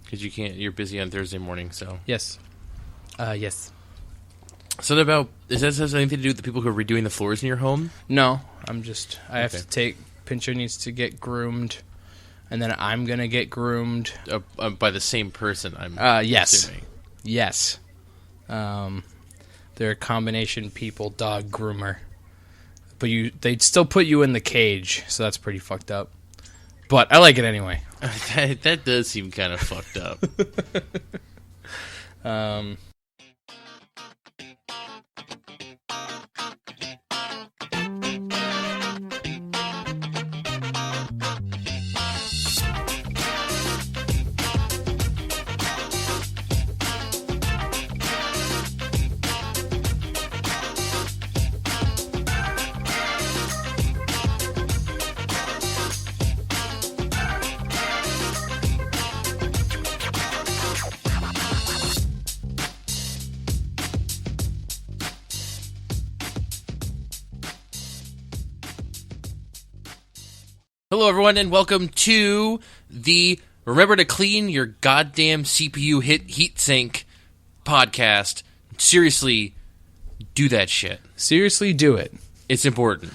Because you can't. You're busy on Thursday morning, so. Yes. Yes. So about does that have anything to do with the people who are redoing the floors in your home? No, I have to take. Pincher needs to get groomed, and then I'm gonna get groomed By the same person. Yes. Assuming. Yes. They're a combination people dog groomer, but they'd still put you in the cage, so that's pretty fucked up. But I like it anyway. that does seem kind of fucked up. Hello, everyone, and welcome to the Remember to Clean Your Goddamn CPU Heatsink podcast. Seriously, do that shit. Seriously, do it. It's important.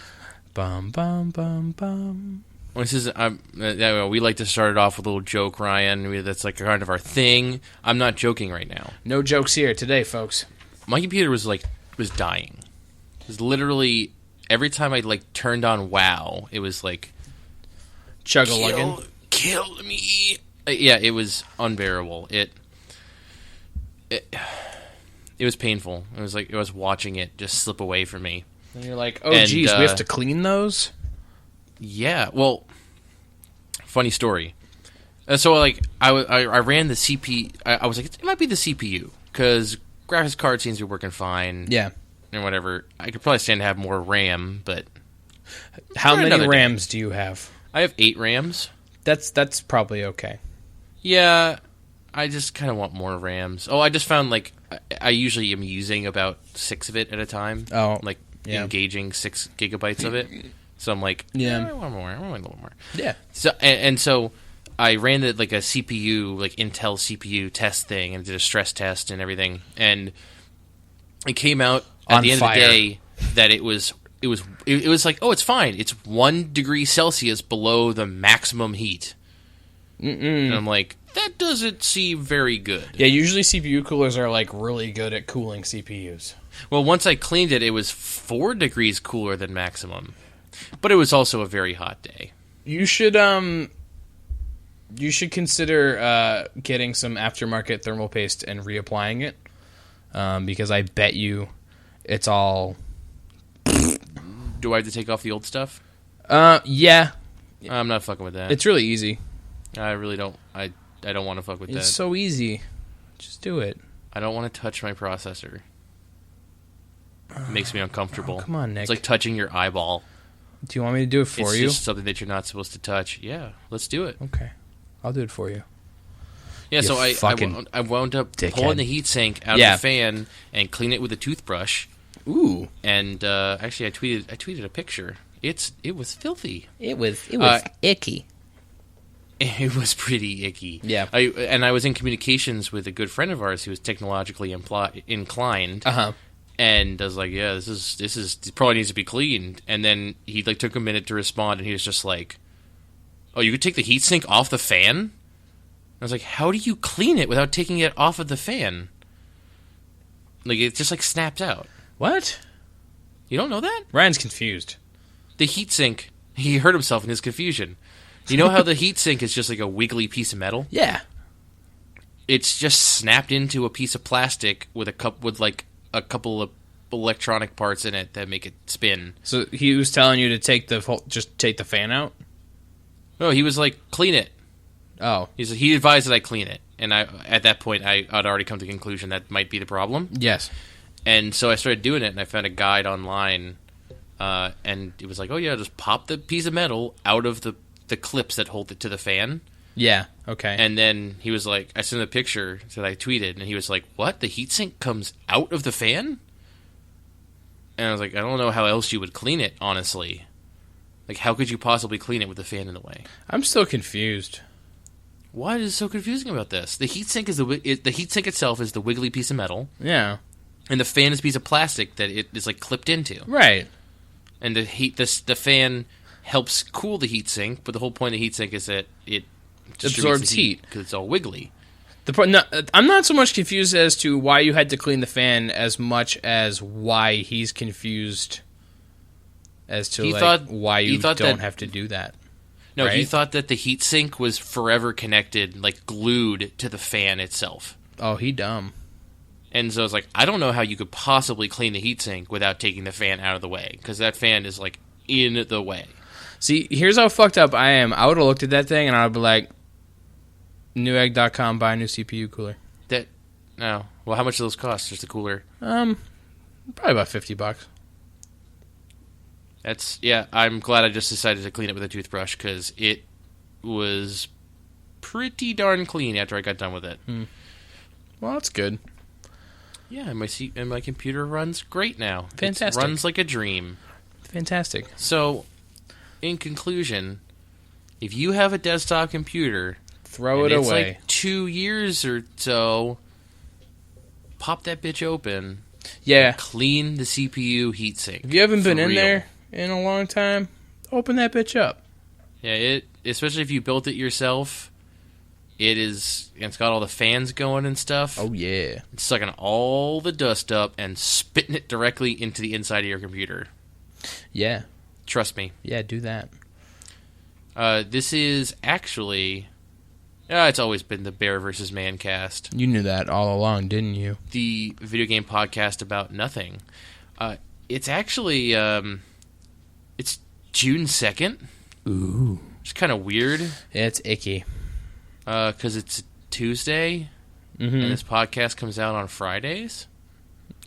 Bum, bum, bum, bum. This is we like to start it off with a little joke, Ryan. That's like kind of our thing. I'm not joking right now. No jokes here today, folks. My computer was dying. It was literally every time I turned on WoW, it was like chug-a-lugging. Kill me. Yeah, it was unbearable. It was painful. It was like I was watching it just slip away from me. And you're like, oh, geez, we have to clean those? Yeah, well, funny story. So, I ran the CPU. I was like, it might be the CPU, because graphics card seems to be working fine. Yeah. And whatever. I could probably stand to have more RAM, but... How many RAMs do you have? I have 8 RAMs. That's probably okay. Yeah, I just kind of want more RAMs. Oh, I just found, I usually am using about 6 of it at a time. Oh, engaging 6 gigabytes of it. So I'm like, I want more. I want a little more. Yeah. So and so I ran a CPU, Intel CPU test thing, and did a stress test and everything, and it came out at the end of the day that it was like, oh, it's fine. It's 1 degree Celsius below the maximum heat. And I'm like, that doesn't seem very good. Yeah, usually CPU coolers are really good at cooling CPUs. Well, once I cleaned it, it was 4 degrees cooler than maximum. But it was also a very hot day. You should consider getting some aftermarket thermal paste and reapplying it, because I bet you it's all. Do I have to take off the old stuff? Yeah. I'm not fucking with that. It's really easy. I really don't. I don't want to fuck with that. It's so easy. Just do it. I don't want to touch my processor. It makes me uncomfortable. Oh, come on, Nick. It's like touching your eyeball. Do you want me to do it for you? It's just something that you're not supposed to touch. Yeah, let's do it. Okay. I'll do it for you. Yeah, so I wound up pulling the heatsink out of the fan and clean it with a toothbrush. Ooh. And actually, I tweeted a picture. It was filthy. It was icky. It was pretty icky. Yeah. I was in communications with a good friend of ours who was technologically inclined. Uh-huh. And I was like, yeah, this probably needs to be cleaned. And then he took a minute to respond, and he was just like, oh, you could take the heatsink off the fan? I was like, how do you clean it without taking it off of the fan? It just snaps out. What? You don't know that? Ryan's confused. The heatsink, he hurt himself in his confusion. You know how the heatsink is just a wiggly piece of metal? Yeah. It's just snapped into a piece of plastic with a couple of electronic parts in it that make it spin. So he was telling you to take the fan out? No, he was like, clean it. Oh. He advised that I clean it. And at that point, I'd already come to the conclusion that might be the problem. Yes. And so I started doing it, and I found a guide online, and it was like, oh yeah, just pop the piece of metal out of the clips that hold it to the fan. Yeah, okay. And then he was like, I sent a picture that I tweeted, and he was like, what? The heatsink comes out of the fan? And I was like, I don't know how else you would clean it, honestly. How could you possibly clean it with the fan in the way? I'm still confused. What is so confusing about this? The heatsink is the heatsink itself is the wiggly piece of metal. Yeah. And the fan is a piece of plastic that it is like clipped into. Right. And the fan helps cool the heatsink, but the whole point of the heatsink is that it absorbs heat because it's all wiggly. I'm not so much confused as to why you had to clean the fan as much as why he's confused as to why you don't have to do that. No, right? he thought that the heatsink was forever connected, like glued to the fan itself. Oh, he dumb. And so I was like, I don't know how you could possibly clean the heatsink without taking the fan out of the way, because that fan is like in the way. See, here's how fucked up I am. I would have looked at that thing and I would be like, Newegg.com, buy a new CPU cooler. No. Well, how much do those cost? Just a cooler? Probably about $50. I'm glad I just decided to clean it with a toothbrush, because it was pretty darn clean after I got done with it. Well, that's good. Yeah, and my computer runs great now. Fantastic. It runs like a dream. Fantastic. So, in conclusion, if you have a desktop computer, throw it away. It's like 2 years or so, pop that bitch open. Yeah. Clean the CPU heatsink. If you haven't been in there in a long time, open that bitch up. Yeah, especially if you built it yourself. It's got all the fans going and stuff. Oh, yeah. It's sucking all the dust up and spitting it directly into the inside of your computer. Yeah. Trust me. Yeah, do that. This is actually... it's always been the Bear vs. Man cast. You knew that all along, didn't you? The video game podcast about nothing. It's actually... it's June 2nd. Ooh. It's kind of weird. Yeah, it's icky. Because it's Tuesday, and this podcast comes out on Fridays.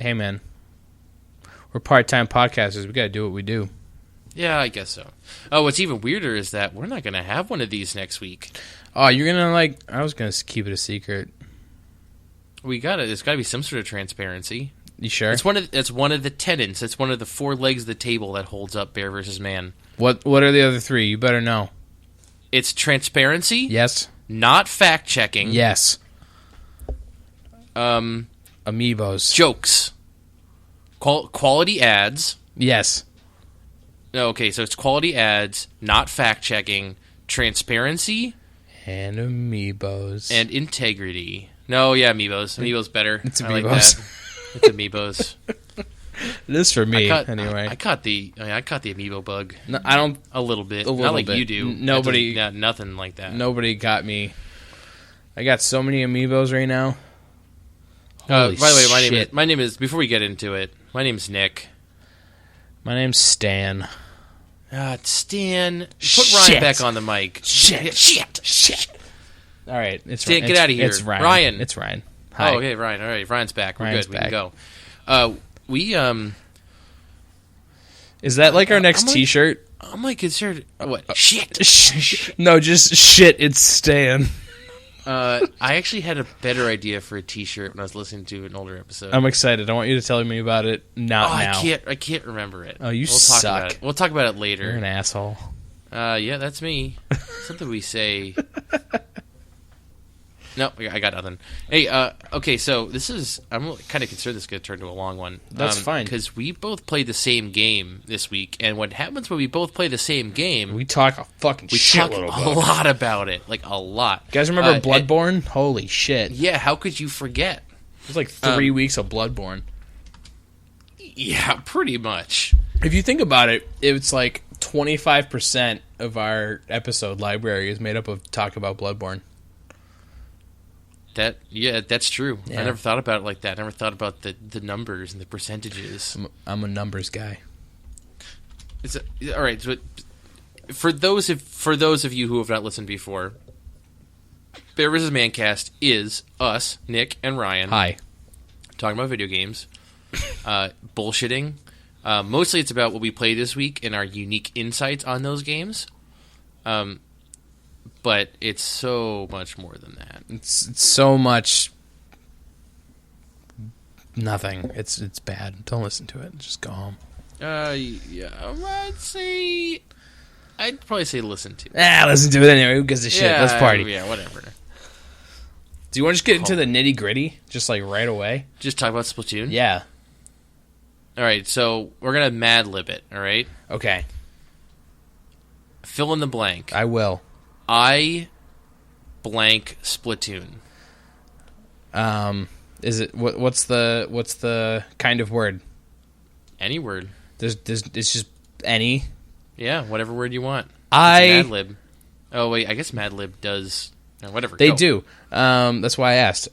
Hey, man. We're part-time podcasters. We got to do what we do. Yeah, I guess so. Oh, what's even weirder is that we're not going to have one of these next week. Oh, you're going to, I was going to keep it a secret. There's got to be some sort of transparency. You sure? It's one of the tenets. It's one of the 4 legs of the table that holds up Bear vs. Man. What are the other 3? You better know. It's transparency. Yes. Not fact-checking. Yes. Amiibos. Jokes. Quality ads. Yes. No, okay, so it's quality ads, not fact-checking, transparency. And Amiibos. And integrity. No, yeah, Amiibos. Amiibos better. It's Amiibos. I like that. It's Amiibos. It is for me, anyway. I caught the Amiibo bug. No, I don't... A little bit. Not like you do. Nobody... Nothing like that. Nobody got me. I got so many Amiibos right now. By the way, my name is... Before we get into it, my name's Nick. My name's Stan. Stan. Put Ryan back on the mic. Shit. All right. Stan, get out of here. It's Ryan. It's Ryan. Hi. Oh, okay, Ryan. All right, Ryan's back. We're good. We can go. Is that like our next T-shirt? I'm like concerned. What? Shit. No, just shit. It's Stan. I actually had a better idea for a T-shirt when I was listening to an older episode. I'm excited. I want you to tell me about it now. I can't remember it. Oh, we'll suck. We'll talk about it later. You're an asshole. Yeah, that's me. Something we say. No, I got nothing. Hey, okay, so I'm kind of concerned this is going to turn into a long one. That's fine. Because we both played the same game this week, and what happens when we both play the same game... We talk a fucking shitload about it. We talk a lot about it, like a lot. You guys remember Bloodborne? Holy shit. Yeah, how could you forget? It was like 3 weeks of Bloodborne. Yeah, pretty much. If you think about it, it's like 25% of our episode library is made up of talk about Bloodborne. That's true. Yeah. I never thought about it like that. I never thought about the numbers and the percentages. I'm a numbers guy. All right. So for those of you who have not listened before, Bear vs. Mancast is us, Nick and Ryan. Hi. Talking about video games, bullshitting. Mostly, it's about what we played this week and our unique insights on those games. But it's so much more than that. It's so much nothing. It's bad. Don't listen to it. Just go home. Yeah, let's see. I'd probably say listen to. Listen to it anyway. Who gives a shit? Yeah, Let's party. Yeah, whatever. Do you want to just get into the nitty gritty, just like right away? Just talk about Splatoon? Yeah. All right, so we're going to Mad Lib it, all right? Okay. Fill in the blank. I will. I blank Splatoon. Is it what's the kind of word? Any word. It's just any. Yeah, whatever word you want. Mad Lib. Oh wait, I guess Mad Lib does. Whatever. They do. That's why I asked.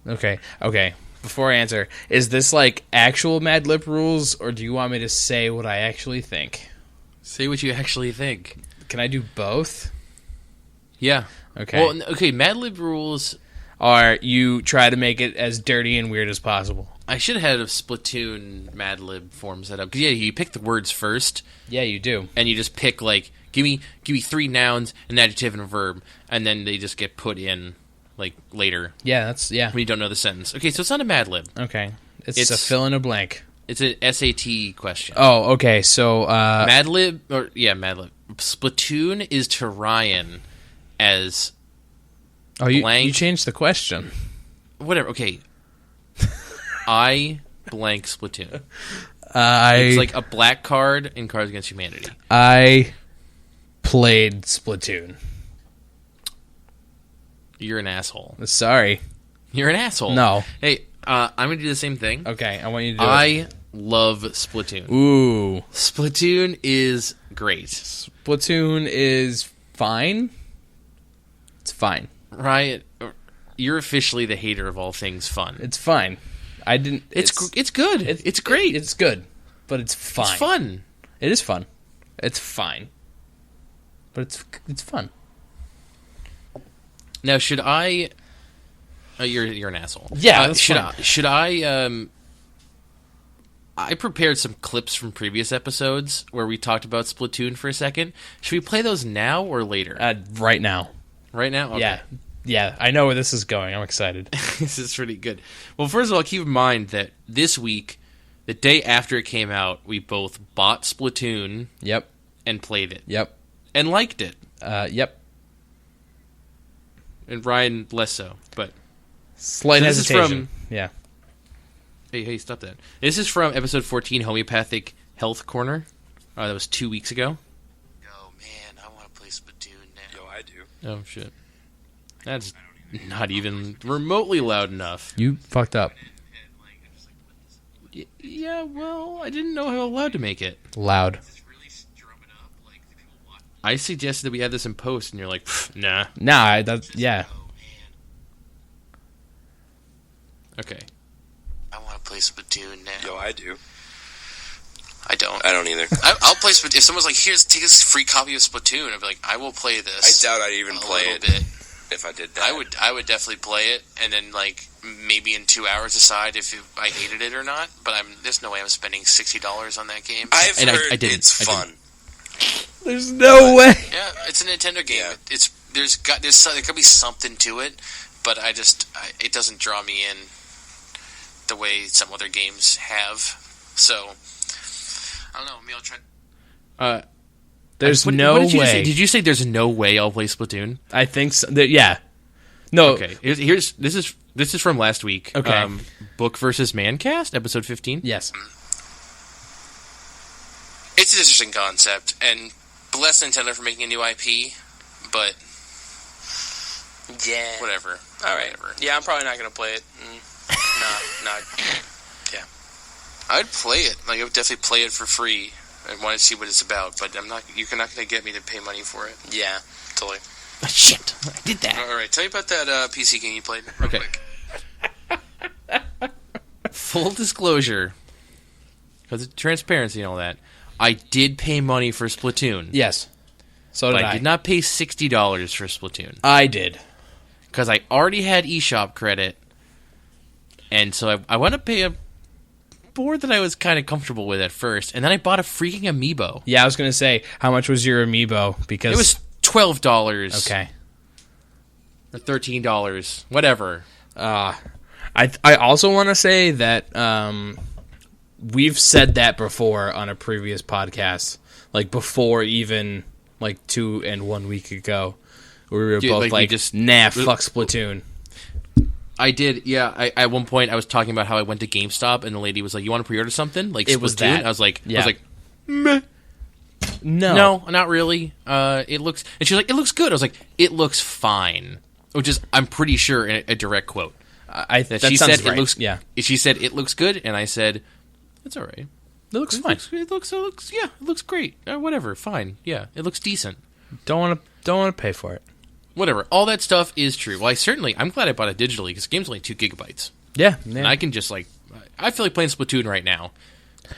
Okay. Before I answer, is this like actual Mad Lib rules, or do you want me to say what I actually think? Say what you actually think. Can I do both? Yeah. Okay. Well, okay. Mad Lib rules are you try to make it as dirty and weird as possible. I should have had a Splatoon Mad Lib form set up. Because, yeah, you pick the words first. Yeah, you do. And you just pick, like, give me 3 nouns, an adjective, and a verb. And then they just get put in, like, later. Yeah, when you don't know the sentence. Okay, so it's not a Mad Lib. Okay. It's a fill in a blank. It's an SAT question. Oh, okay, so... Mad Lib. Splatoon is to Ryan as... Oh, you changed the question. Whatever, okay. I blank Splatoon. It's like a black card in Cards Against Humanity. I played Splatoon. You're an asshole. Sorry. You're an asshole. No. Hey, I'm going to do the same thing. Okay, I want you to do it. I love Splatoon. Ooh. Splatoon is great. Splatoon is fine. It's fine. Ryan, you're officially the hater of all things fun. It's fine. It's good. It's great. It's good, but it's fine. It's fun. It is fun. It's fine, but it's fun. Now, should I? You're an asshole. Yeah. Should I? I prepared some clips from previous episodes where we talked about Splatoon for a second. Should we play those now or later? Right now. Right now? Okay. Yeah, I know where this is going. I'm excited. This is pretty good. Well, first of all, keep in mind that this week, the day after it came out, we both bought Splatoon. Yep. And played it. Yep. And liked it. Yep. And Ryan less so, but... Slight hesitation. Yeah. Hey, stop that. This is from episode 14, Homeopathic Health Corner. That was 2 weeks ago. Oh, man, I want to play Splatoon now. Yo, I do. Oh, shit. That's not even remotely loud enough. You fucked up. Yeah, well, I didn't know how loud to make it. Loud. I suggested that we add this in post, and you're like, nah. Nah, yeah. Okay. I want to play Splatoon now. Yo, I do. I don't. I don't either. I'll play Splatoon. If someone's like, take this free copy of Splatoon, I'd be like, I will play this. I doubt I'd even play it bit. If I did that. I would definitely play it, and then like maybe in 2 hours decide if I hated it or not. But there's no way I'm spending $60 on that game. I've heard it's fun. There's no way. Yeah, it's a Nintendo game. Yeah. There could be something to it, but it doesn't draw me in the way some other games have. So I don't know. Maybe I'll try. There's no way. Did you say there's no way I'll play Splatoon? I think so. Yeah. No. Okay. This is from last week. Okay. Book versus Mancast, episode 15. Yes. It's an interesting concept, and bless Nintendo for making a new IP, but yeah, whatever. All right. Whatever. Yeah, I'm probably not gonna play it. Not. Yeah. I'd play it. Like I would definitely play it for free. I want to see what it's about, but I'm not. You're not going to get me to pay money for it. Yeah, totally. Shit, I did that. All right, tell me about that PC game you played. Real quick. Full disclosure, because of transparency and all that, I did pay money for Splatoon. Yes. So did I. I did not pay $60 for Splatoon. I did. Because I already had eShop credit, and so I want to pay a board that I was kind of comfortable with at first, and then I bought a freaking amiibo. Yeah, I was going to say, how much was your amiibo? Because it was $12. Okay. Or $13, whatever. I also want to say that we've said that before on a previous podcast, like before even like 2 and 1 week ago. We were both fuck Splatoon. I did, yeah. At one point, I was talking about how I went to GameStop, and the lady was like, "You want to pre-order something?" Like it Splatoon. Was that. I was like, meh. No, not really. It looks, and she's like, "It looks good." I was like, "It looks fine," which is, I'm pretty sure, a direct quote. That she said right. It looks. Yeah, she said it looks good, and I said, "It's all right. It looks fine. It looks great. Whatever, fine. Yeah, it looks decent. Don't want to pay for it. Whatever. All that stuff is true. Well, I'm glad I bought it digitally because the game's only 2 gigabytes. Yeah. And I can just I feel like playing Splatoon right now.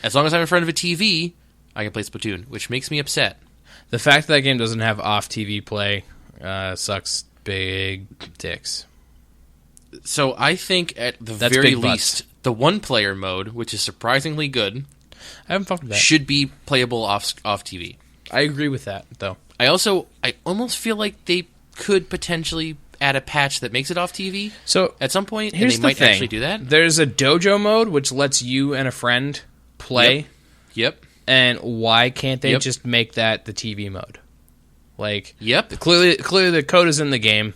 As long as I'm in front of a TV, I can play Splatoon, which makes me upset. The fact that game doesn't have off TV play sucks big dicks. So I think at the very least, the 1-player mode, which is surprisingly good, I haven't fucked with that, should be playable off TV. I agree with that, though. I almost feel like they could potentially add a patch that makes it off TV. So at some point, and they might actually do that. There's a dojo mode which lets you and a friend play. Yep. And why can't they just make that the TV mode? Like, yep. Clearly the code is in the game.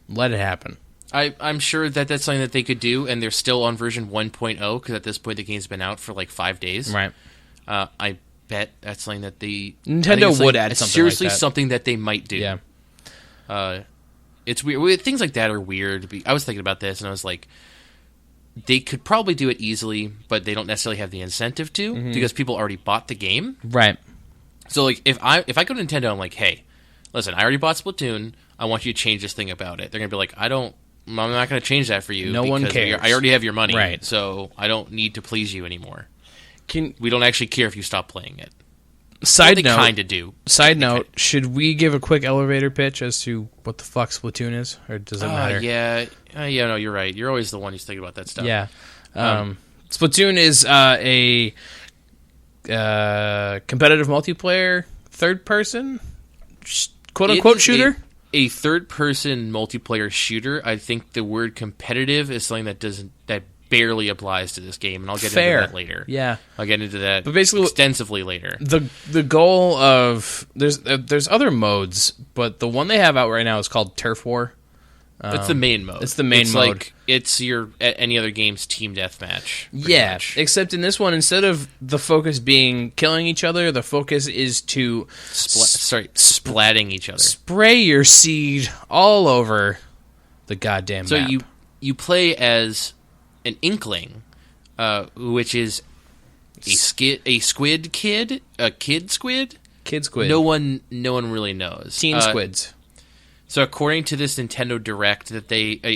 Let it happen. I'm sure that that's something that they could do, and they're still on version 1.0 because at this point the game's been out for like 5 days. Right. I bet that's something that Nintendo would add something seriously like that. Something that they might do. Yeah. It's weird. Things like that are weird. I was thinking about this, and I was like, they could probably do it easily, but they don't necessarily have the incentive to because people already bought the game. Right. So, like, if I go to Nintendo, I'm like, hey, listen, I already bought Splatoon. I want you to change this thing about it. They're gonna be like, I'm not going to change that for you. No one cares. I already have your money, right? So I don't need to please you anymore. We don't actually care if you stop playing it. Side note, kind of do. Side note: should we give a quick elevator pitch as to what the fuck Splatoon is, or does it matter? Yeah. No, you're right. You're always the one who's thinking about that stuff. Yeah. Splatoon is a competitive multiplayer third-person quote-unquote shooter. A third-person multiplayer shooter. I think the word competitive is something that barely applies to this game, and I'll get into that later. Yeah, I'll get into that but basically, extensively later. The goal of there's other modes, but the one they have out right now is called Turf War. It's the main mode. It's the main mode. Like it's your any other game's team deathmatch. Yeah, much. Except in this one, instead of the focus being killing each other, the focus is to splatting each other. Spray your seed all over the goddamn map. So you play as an Inkling, which is a squid kid, a kid squid. Kid squid. No one really knows. Teen squids. So according to this Nintendo Direct a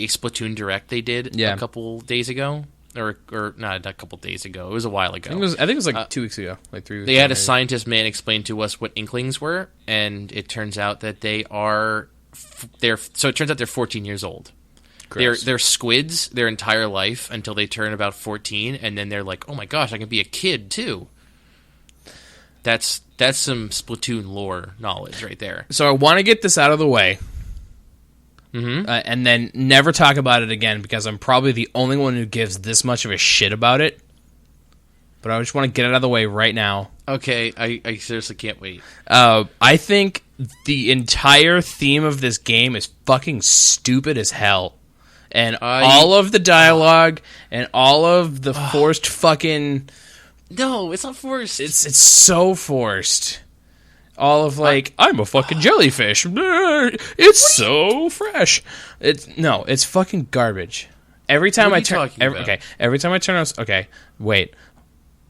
Splatoon Direct they did a couple days ago, or not a couple days ago, it was a while ago. I think it was like 2 weeks ago, like 3 weeks ago. They had a scientist man explain to us what Inklings were, and it turns out that they're 14 years old. Gross. They're squids their entire life until they turn about 14, and then they're like, oh my gosh, I can be a kid too. That's some Splatoon lore knowledge right there. So I want to get this out of the way. And then never talk about it again, because I'm probably the only one who gives this much of a shit about it. But I just want to get it out of the way right now. Okay, I seriously can't wait. I think the entire theme of this game is fucking stupid as hell. And all of the dialogue and all of the forced fucking... No, it's not forced. It's so forced. All of I'm a fucking jellyfish. It's so fresh. It's fucking garbage. Every time I turn on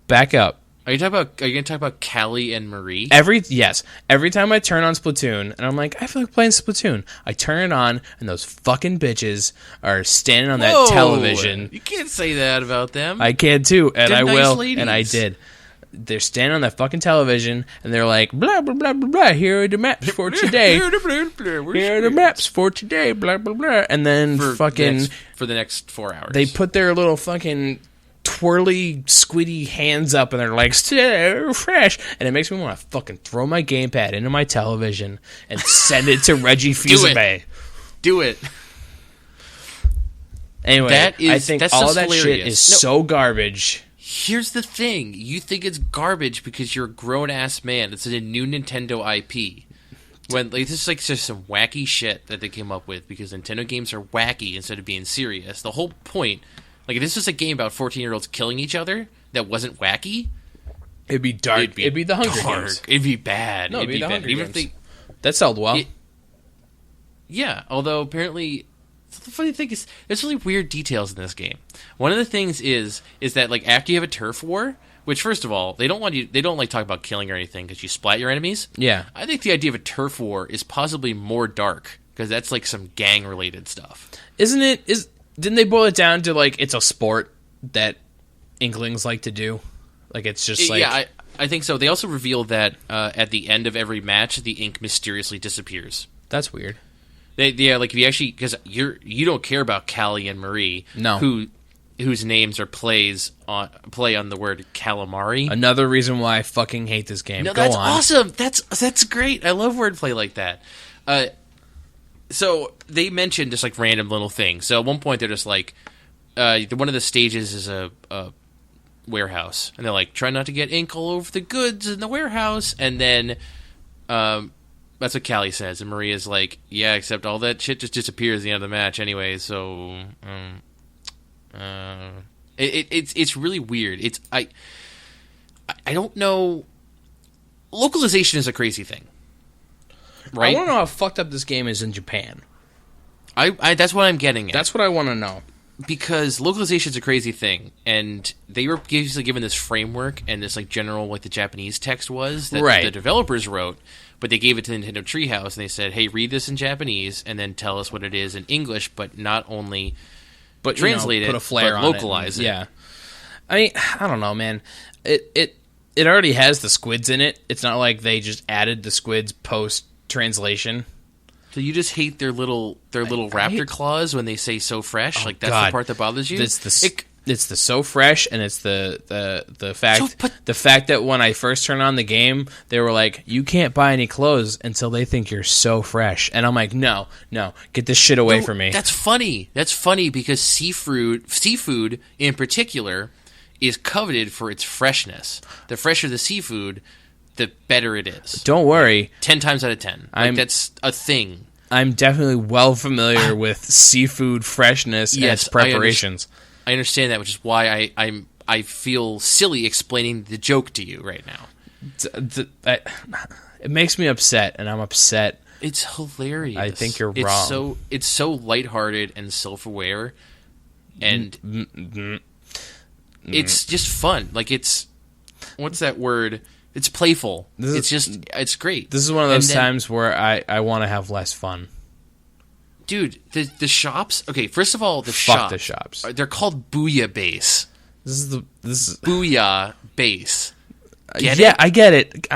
back up. Are you going to talk about Callie and Marie? Every time I turn on Splatoon and I'm like, I feel like playing Splatoon, I turn it on and those fucking bitches are standing on that television. You can't say that about them. I can too, and they're I nice will, ladies. and I did. They're standing on that fucking television, and they're like, blah, blah, blah, blah, blah, here are the maps for today. Here are the maps for today, blah, blah, blah. And then for the next 4 hours. They put their little fucking twirly, squiddy hands up, and they're like, so fresh. And it makes me want to fucking throw my gamepad into my television and send it to Reggie Fils-Aimé. Do it. Anyway, I think all that shit is so garbage. Here's the thing. You think it's garbage because you're a grown-ass man. It's a new Nintendo IP. When this is like just some wacky shit that they came up with because Nintendo games are wacky instead of being serious. The whole point, like if this was a game about 14-year-olds killing each other that wasn't wacky, it'd be dark. It'd be the Hunger Games. It'd be bad. No, it'd be the Hunger Even Games. if that sold well. Yeah, although apparently, the funny thing is, there's really weird details in this game. One of the things is that like after you have a turf war, which first of all they don't like talk about killing or anything because you splat your enemies. Yeah, I think the idea of a turf war is possibly more dark because that's like some gang related stuff. Isn't it? Didn't they boil it down to like it's a sport that Inklings like to do? Like it's just like I think so. They also reveal that at the end of every match, the ink mysteriously disappears. That's weird. Yeah, like if you actually, because you don't care about Callie and Marie, no, whose names are play on the word calamari. Another reason why I fucking hate this game. No, Go that's on. awesome. That's great. I love wordplay like that. So they mentioned just like random little things. So at one point they're just like, one of the stages is a warehouse, and they're like, try not to get ink all over the goods in the warehouse, and then that's what Callie says, and Maria's like, yeah, except all that shit just disappears at the end of the match anyway, so it's really weird. I don't know. Localization is a crazy thing, right? I want to know how fucked up this game is in Japan. I that's what I'm getting at. That's what I want to know. Because localization is a crazy thing, and they were basically given this framework and this like general like the Japanese text was that the developers wrote, but they gave it to the Nintendo Treehouse and they said, "Hey, read this in Japanese and then tell us what it is in English, but not only but translate put it, a flair but on localize it." Yeah, I mean, I don't know, man. It already has the squids in it. It's not like they just added the squids post translation. So you just hate their little raptor claws when they say "so fresh"? Oh, like that's God. the part that bothers you? It's the so fresh, and it's the fact that when I first turned on the game, they were like, "You can't buy any clothes until they think you're so fresh," and I'm like, "No, get this shit away from me." That's funny. That's funny because seafood in particular is coveted for its freshness. The fresher the seafood, the better it is. Don't worry. 10 times out of 10. That's a thing. I'm definitely well familiar with seafood freshness and its preparations. I understand that, which is why I feel silly explaining the joke to you right now. It makes me upset, and I'm upset. It's hilarious. I think you're wrong. It's so lighthearted and self-aware, and it's just fun. Like it's what's that word? It's playful. It's great. This is one of those times where I want to have less fun. Dude, the shops. Okay, first of all, the shops. They're called Booyah Base. This is Booyah Base. I get it.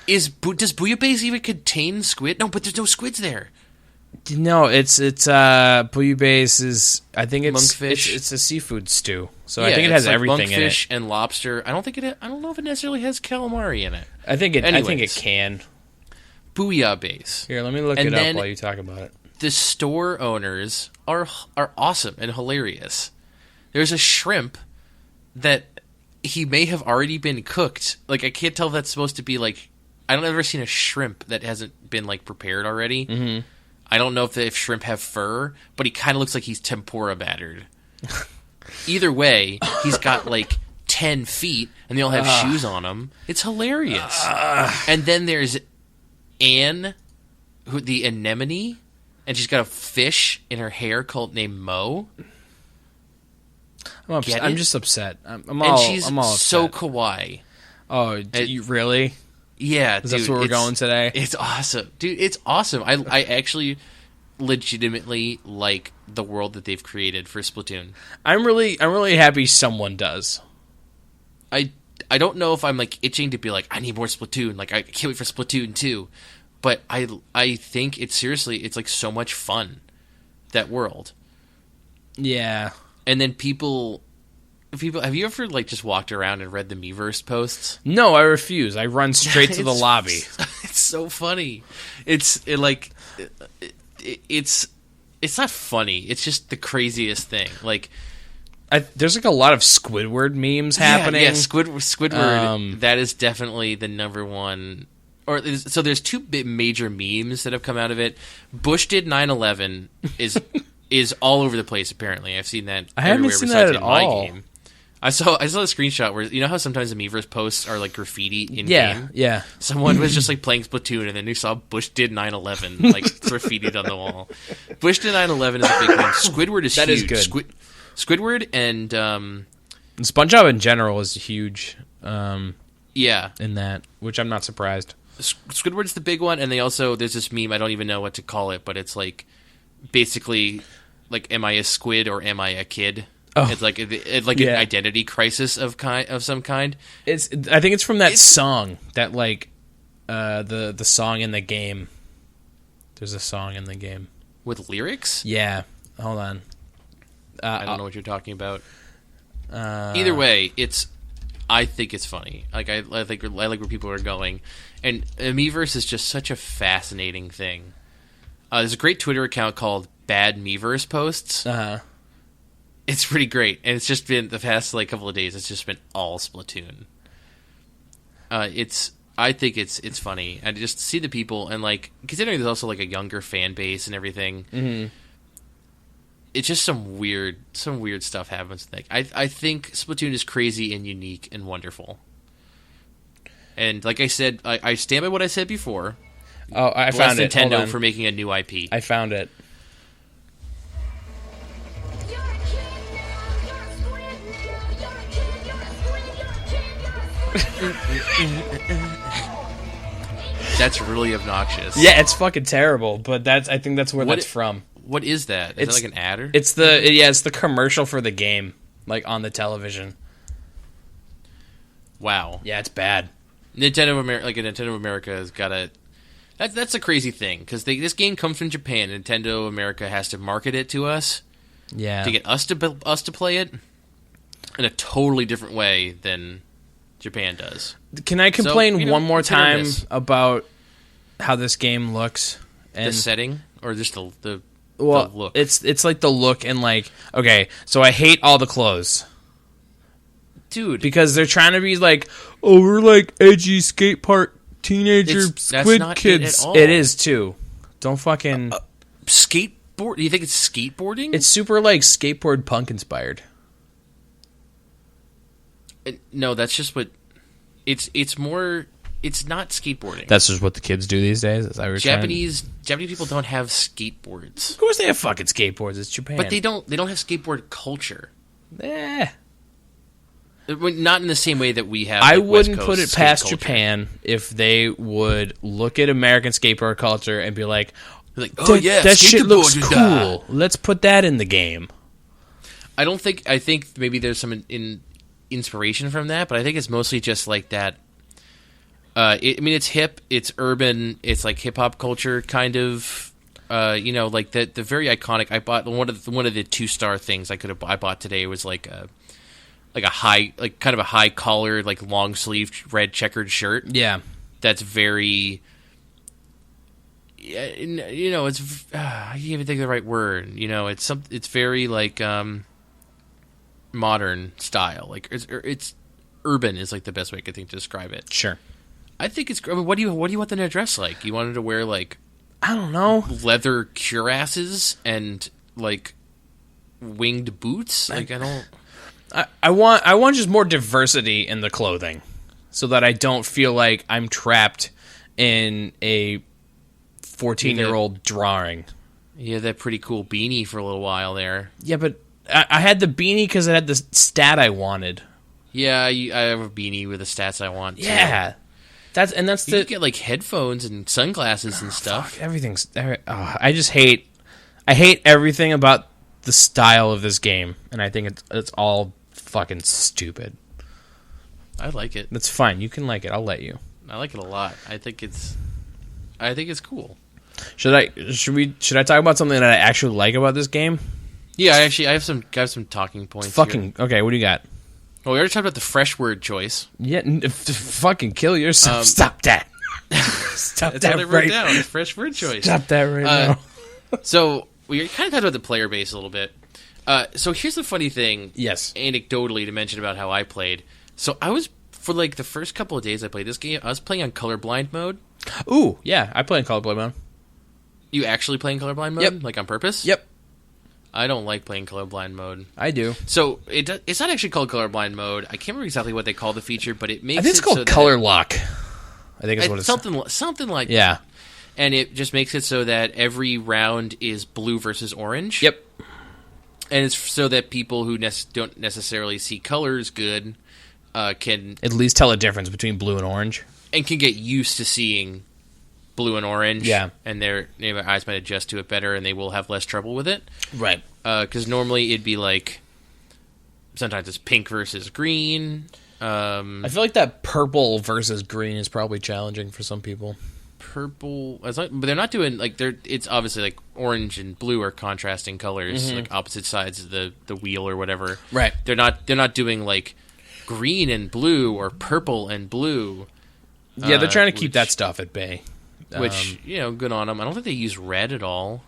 Does Booyah Base even contain squid? No, but there's no squids there. No, it's Booyah Base is. I think it's monkfish. It's a seafood stew. So I think it has like everything in it. Monkfish and lobster. I don't know if it necessarily has calamari in it. I think it can. Booyah Base. Here, let me look it up while you talk about it. The store owners are awesome and hilarious. There's a shrimp that he may have already been cooked. Like I can't tell if that's supposed to be like. I don't ever seen a shrimp that hasn't been like prepared already. Mm-hmm. I don't know if shrimp have fur, but he kind of looks like he's tempura battered. Either way, he's got like 10 feet, and they all have shoes on them. It's hilarious. And then there's Anne, the anemone, and she's got a fish in her hair named Mo. I'm just upset. I'm all upset. So kawaii. Oh, you really? Yeah, dude. That's where we're going today? It's awesome. Dude, it's awesome. I actually legitimately like the world that they've created for Splatoon. I'm really happy someone does. I don't know if I'm like itching to be like, I need more Splatoon. Like I can't wait for Splatoon 2. But I think it's like so much fun, that world. Yeah. And then people have you ever like just walked around and read the Miiverse posts? No, I refuse. I run straight to the lobby. It's so funny. It's not funny. It's just the craziest thing. Like there's like a lot of Squidward memes happening. Yeah, Squidward. That is definitely the number one. So there's two major memes that have come out of it. Bush did 9/11 is all over the place. Apparently, I've seen that. I haven't seen that at all. Game. I saw a screenshot where you know how sometimes the Miiverse posts are like graffiti in game. Yeah. Someone was just like playing Splatoon and then you saw Bush did 9/11 like graffitied on the wall. Bush did 9/11 is a big one. Squidward is that huge. Is good. Squidward and SpongeBob in general is huge. Yeah, in that, which I'm not surprised. Squidward's the big one, and there's this meme, I don't even know what to call it, but it's like basically like, am I a squid or am I a kid? Oh, it's like an identity crisis of some kind. I think it's from that song that like the song in the game. There's a song in the game with lyrics. Yeah, hold on. I don't know what you're talking about. Either way, I think it's funny. Like I like where people are going, and Miiverse is just such a fascinating thing. There's a great Twitter account called Bad Miiverse Posts. It's pretty great, and it's just been the past like couple of days. It's just been all Splatoon. I think it's funny, and just see the people, and like considering there's also like a younger fan base and everything. Mm-hmm. It's just some weird stuff happens. Like I think Splatoon is crazy and unique and wonderful. And like I said, I stand by what I said before. Oh, I found it. Nintendo for making a new IP. I found it. That's really obnoxious. Yeah, it's fucking terrible, but I think that's where that's from. What is that? Is it like an adder? It's the commercial for the game, like on the television. Wow. Yeah, it's bad. Nintendo America has got a. That's a crazy thing because this game comes from Japan. Nintendo America has to market it to us. Yeah. To get us to play it in a totally different way than Japan does. Can I complain one more time about how this game looks? And the setting, or just the look? It's like the look and like, okay, so I hate all the clothes. Dude. Because they're trying to be like, oh, we're like edgy skate park teenager squid kids. It is too. Don't fucking... skateboard? Do you think it's skateboarding? It's super like skateboard punk inspired. No, that's just what... It's more... It's not skateboarding. That's just what the kids do these days? Japanese people don't have skateboards. Of course they have fucking skateboards. It's Japan. But they don't have skateboard culture. Eh. Not in the same way that we have. I wouldn't put it past Japan if they would look at American skateboard culture and be like, oh yeah, that shit looks cool. Let's put that in the game. I think maybe there's some inspiration from that, but I think it's mostly just like that. It's hip, it's urban, it's like hip hop culture kind of. Like the very iconic. I bought one of the 2-star things I bought today was like a high, like kind of a high collared, like long sleeved red checkered shirt. Yeah, that's very. It's I can't even think of the right word. It's very like modern style. Like it's urban is like the best way I could think to describe it. Sure. I think it's. I mean, what do you want them to dress like? You wanted to wear like, I don't know, leather cuirasses and like winged boots. Like I don't. I want just more diversity in the clothing, so that I don't feel like I'm trapped in a 14-year-old drawing. Yeah, that pretty cool beanie for a little while there. Yeah, but I had the beanie because it had the stat I wanted. Yeah, I have a beanie with the stats I want. Yeah, too. You get like headphones and sunglasses and stuff. Fuck, everything's. I just hate. I hate everything about the style of this game, and I think it's all fucking stupid. I like it. That's fine. You can like it. I'll let you. I like it a lot. I think it's cool. Should I talk about something that I actually like about this game? Yeah, I have some talking points. Fucking here. Okay. What do you got? Well, we already talked about the fresh word choice. Yeah, fucking kill yourself. Stop that. Stop that what I wrote down. Fresh word choice. Stop that right now. So we kind of talked about the player base a little bit. So here's the funny thing. Yes. Anecdotally, to mention about how I played. So I was, for like the first couple of days I played this game, I was playing on colorblind mode. Ooh, yeah, I play in colorblind mode. You actually play in colorblind mode? Yep. Like on purpose? Yep. I don't like playing colorblind mode. I do. So it's not actually called colorblind mode. I can't remember exactly what they call the feature, but it makes I think it's called color lock. I think it's what it's something like yeah. that. And it just makes it so that every round is blue versus orange. Yep. And it's so that people who don't necessarily see colors good can at least tell a difference between blue and orange, and can get used to seeing blue and orange. Yeah, and their eyes might adjust to it better, and they will have less trouble with it. Right. Because normally it'd be like sometimes it's pink versus green. I feel like that purple versus green is probably challenging for some people. Purple, but they're not doing like it's obviously like orange and blue are contrasting colors, like opposite sides of the wheel or whatever. Right. They're not doing like green and blue or purple and blue. Yeah, they're trying to keep that stuff at bay. Which good on them. I don't think they use red at all.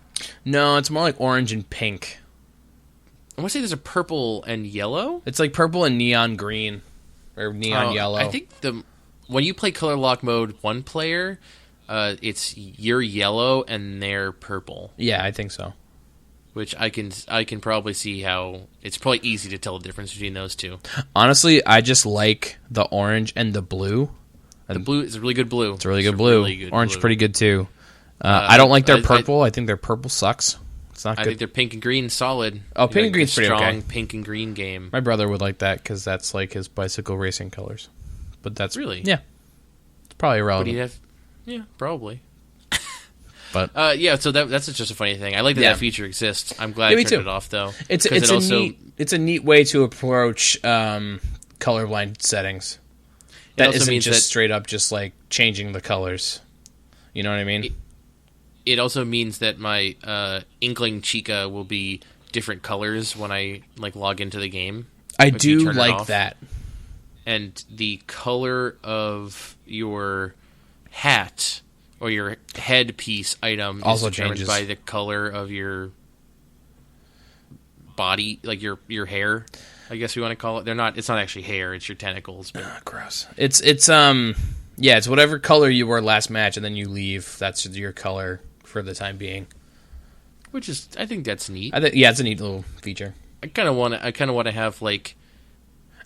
No, it's more like orange and pink. I want to say there's a purple and yellow. It's like purple and neon green or neon yellow. I think when you play color lock mode, one player. It's you're yellow and they're purple. Yeah, I think so. Which I can probably see how it's probably easy to tell the difference between those two. Honestly, I just like the orange and the blue. The blue is a really good blue. It's a really good blue. Really good orange blue. Pretty good too. I don't like their purple. I think their purple sucks. It's not good. I think their pink and green solid. Oh, pink and green's pretty okay. Strong pink and green game. My brother would like that because that's like his bicycle racing colors. But that's really it's probably irrelevant. Yeah, probably. But so that's just a funny thing. I like that feature exists. I'm glad I turned it off though. It's a neat way to approach colorblind settings. That isn't just straight up just like changing the colors. You know what I mean? It also means that my Inkling Chica will be different colors when I like log into the game. I do like that. And the color of your hat or your headpiece item also is determined changes by the color of your body, like your hair. I guess we want to call it. It's not actually hair. It's your tentacles. But. Gross. It's whatever color you were last match, and then you leave. That's your color for the time being. Which is, I think that's neat. It's a neat little feature. I kind of want to have like.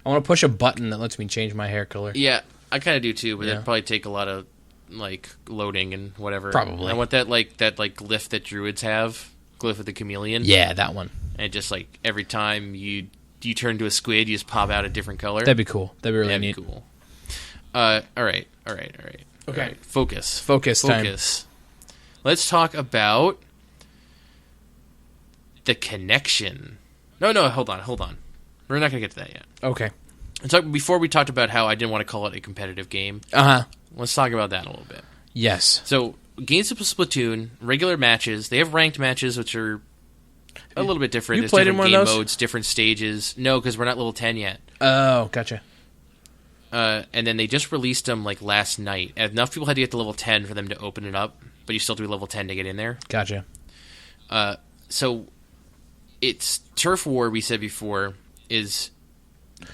I want to push a button that lets me change my hair color. Yeah, I kind of do too, but that'd probably take a lot of like loading and whatever. Probably. I want that glyph that druids have, glyph of the chameleon. Yeah, that one. And just like every time you turn to a squid, you just pop out a different color. That'd be cool. That'd be really neat. Cool. All right. Okay. All right. Focus time. Let's talk about the connection. No, hold on. We're not going to get to that yet. Okay. Before we talked about how I didn't want to call it a competitive game. Uh-huh. Let's talk about that a little bit. Yes. So, games of Splatoon, regular matches, they have ranked matches, which are a little bit different. You played in one of those? Modes, different stages. No, because we're not level 10 yet. Oh, gotcha. And then they just released them like last night. Enough people had to get to level 10 for them to open it up, but you still do level 10 to get in there. Gotcha. So, it's Turf War, we said before, is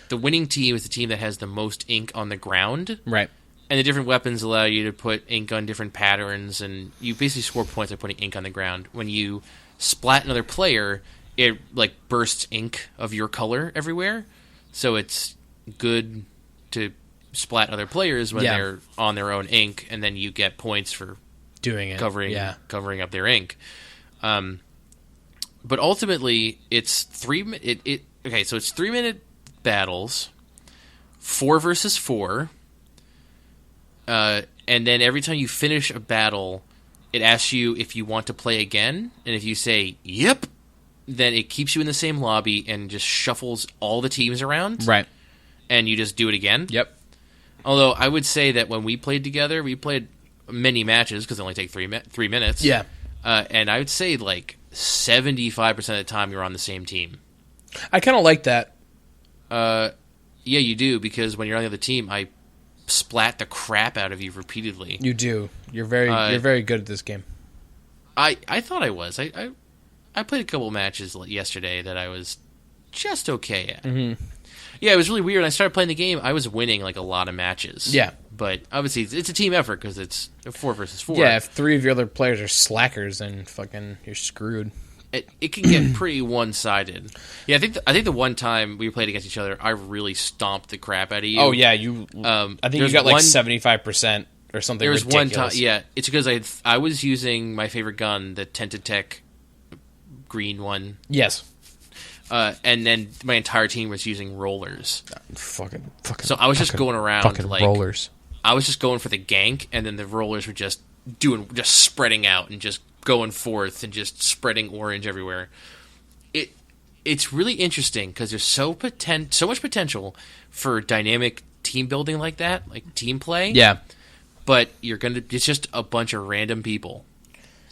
the winning team is the team that has the most ink on the ground. Right. And the different weapons allow you to put ink on different patterns, and you basically score points by putting ink on the ground. When you splat another player, it like bursts ink of your color everywhere. So it's good to splat other players when they're on their own ink, and then you get points for doing it, covering up their ink. But ultimately, it's 3 minute. Okay, so it's 3 minute battles, 4 versus 4. And then every time you finish a battle, it asks you if you want to play again, and if you say yep, then it keeps you in the same lobby and just shuffles all the teams around. Right. And you just do it again. Yep. Although I would say that when we played together, we played many matches because they only take 3 minutes. Yeah. And I would say like 75% of the time you're on the same team. I kind of like that. Yeah, you do, because when you're on the other team, I splat the crap out of you repeatedly. You do. You're very good at this game. I thought I was. I I played a couple matches yesterday that I was just okay at. Mm-hmm. Yeah, it was really weird. When I started playing the game, I was winning like a lot of matches. Yeah. But obviously, it's a team effort because it's 4 versus 4. Yeah, if 3 of your other players are slackers, then fucking you're screwed. It can get pretty one-sided. Yeah, I think the one time we played against each other, I really stomped the crap out of you. Oh yeah, you. I think you got like 75% or something. There was ridiculous. One time. Yeah, it's because I was using my favorite gun, the Tentitech green one. Yes. And then my entire team was using rollers. Fucking. So I was just going around like rollers. I was just going for the gank, and then the rollers were just spreading out and just going forth and just spreading orange everywhere. It's really interesting because there's so much potential for dynamic team building like that, like team play. Yeah. But it's just a bunch of random people.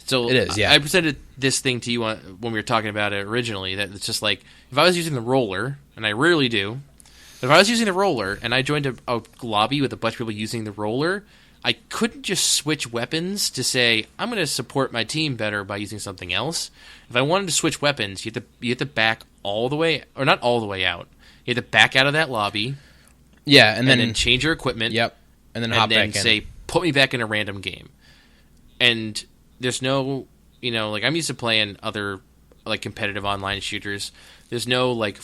So it is, yeah. I presented this thing to you when we were talking about it originally, that it's just like, if I was using the roller, and I rarely do, but if I was using the roller and I joined a lobby with a bunch of people using the roller, I couldn't just switch weapons to say, I'm going to support my team better by using something else. If I wanted to switch weapons, you have to back all the way, or not all the way out. You have to back out of that lobby. Yeah, and then change your equipment. Yep. And then hop back in. And then say, put me back in a random game. And there's no, like I'm used to playing other like competitive online shooters. There's no like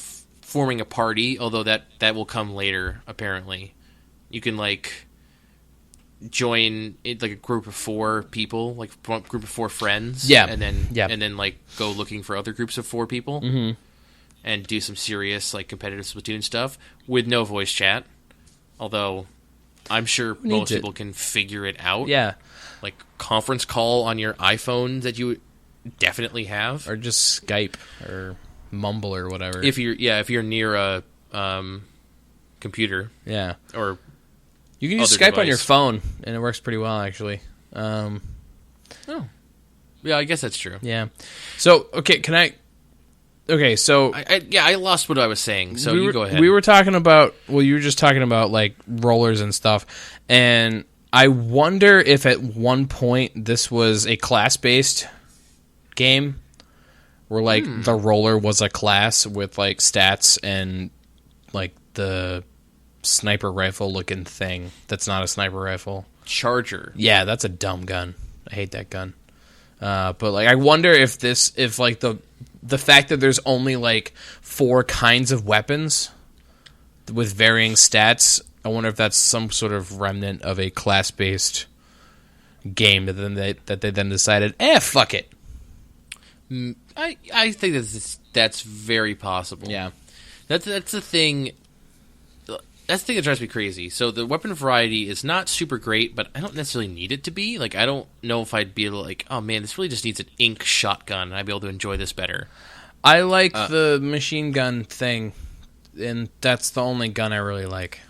forming a party, although that will come later apparently. You can like join like a group of 4 people, like a group of 4 friends, and then like go looking for other groups of 4 people, and do some serious like competitive Splatoon stuff with no voice chat. Although I'm sure most people can figure it out. Yeah. Like conference call on your iPhone that you definitely have, or just Skype or Mumble or whatever. If you're near a computer, or you can use Skype device on your phone, and it works pretty well actually. Yeah, I guess that's true. Yeah. So so I lost what I was saying. So you go ahead. We were talking about you were just talking about like rollers and stuff, and I wonder if at one point this was a class-based game where like the roller was a class with like stats and like the sniper rifle looking thing that's not a sniper rifle. Charger. Yeah, that's a dumb gun. I hate that gun. But like I wonder if like the fact that there's only like 4 kinds of weapons with varying stats, I wonder if that's some sort of remnant of a class-based game that they then decided, fuck it. I think that's very possible. Yeah, that's the thing. That's the thing that drives me crazy. So the weapon variety is not super great, but I don't necessarily need it to be. Like I don't know if I'd be able to like, oh man, this really just needs an ink shotgun, and I'd be able to enjoy this better. I like the machine gun thing, and that's the only gun I really like.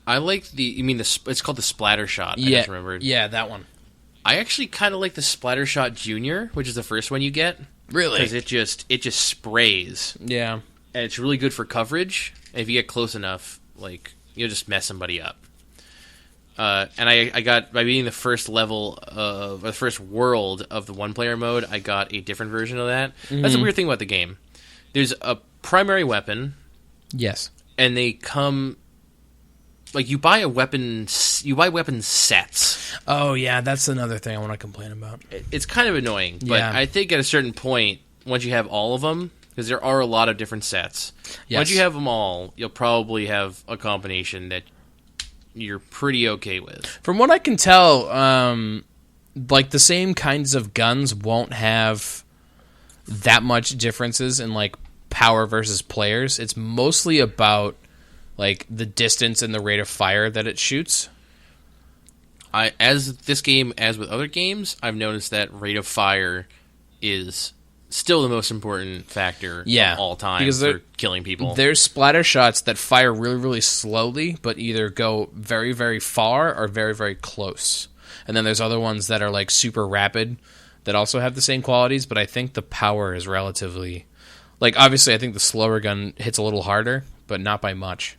I like it's called the Splatter Shot. I just remembered. Yeah, that one. I actually kind of like the Splatter Shot Junior, which is the first one you get. Really? Because it just sprays. Yeah. And it's really good for coverage. And if you get close enough, like you'll just mess somebody up. And I got, by beating the first level of the first world of the 1-player mode, I got a different version of that. Mm-hmm. That's the weird thing about the game. There's a primary weapon. Yes. And they come, like you buy weapon sets. Oh yeah, that's another thing I want to complain about. It's kind of annoying, but I think at a certain point, once you have all of them, because there are a lot of different sets, once you have them all, you'll probably have a combination that you're pretty okay with. From what I can tell, like the same kinds of guns won't have that much differences in like power versus players. It's mostly about like the distance and the rate of fire that it shoots. As this game, as with other games, I've noticed that rate of fire is still the most important factor of all time for killing people. There's splatter shots that fire really, really slowly, but either go very, very far or very, very close. And then there's other ones that are like super rapid that also have the same qualities, but I think the power is relatively... Like, obviously, I think the slower gun hits a little harder, but not by much.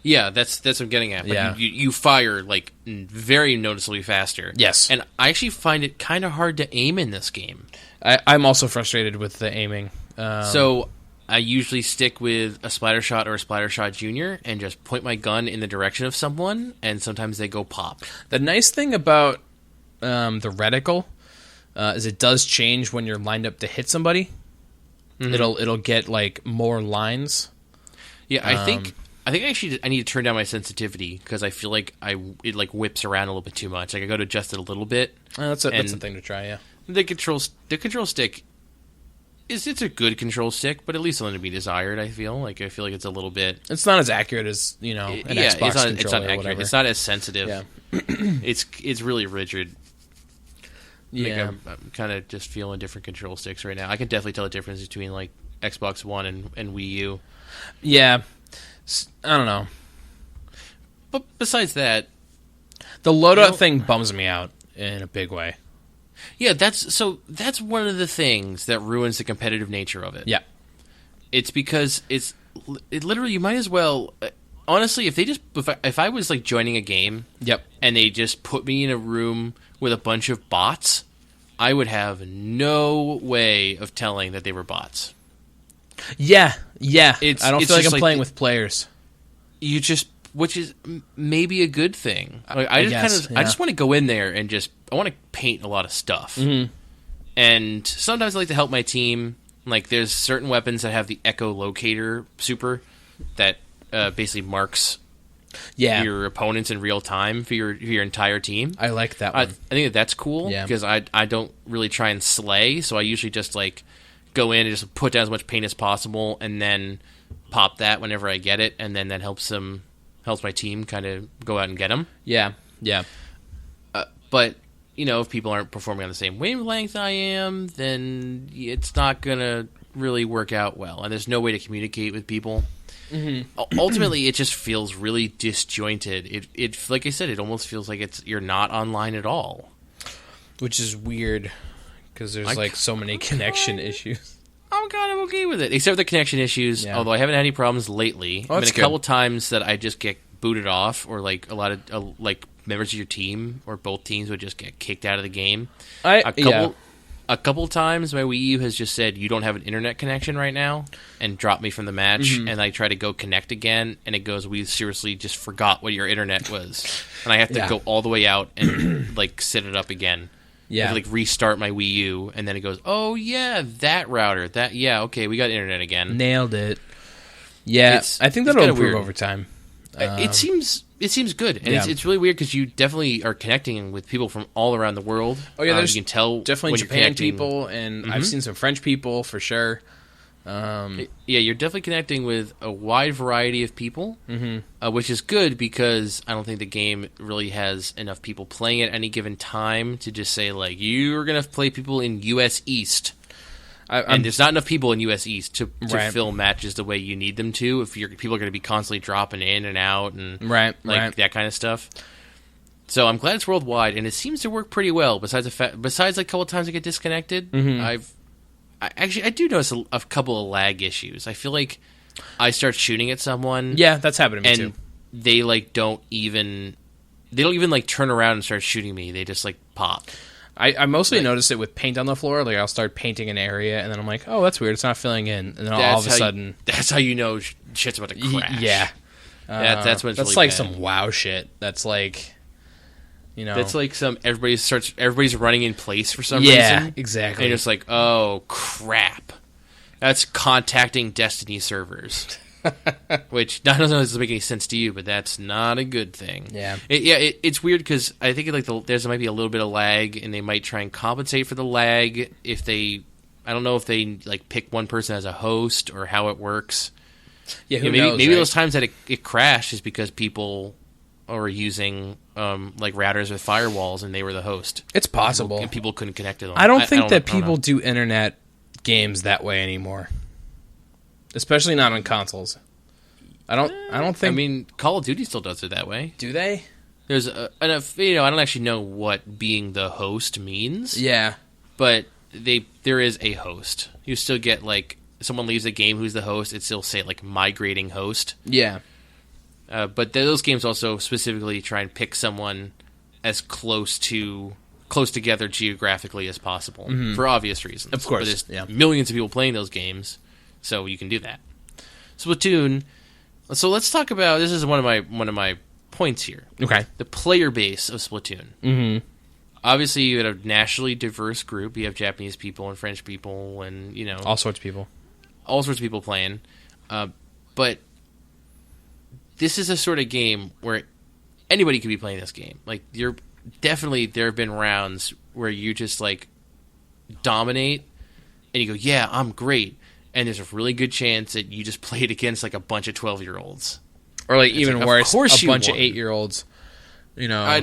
Yeah, that's what I'm getting at. Like, you fire like very noticeably faster. Yes, and I actually find it kind of hard to aim in this game. I'm also frustrated with the aiming. So I usually stick with a splatter shot or a splatter shot junior and just point my gun in the direction of someone, and sometimes they go pop. The nice thing about the reticle is it does change when you're lined up to hit somebody. Mm-hmm. It'll get like more lines. Yeah, I think actually I need to turn down my sensitivity because I feel like it like whips around a little bit too much. Like I go to adjust it a little bit. That's a thing to try. Yeah, the control stick it's a good control stick, but at least something to be desired. I feel like it's a little bit. It's not as accurate as an Xbox controller. It's not or accurate. whatever. It's not as sensitive. Yeah. it's really rigid. Yeah, I'm kind of just feeling different control sticks right now. I can definitely tell the difference between like Xbox One and Wii U. Yeah, I don't know. But besides that, the loadout thing bums me out in a big way. Yeah, that's one of the things that ruins the competitive nature of it. Yeah. It's because it literally, you might as well, honestly, if I was like joining a game, yep, and they just put me in a room with a bunch of bots, I would have no way of telling that they were bots. Yeah. I don't feel like I'm playing with players. Which is maybe a good thing. I just want to go in there and I want to paint a lot of stuff. Mm-hmm. And sometimes I like to help my team. Like there's certain weapons that have the echolocator super that basically marks your opponents in real time for your entire team. I like that one. I think that's cool because I don't really try and slay, so I usually just like go in and just put down as much paint as possible and then pop that whenever I get it, and then that helps my team kind of go out and get them. Yeah. But, if people aren't performing on the same wavelength I am, then it's not going to really work out well. And there's no way to communicate with people. Mm-hmm. Ultimately, it just feels really disjointed. It like I said, it almost feels like you're not online at all. Which is weird, because there's so many connection issues. I'm kind of okay with it, except for the connection issues. Yeah. Although I haven't had any problems lately. Oh, There's been a couple times that I just get booted off, or like a lot of members of your team or both teams would just get kicked out of the game. A couple times my Wii U has just said you don't have an internet connection right now and dropped me from the match. Mm-hmm. And I try to go connect again, and it goes, we seriously just forgot what your internet was, and I have to go all the way out and set it up again. Yeah, I have to, restart my Wii U, and then it goes, oh yeah, that router, okay, we got internet again. Nailed it. Yeah, I think that'll improve over time. It seems good, and it's really weird because you definitely are connecting with people from all around the world. Oh yeah, there's you can tell definitely Japan people, and I've seen some French people for sure. You're definitely connecting with a wide variety of people, which is good because I don't think the game really has enough people playing it at any given time to just say, you're going to play people in US East. And there's not enough people in US East to fill matches the way you need them to if people are going to be constantly dropping in and out and that kind of stuff. So I'm glad it's worldwide, and it seems to work pretty well. Besides a couple times I get disconnected, I do notice a couple of lag issues. I feel like I start shooting at someone. Yeah, that's happened to me too. They don't even turn around and start shooting me. They just pop. I mostly notice it with paint on the floor. I'll start painting an area, and then I'm like, oh, that's weird. It's not filling in, and then all of a sudden, that's how you know shit's about to crash. Yeah, that's when it's that's really bad. Some WoW shit. That's that's some everybody's running in place for some reason. Yeah, exactly. And you're just oh crap, that's contacting Destiny servers. Which I don't know if this make any sense to you, but that's not a good thing. Yeah, it's weird because I think there might be a little bit of lag, and they might try and compensate for the lag if I don't know if they pick one person as a host or how it works. Yeah, maybe those times that it crashed is because people are using routers with firewalls and they were the host. It's possible, and people couldn't connect to them. I don't think that people do internet games that way anymore. Especially not on consoles. I don't think. I mean, Call of Duty still does it that way. Do they? There's I don't actually know what being the host means. Yeah, but there is a host. You still get someone leaves a game who's the host. It still say migrating host. Yeah, But those games also specifically try and pick someone as close together geographically as possible for obvious reasons. Of course, but there's millions of people playing those games, so you can do that. Splatoon. So let's talk about this. Is one of my points here. Okay, the player base of Splatoon. Mm-hmm. Obviously, you have a nationally diverse group. You have Japanese people and French people, and all sorts of people playing. But this is a sort of game where anybody could be playing this game. Like, there have been rounds where you just like dominate, and you go, "Yeah, I'm great," and there's a really good chance that you just played against like a bunch of 12-year-olds, or like even worse, a bunch of won. 8-year-olds. I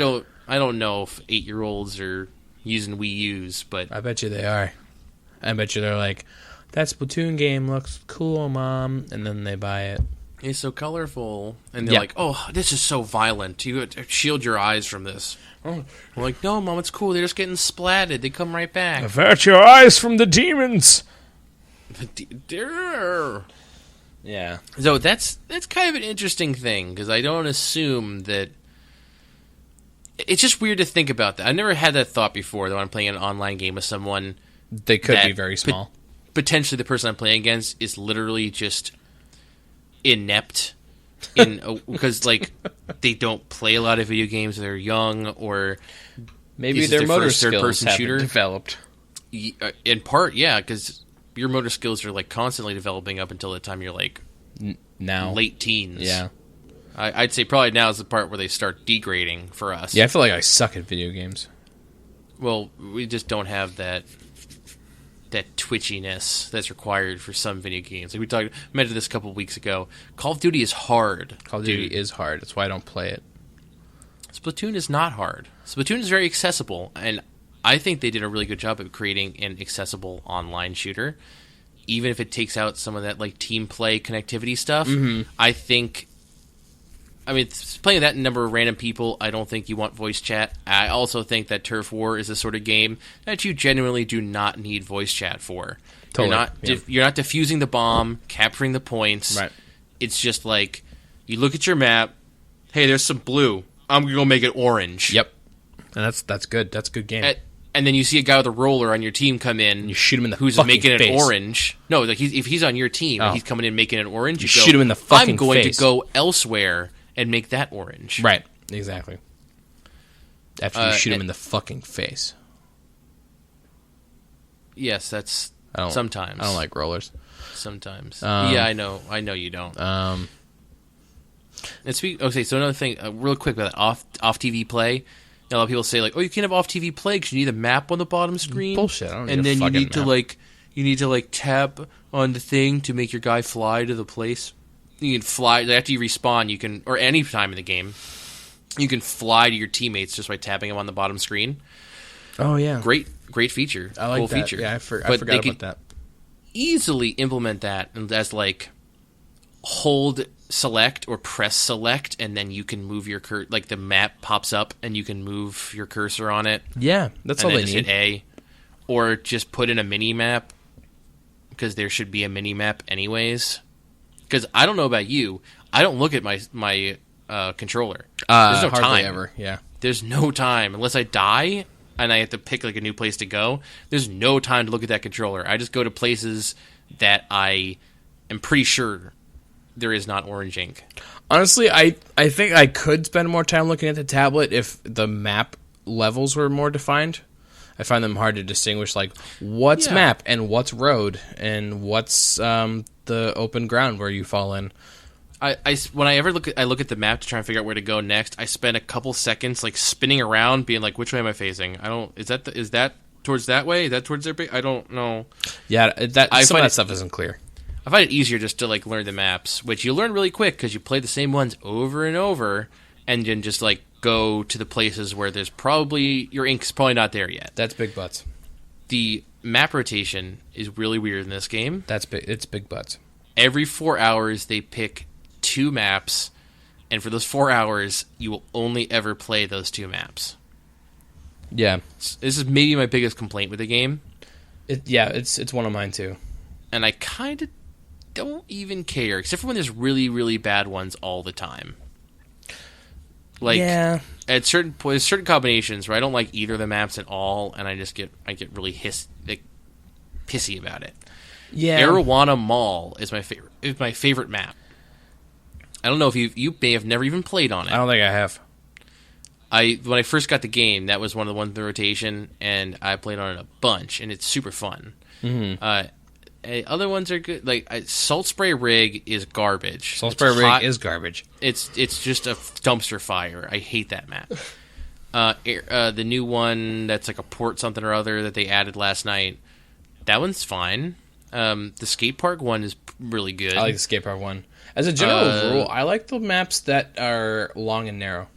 don't know if 8-year-olds are using Wii U's, but I bet you they are. I bet you they're like, "That Splatoon game looks cool, Mom," and then they buy it. It's so colorful, and they're like, "Oh, this is so violent. You shield your eyes from this." Oh. I'm like, "No, Mom, it's cool. They're just getting splatted. They come right back." Avert your eyes from the demons. Yeah. So that's kind of an interesting thing, because I don't assume that. It's just weird to think about that. I never had that thought before, that when I'm playing an online game with someone, they could be very small. Potentially, the person I'm playing against is literally just inept because like they don't play a lot of video games. They're young, or maybe their motor skills haven't shooter. Developed. In part, yeah, because your motor skills are like constantly developing up until the time you're like now late teens. Yeah, I'd say probably now is the part where they start degrading for us. Yeah, I feel like I suck at video games. Well, we just don't have that twitchiness that's required for some video games. Like we mentioned this a couple of weeks ago. Call of Duty is hard. Call of Duty is hard. That's why I don't play it. Splatoon is not hard. Splatoon is very accessible, and I think they did a really good job of creating an accessible online shooter. Even if it takes out some of that like team play connectivity stuff, I mean, playing that number of random people, I don't think you want voice chat. I also think that Turf War is a sort of game that you genuinely do not need voice chat for. Totally. You're not defusing the bomb, capturing the points. Right. It's just like, you look at your map, hey, there's some blue. I'm going to go make it orange. Yep. And that's good. That's a good game. And then you see a guy with a roller on your team come in. You shoot him in the who's fucking making face. it orange. No, like if he's on your team and he's coming in making it orange, you shoot him in the fucking face. I'm going to go elsewhere and make that orange. Right, exactly. After you shoot him in the fucking face. Yes, that's sometimes. I don't like rollers. Sometimes. Yeah, I know you don't. And okay, so another thing, real quick about that off TV play. A lot of people say like, "Oh, you can't have off TV play because you need a map on the bottom screen." Bullshit. I don't need and a then fucking you need to tap on the thing to make your guy fly to the place. You can fly after you respawn. You can, or any time in the game, you can fly to your teammates just by tapping them on the bottom screen. Oh yeah, great feature. I like cool that. Feature. Yeah, I forgot about that. Easily implement that as like hold select or press select, and then you can move your like the map pops up and you can move your cursor on it. Yeah, that's all they need. Hit A, or just put in a mini map, because there should be a mini map anyways. Because I don't know about you, I don't look at my controller. There's no time ever. Yeah, there's no time unless I die and I have to pick like a new place to go. There's no time to look at that controller. I just go to places that I am pretty sure there is not orange ink. Honestly, I think I could spend more time looking at the tablet if the map levels were more defined. I find them hard to distinguish, like what's map and what's road and what's the open ground where you fall in. When I look at the map to try and figure out where to go next, I spend a couple seconds like spinning around, being like, which way am I facing? Is that towards that way? Is that towards their base? I don't know. Yeah, some of that stuff isn't clear. I find it easier just to like learn the maps, which you learn really quick because you play the same ones over and over, and then just like go to the places where there's probably your ink's probably not there yet. That's big butts. The map rotation is really weird in this game. It's big butts. Every 4 hours they pick 2 maps, and for those 4 hours you will only ever play those 2 maps. Yeah, this is maybe my biggest complaint with the game. It's one of mine too. And I kind of don't even care, except for when there's really, really bad ones all the time. Like, at certain points, certain combinations where I don't like either of the maps at all, and I get really pissy about it. Yeah, Arowana Mall is my favorite. Is my favorite map. I don't know if you may have never even played on it. I don't think I have. When I first got the game, that was one of the ones in the rotation, and I played on it a bunch, and it's super fun. Mm-hmm. Other ones are good. Like Salt Spray Rig is garbage. Salt Spray Rig is garbage. It's just a dumpster fire. I hate that map. The new one that's like a port something or other that they added last night. That one's fine. The skate park one is really good. I like the skate park one. As a general rule, I like the maps that are long and narrow.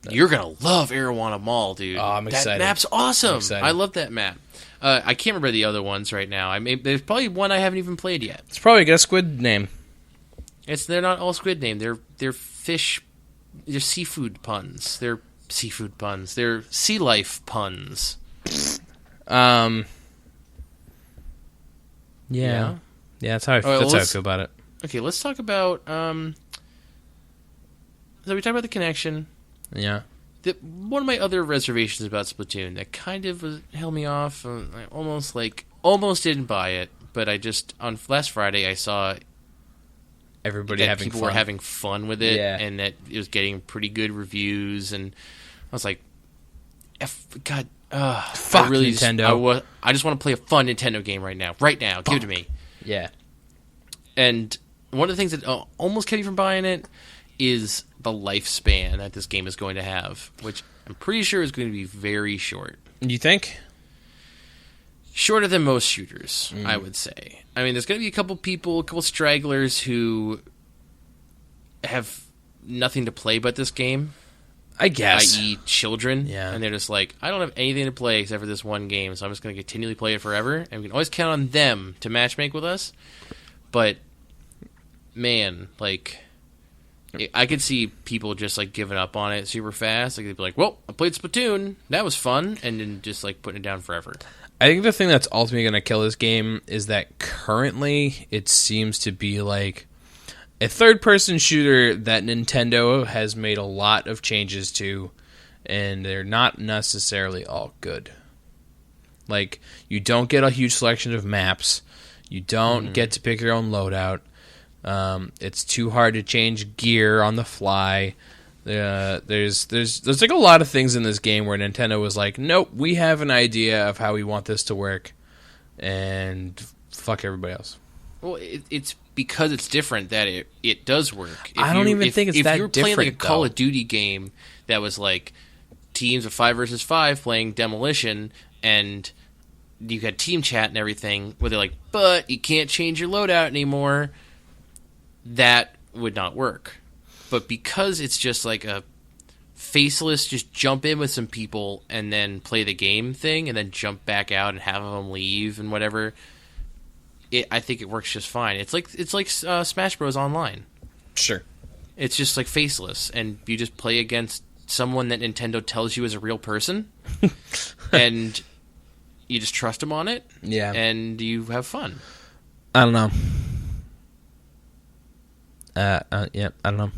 You're gonna love Arowana Mall, dude. Oh, I'm excited. That map's awesome. I love that map. I can't remember the other ones right now. There's probably one I haven't even played yet. It's probably got a squid name. They're not all squid name. They're fish. They're seafood puns. They're seafood puns. They're sea life puns. Yeah, that's how I feel about it. Okay, let's talk about. So we talked about the connection. Yeah. One of my other reservations about Splatoon that kind of held me off. I almost didn't buy it, but I just on last Friday I saw people were having fun with it, and that it was getting pretty good reviews, and I was like, fuck Nintendo. I just want to play a fun Nintendo game right now. Give it to me. Yeah. And one of the things that almost kept me from buying it is the lifespan that this game is going to have, which I'm pretty sure is going to be very short. You think? Shorter than most shooters, I would say. I mean, there's going to be a couple stragglers who have nothing to play but this game. I guess. I.e. children. Yeah. And they're just like, I don't have anything to play except for this one game, so I'm just going to continually play it forever. And we can always count on them to matchmake with us. But, man, like, I could see people just, like, giving up on it super fast. Like, they'd be like, well, I played Splatoon. That was fun. And then just, like, putting it down forever. I think the thing that's ultimately going to kill this game is that currently it seems to be, like, a third-person shooter that Nintendo has made a lot of changes to, and they're not necessarily all good. Like, you don't get a huge selection of maps. You don't get to pick your own loadout. It's too hard to change gear on the fly. There's like a lot of things in this game where Nintendo was like, nope, we have an idea of how we want this to work, and fuck everybody else. Well, it's because it's different that it does work. I don't even think it's that different. If you were playing like a Call of Duty game that was like teams of 5 versus 5 playing Demolition, and you had team chat and everything, where they're like, but you can't change your loadout anymore, that would not work. But because it's just like a faceless, just jump in with some people and then play the game thing, and then jump back out and have them leave and whatever, I think it works just fine. It's like Smash Bros. Online. Sure. It's just like faceless, and you just play against someone that Nintendo tells you is a real person, and you just trust them on it, and you have fun. I don't know. I don't know.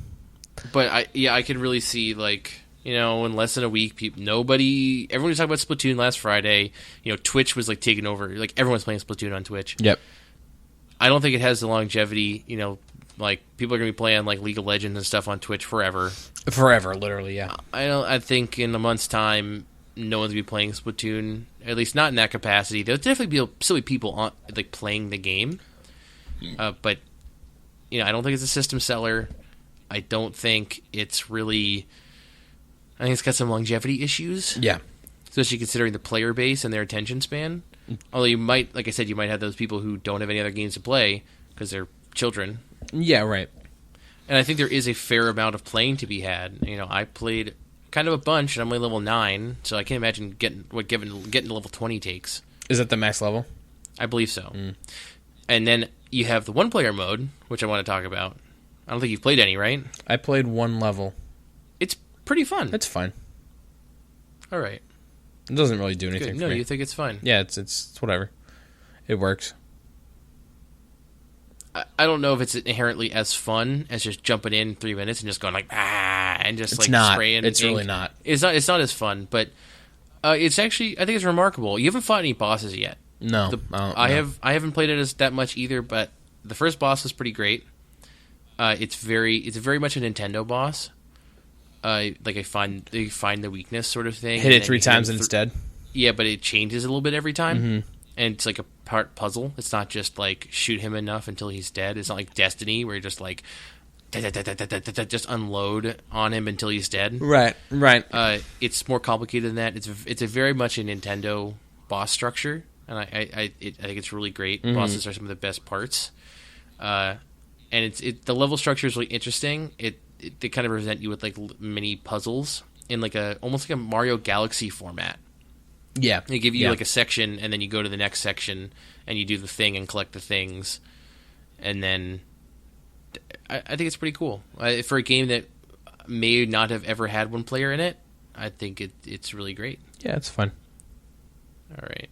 But I could really see, like, you know, in less than a week, everyone was talking about Splatoon last Friday. You know, Twitch was like taking over. Like, everyone's playing Splatoon on Twitch. Yep. I don't think it has the longevity. You know, like, people are gonna be playing like League of Legends and stuff on Twitch forever. Forever, literally, yeah. I think in a month's time, no one's gonna be playing Splatoon. At least not in that capacity. There'll definitely be people on like playing the game. But you know, I don't think it's a system seller. I don't think it's really. I think it's got some longevity issues. Yeah. Especially considering the player base and their attention span. Although you might, like I said, you might have those people who don't have any other games to play because they're children. Yeah, right. And I think there is a fair amount of playing to be had. You know, I played kind of a bunch, and I'm only level 9, so I can't imagine getting to level 20 takes. Is that the max level? I believe so. And then you have the one-player mode, which I want to talk about. I don't think you've played any, right? I played one level. It's pretty fun. It's fine. All right. It doesn't really do anything for me. No, you think it's fun. Yeah, it's whatever. It works. I don't know if it's inherently as fun as just jumping in 3 minutes and just going like, and just it's like not. spraying. It's ink. really not. It's not. It's not as fun, but it's actually. I think it's remarkable. You haven't fought any bosses yet. No, I haven't played it as that much either, but the first boss was pretty great. It's very much a Nintendo boss. They find the weakness sort of thing. Hit it 3 times and it's dead. Yeah, but it changes a little bit every time, Mm-hmm. and it's like a part puzzle. It's not just like shoot him enough until he's dead. It's not like Destiny where you're just like just unload on him until he's dead. Right. It's more complicated than that. It's a very much a Nintendo boss structure, and I think it's really great. Mm-hmm. Bosses are some of the best parts, and the level structure is really interesting. They kind of present you with like mini puzzles in like almost like a Mario Galaxy format. Yeah, They give you like a section, and then you go to the next section, and you do the thing and collect the things, and then I think it's pretty cool for a game that may not have ever had one player in it. I think it's really great. Yeah, it's fun. All right,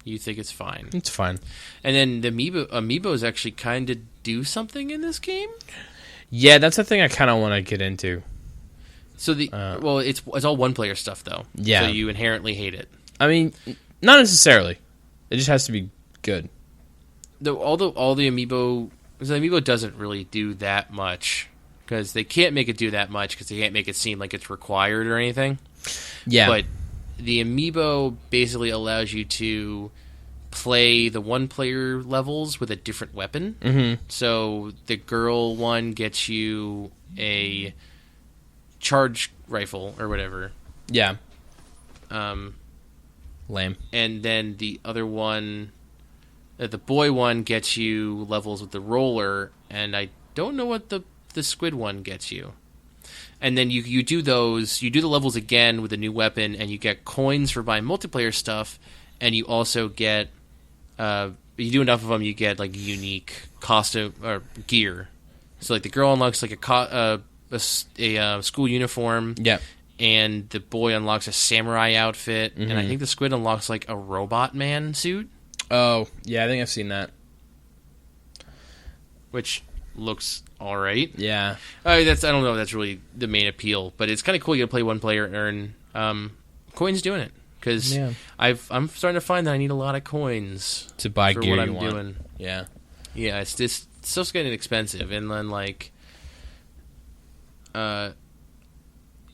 you think it's fine? It's fine. And then the amiibos actually kind of do something in this game. Yeah, that's the thing I kind of want to get into. So it's all one player stuff though. Yeah. So you inherently hate it. I mean, not necessarily. It just has to be good. All the amiibo, because the amiibo doesn't really do that much, because they can't make it do that much because they can't make it seem like it's required or anything. Yeah. But the amiibo basically allows you to play the one-player levels with a different weapon. Mm-hmm. So the girl one gets you a charge rifle or whatever. Yeah. Lame. And then the other one, the boy one, gets you levels with the roller, and I don't know what the squid one gets you. And then you do those, you do the levels again with a new weapon, and you get coins for buying multiplayer stuff, and you also get, you do enough of them, you get like unique costume or gear. So like the girl unlocks like a school uniform. Yeah. And the boy unlocks a samurai outfit, Mm-hmm. and I think the squid unlocks like a robot man suit. Oh, yeah, I think I've seen that. Which looks all right. Yeah. I don't know if that's really the main appeal, but it's kind of cool. You can play one player and earn coins doing it, because I'm starting to find that I need a lot of coins to buy for gear what I'm you want. doing. Yeah. Yeah, it's just stuff's getting expensive, and then like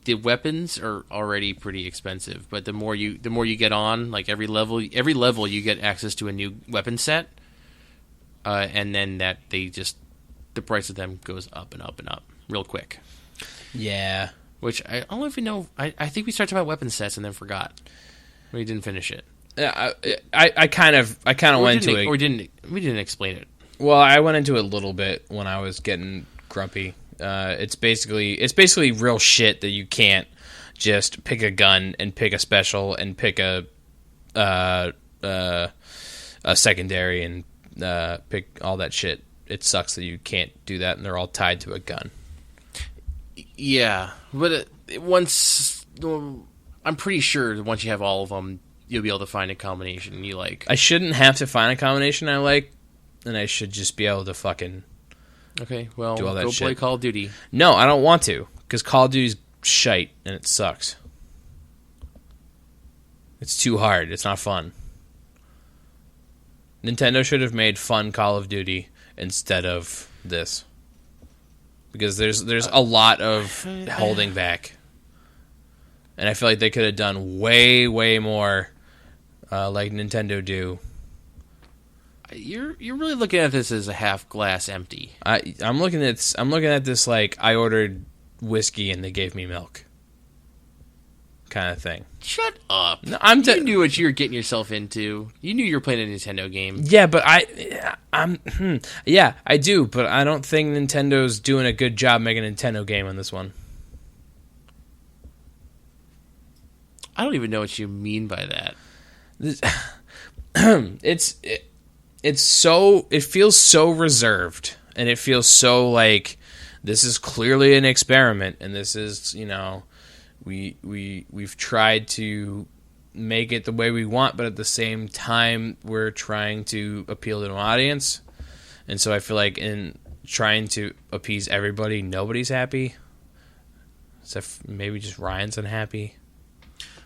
the weapons are already pretty expensive, but the more you get on, like every level you get access to a new weapon set, and then the price of them goes up and up and up real quick. Yeah. Which I don't even know. I think we started talking about weapon sets and then forgot. We didn't finish it. Yeah, I kind of went into it. Or we didn't explain it. Well, I went into it a little bit when I was getting grumpy. It's basically real shit that you can't just pick a gun and pick a special and pick a secondary and pick all that shit. It sucks that you can't do that, and they're all tied to a gun. Yeah, but I'm pretty sure that once you have all of them, you'll be able to find a combination you like. I shouldn't have to find a combination I like, and I should just be able to fucking okay. Well, do all that go shit. play Call of Duty. No, I don't want to, because Call of Duty's shite and it sucks. It's too hard. It's not fun. Nintendo should have made fun Call of Duty instead of this, because there's a lot of holding back, and I feel like they could have done way more like Nintendo do. You're really looking at this as a half glass empty. I'm looking at this like I ordered whiskey and they gave me milk, kind of thing. Shut up! No, you knew what you were getting yourself into. You knew you were playing a Nintendo game. Yeah, but I do, but I don't think Nintendo's doing a good job making a Nintendo game on this one. I don't even know what you mean by that. It feels so reserved, and it feels so like this is clearly an experiment, and this is, we've tried to make it the way we want, but at the same time we're trying to appeal to an audience. And so I feel like in trying to appease everybody, nobody's happy. Maybe just Ryan's unhappy.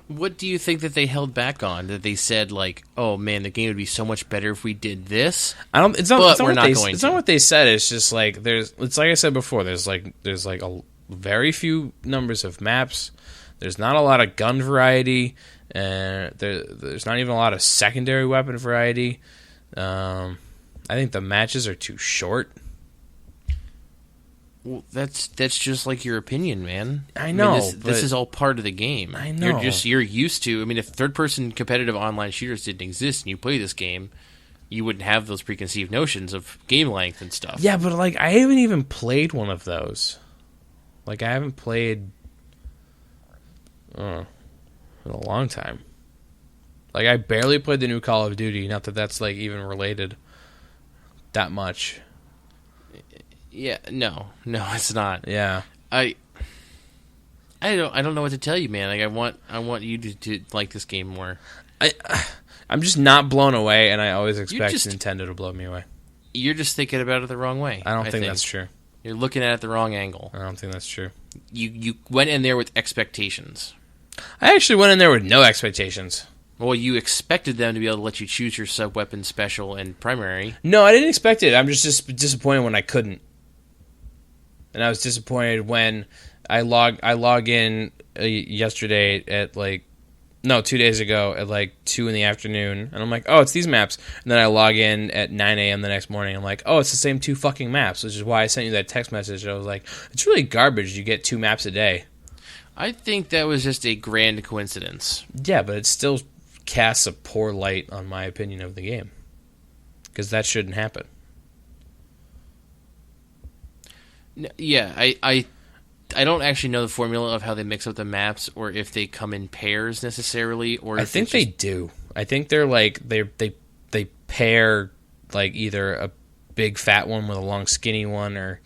What do you think that they held back on? That they said like, "Oh man, the game would be so much better if we did this." It's not what they said. It's just like it's like I said before. There's like a very few numbers of maps. There's not a lot of gun variety, and there's not even a lot of secondary weapon variety. I think the matches are too short. Well, that's just like your opinion, man. I know. This is all part of the game. I know. You're used to. I mean, if third-person competitive online shooters didn't exist and you play this game, you wouldn't have those preconceived notions of game length and stuff. Yeah, but like I haven't even played one of those. Like I haven't played in a long time. Like I barely played the new Call of Duty. Not that that's like even related that much. Yeah, no, it's not. Yeah, I don't know what to tell you, man. Like I want you to like this game more. I'm just not blown away, and I always expect Nintendo to blow me away. You're just thinking about it the wrong way. I don't think that's true. You're looking at it the wrong angle. I don't think that's true. You went in there with expectations. I actually went in there with no expectations. Well, you expected them to be able to let you choose your sub-weapon, special, and primary. No, I didn't expect it. I'm just disappointed when I couldn't. And I was disappointed when I log in yesterday at 2 days ago at 2 in the afternoon, and I'm like, oh, it's these maps. And then I log in at 9 a.m. the next morning. I'm like, oh, it's the same 2 fucking maps, which is why I sent you that text message. I was like, it's really garbage. You get 2 maps a day. I think that was just a grand coincidence. Yeah, but it still casts a poor light on my opinion of the game, because that shouldn't happen. Yeah, I don't actually know the formula of how they mix up the maps, or if they come in pairs necessarily, or I think they do. I think they're they pair either a big fat one with a long skinny one, or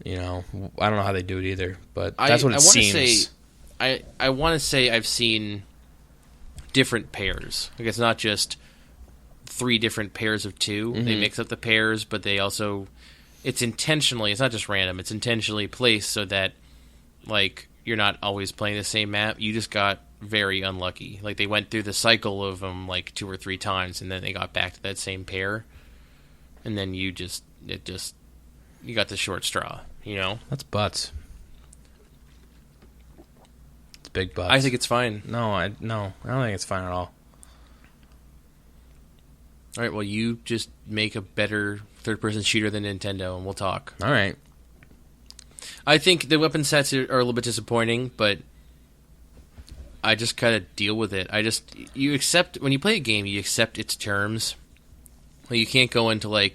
I don't know how they do it either, but that's what it seems. I want to say I've seen different pairs. Like it's not just 3 different pairs of 2. Mm-hmm. They mix up the pairs, but they also it's intentionally. It's not just random. It's intentionally placed so that you're not always playing the same map. You just got very unlucky. Like they went through the cycle of them 2 or 3 times, and then they got back to that same pair, and then you got the short straw. That's butts. It's big butts. I think it's fine. No, I don't think it's fine at all. All right, well, you just make a better third-person shooter than Nintendo, and we'll talk. All right. I think the weapon sets are a little bit disappointing, but I just kind of deal with it. You accept, when you play a game, you accept its terms. You can't go into,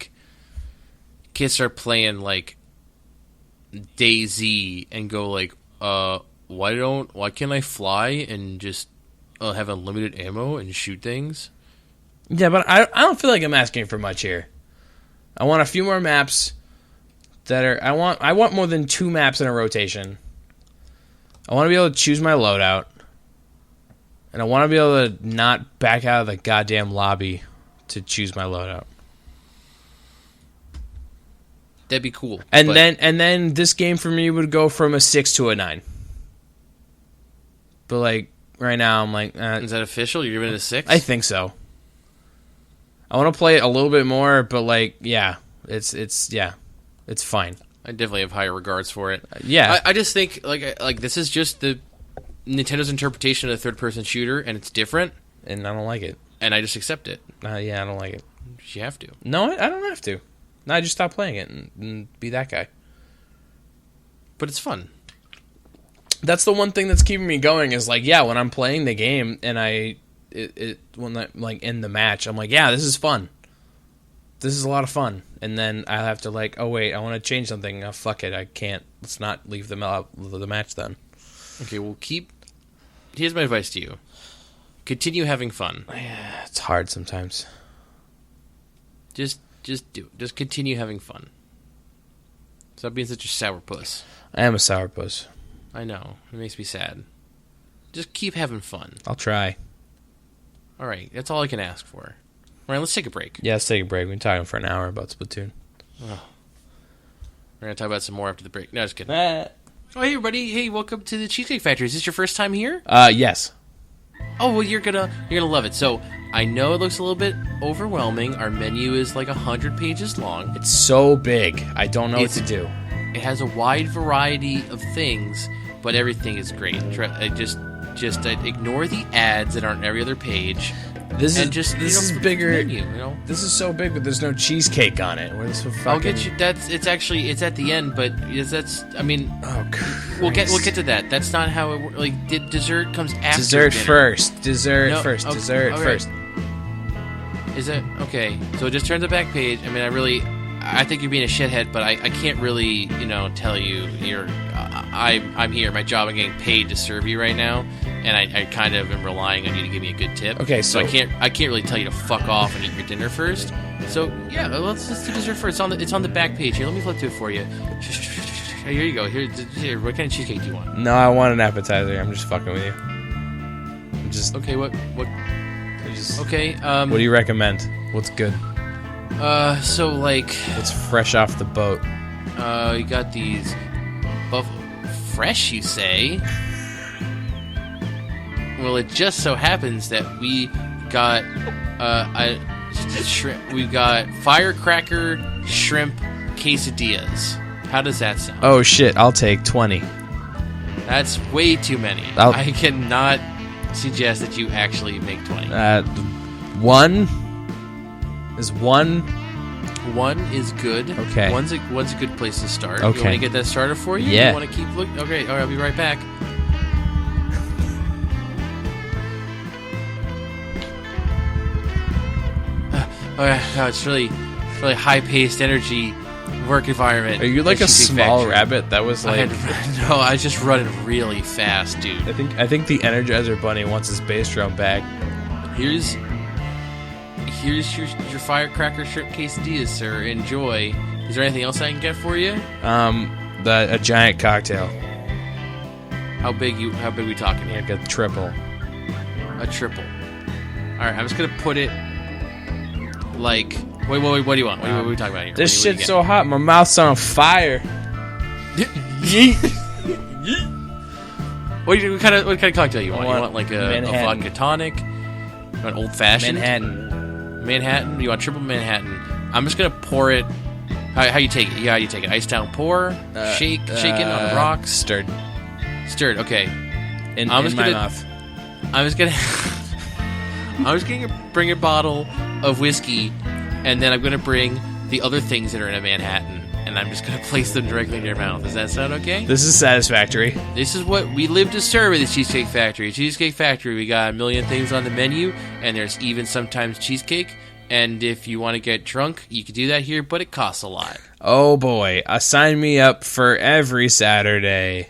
kids start playing, DayZ and go, why can't I fly and just have unlimited ammo and shoot things? Yeah, but I don't feel like I'm asking for much here. I want a few more maps I want more than 2 maps in a rotation. I want to be able to choose my loadout. And I want to be able to not back out of the goddamn lobby to choose my loadout. That'd be cool. And then this game for me would go from a 6 to a 9. But right now I'm is that official? You're giving it a 6? I think so. I want to play it a little bit more, but it's fine. I definitely have higher regards for it. Yeah, I just think this is just the Nintendo's interpretation of a third-person shooter, and it's different, and I don't like it. And I just accept it. Yeah, I don't like it. You have to. No, I don't have to. No, I just stop playing it and be that guy. But it's fun. That's the one thing that's keeping me going. Is when I'm playing the game and when I in the match, I'm yeah, this is fun. This is a lot of fun. And then I'll have to oh wait, I want to change something. Oh, fuck it, I can't. Let's not leave the match then. Okay, well here's my advice to you. Continue having fun. Yeah, it's hard sometimes. Just do it. Just continue having fun. Stop being such a sourpuss. I am a sourpuss. I know. It makes me sad. Just keep having fun. I'll try. All right, that's all I can ask for. All right, let's take a break. Yeah, let's take a break. We've been talking for an hour about Splatoon. Oh. We're going to talk about some more after the break. No, just kidding. Oh, hey, everybody. Hey, welcome to the Cheesecake Factory. Is this your first time here? Yes. Oh, well, you're gonna love it. So, I know it looks a little bit overwhelming. Our menu is like 100 pages long. It's so big. I don't know what to do. It has a wide variety of things, but everything is great. Just ignore the ads that aren't on every other page. This is bigger. Menu, This is so big, but there's no cheesecake on it. Where's the fucking... I'll get you. It's at the end, but that's. I mean, oh, Christ. we'll get to that. That's not how it works. Like, dessert comes after. Dessert dinner. first. Dessert No, first. okay, Dessert okay. first. Is it okay? So just turn the back page. I mean, I think you're being a shithead, but I can't really, tell you you're. I'm here. My job. I'm getting paid to serve you right now, and I kind of am relying on you to give me a good tip. Okay, so I can't really tell you to fuck off and eat your dinner first. So yeah, let's do dessert first. It's on the back page here. Let me flip to it for you. Here you go. Here. What kind of cheesecake do you want? No, I want an appetizer. I'm just fucking with you. Okay. What? Okay. What do you recommend? What's good? So like. What's fresh off the boat? You got these fresh, you say? Well, it just so happens that we got we got firecracker shrimp quesadillas. How does that sound? Oh shit! I'll take 20. That's way too many. I cannot suggest that you actually make 20. One is one. One is good. Okay. One's a good place to start. Okay. You want to get that started for you? Yeah. You want to keep looking? Okay. All right. I'll be right back. No, it's really high-paced energy work environment. Are you like a small rabbit that was like? No, I was just running really fast, dude. I think the Energizer Bunny wants his bass drum back. Here's your firecracker shrimp quesadillas, sir. Enjoy. Is there anything else I can get for you? A giant cocktail. How big we talking here? Like a triple. A triple. All right, I'm just gonna put it like. Wait, what do you want? What are we talking about here? This shit's so hot, my mouth's on fire. What kind of cocktail you want? You want like a vodka tonic, an old fashioned Manhattan. You want triple Manhattan? I'm just gonna pour it. How you take it? Yeah, how you take it? Ice down, pour, shake it on the rocks. Stirred. Okay. In my mouth. I'm just gonna bring a bottle of whiskey, and then I'm gonna bring the other things that are in a Manhattan, and I'm just gonna place them directly in your mouth. Does that sound okay? This is satisfactory. This is what we live to serve at the Cheesecake Factory. Cheesecake Factory, we got a million things on the menu, and there's even sometimes cheesecake. And if you want to get drunk, you can do that here, but it costs a lot. Oh boy, sign me up for every Saturday.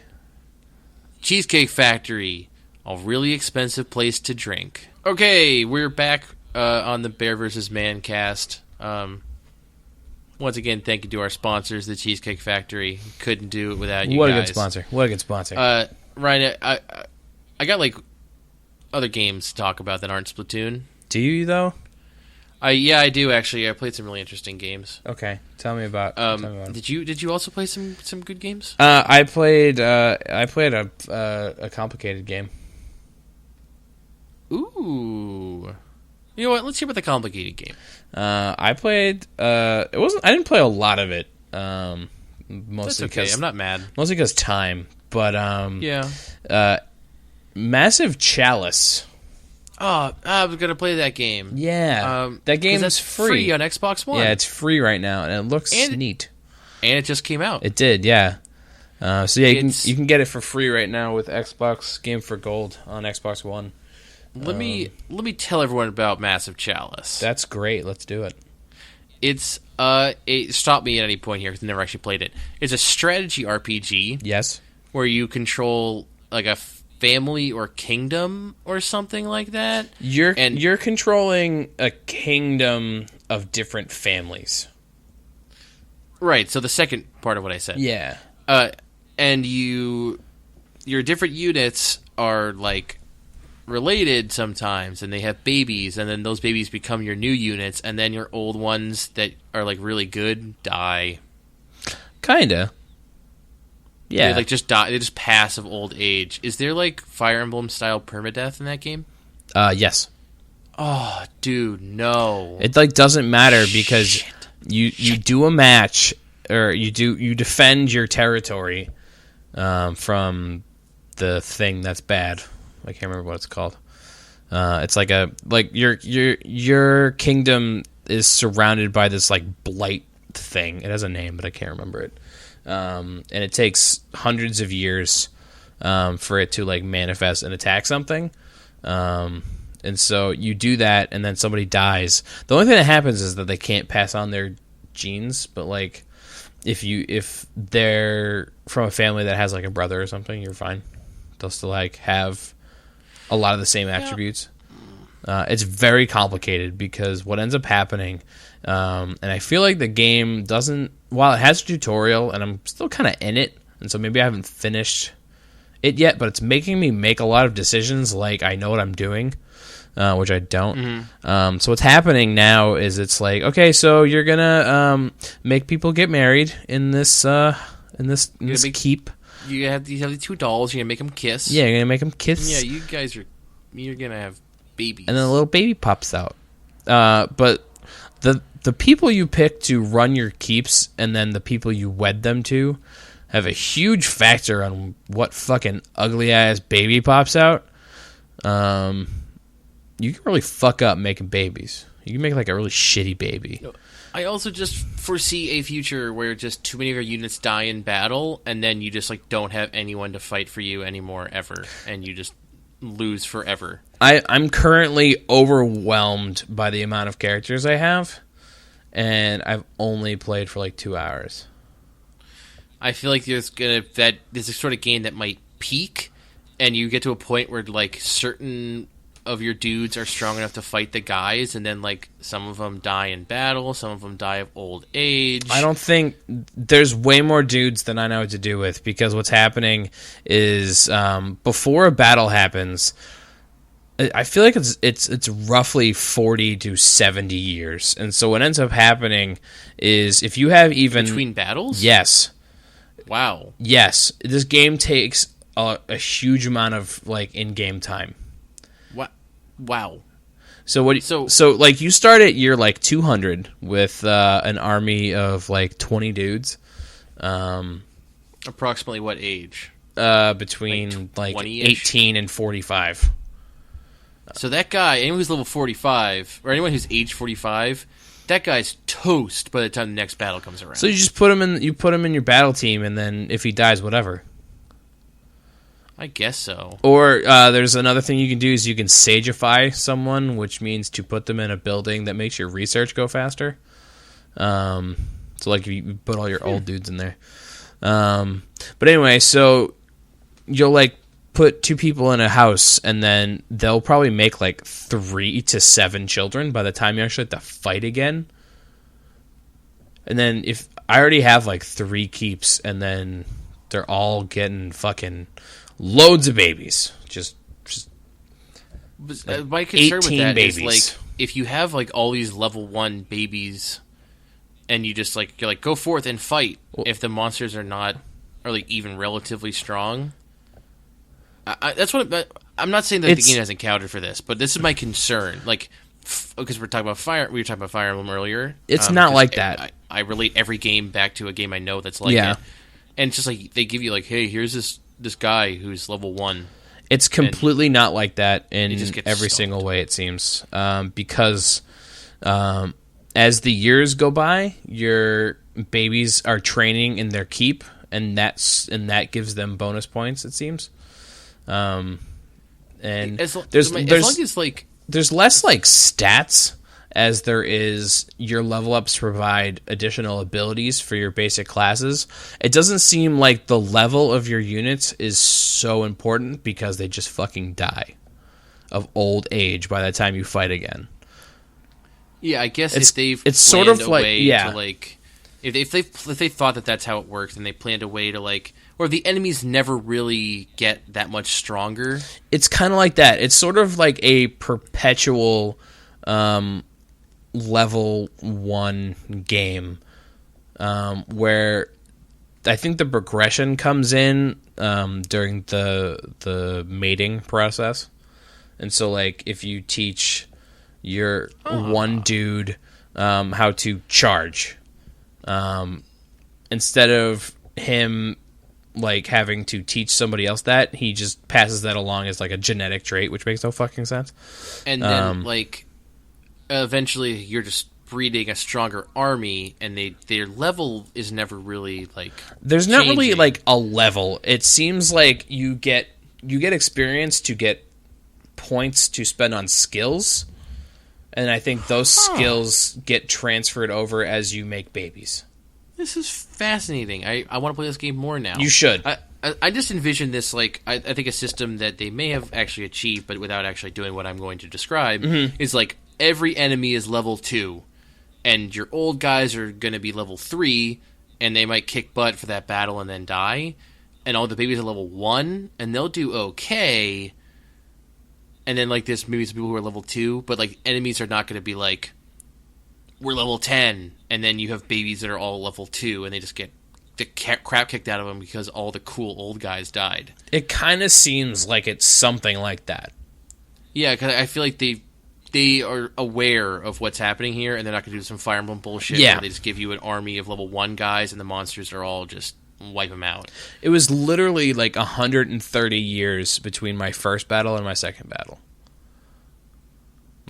Cheesecake Factory, a really expensive place to drink. Okay, we're back on the Bear vs. Man cast. Once again, thank you to our sponsors, the Cheesecake Factory. Couldn't do it without you guys. What a good sponsor. Ryan, I got like other games to talk about that aren't Splatoon. Do you though? Yeah, I do actually. I played some really interesting games. Okay, tell me about. Did you also play some good games? I played a complicated game. Ooh, you know what? Let's hear about the complicated game. I played. I didn't play a lot of it. That's Mostly okay. I'm not mad. Mostly because time, but yeah. Massive Chalice. Oh, I was gonna play that game. Yeah, that game is free on Xbox One. Yeah, it's free right now, and it looks neat. And it just came out. It did, yeah. So yeah, you can get it for free right now with Xbox Game for Gold on Xbox One. Let me tell everyone about Massive Chalice. That's great. Let's do it. It's stop me at any point here because I never actually played it. It's a strategy RPG. Yes, where you control like a family or kingdom or something like that. You're controlling a kingdom of different families. Right, so the second part of what I said. Yeah. And your different units are like related sometimes, and they have babies, and then those babies become your new units, and then your old ones that are like really good die. Kinda. Yeah. They like just die. They just pass of old age. Is there like Fire Emblem style permadeath in that game? Yes. Oh, dude, no. It like doesn't matter because you do a match or you defend your territory from the thing that's bad. I can't remember what it's called. It's like your kingdom is surrounded by this like blight thing. It has a name, but I can't remember it. And it takes hundreds of years for it to like manifest and attack something. And so you do that, and then somebody dies. The only thing that happens is that they can't pass on their genes. But like, if they're from a family that has like a brother or something, you're fine. They'll still like have a lot of the same attributes. It's very complicated because what ends up happening, and I feel like the game doesn't. While it has a tutorial, and I'm still kind of in it, and so maybe I haven't finished it yet, but it's making me make a lot of decisions like I know what I'm doing. Which I don't. Mm-hmm. So what's happening now is it's like, okay, so you're gonna make people get married in this keep. You have these two dolls. You're gonna make them kiss. Yeah, you're gonna make them kiss. Yeah, you're gonna have babies. And then a little baby pops out. But the people you pick to run your keeps and then the people you wed them to have a huge factor on what fucking ugly ass baby pops out. You can really fuck up making babies. You can make like a really shitty baby. I also just foresee a future where just too many of your units die in battle, and then you just like don't have anyone to fight for you anymore ever, and you just lose forever. I'm currently overwhelmed by the amount of characters I have, and I've only played for like 2 hours. I feel like there's a sort of game that might peak, and you get to a point where like certain of your dudes are strong enough to fight the guys, and then like some of them die in battle, some of them die of old age. I don't think there's way more dudes than I know what to do with, because what's happening is before a battle happens, I feel like it's roughly 40 to 70 years, and so what ends up happening is if you have even between battles, yes, wow, yes, this game takes a huge amount of like in-game time. Wow. So like you start at year like 200 with an army of like 20 dudes. Approximately what age? Between like 18 and 45. So that guy, anyone who's level 45, or anyone who's age 45, that guy's toast by the time the next battle comes around. So you just put him in your battle team, and then if he dies, whatever. I guess so. Or there's another thing you can do is you can sagify someone, which means to put them in a building that makes your research go faster. So like if you put all your old dudes in there. But anyway, so you'll like put two people in a house, and then they'll probably make like 3 to 7 children by the time you actually have to fight again. And then if I already have like 3 keeps, and then they're all getting fucking loads of babies. Just like my concern with that babies. is like if you have like all these level 1 babies, and you're like go forth and fight. If the monsters are like even relatively strong, that's what I'm not saying that the game hasn't countered for this, but this is my concern. Like because we were talking about Fire Emblem earlier. It's not like that. I relate every game back to a game I know that's like it, and it's just like they give you like, hey, here's this guy who's level 1. It's completely not like that in every stomped. single way, it seems. Because as the years go by, your babies are training in their keep, and that gives them bonus points, it seems. And there's less like stats as there is your level ups provide additional abilities for your basic classes. It doesn't seem like the level of your units is so important because they just fucking die of old age by the time you fight again. Yeah, I guess it's sort of like if they thought that that's how it worked, and they planned a way to like, or the enemies never really get that much stronger. It's kind of like that. It's sort of like a perpetual level 1 game where I think the progression comes in during the mating process. And so, like, if you teach your one dude how to charge, instead of him, like, having to teach somebody else that, he just passes that along as, like, a genetic trait, which makes no fucking sense. And then, like, eventually you're just breeding a stronger army, and their level is never really, like, there's not really, like, a level. It seems like you get experience to get points to spend on skills, and I think those skills get transferred over as you make babies. This is fascinating. I want to play this game more now. You should. I just envision this, like, I think a system that they may have actually achieved, but without actually doing what I'm going to describe, is like every enemy is level 2, and your old guys are going to be level 3, and they might kick butt for that battle and then die, and all the babies are level 1, and they'll do okay. And then, like, there's maybe some people who are level 2, but, like, enemies are not going to be like, we're level 10, and then you have babies that are all level 2, and they just get the crap kicked out of them because all the cool old guys died. It kind of seems like it's something like that. Yeah, because I feel like they are aware of what's happening here, and they're not going to do some Fire Emblem bullshit where they just give you an army of level 1 guys, and the monsters are all just wipe them out. It was literally like 130 years between my first battle and my second battle.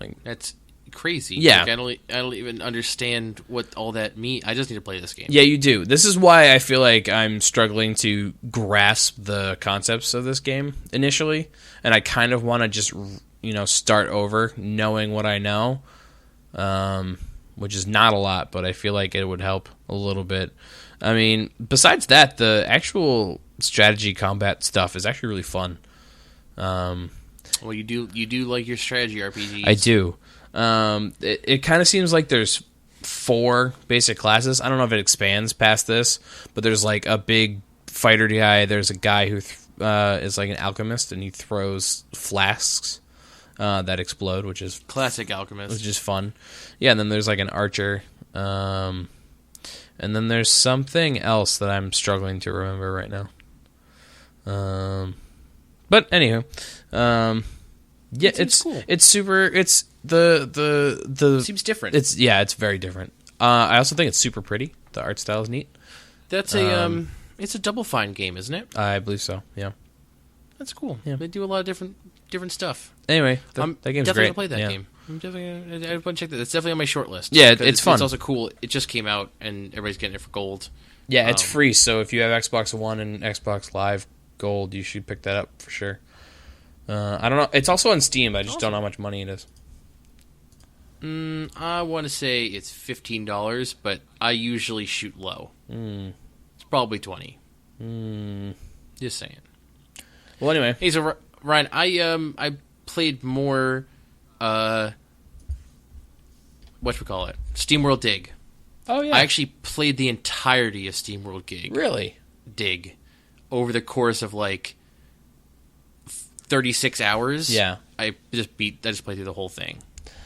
Like, that's crazy. Yeah. Like, I don't even understand what all that means. I just need to play this game. Yeah, you do. This is why I feel like I'm struggling to grasp the concepts of this game initially, and I kind of want to just, start over knowing what I know, which is not a lot, but I feel like it would help a little bit. I mean, besides that, the actual strategy combat stuff is actually really fun. Well, you do like your strategy RPGs. I do. It kind of seems like there's 4 basic classes. I don't know if it expands past this, but there's like a big fighter guy. There's a guy who is like an alchemist, and he throws flasks that explode, which is classic alchemist, which is fun. Yeah, and then there's like an archer. And then there's something else that I'm struggling to remember right now. But anywho, yeah, it's cool. It's super. It's the seems different. It's very different. I also think it's super pretty. The art style is neat. That's it's a Double Fine game, isn't it? I believe so. Yeah, that's cool. Yeah. They do a lot of different stuff. Anyway, that game's definitely great. Gonna play that game. I'm definitely I want to check that. It's definitely on my short list. Yeah, it's fun. It's also cool. It just came out, and everybody's getting it for gold. Yeah, it's free. So if you have Xbox One and Xbox Live Gold, you should pick that up for sure. I don't know. It's also on Steam. I just don't know how much money it is. I want to say it's $15, but I usually shoot low. It's probably $20. Just saying. Well, anyway. Hey, so Ryan, I played more. Whatchamacallit? SteamWorld Dig. Oh yeah. I actually played the entirety of SteamWorld Dig over the course of like 36 hours. Yeah. I just played through the whole thing.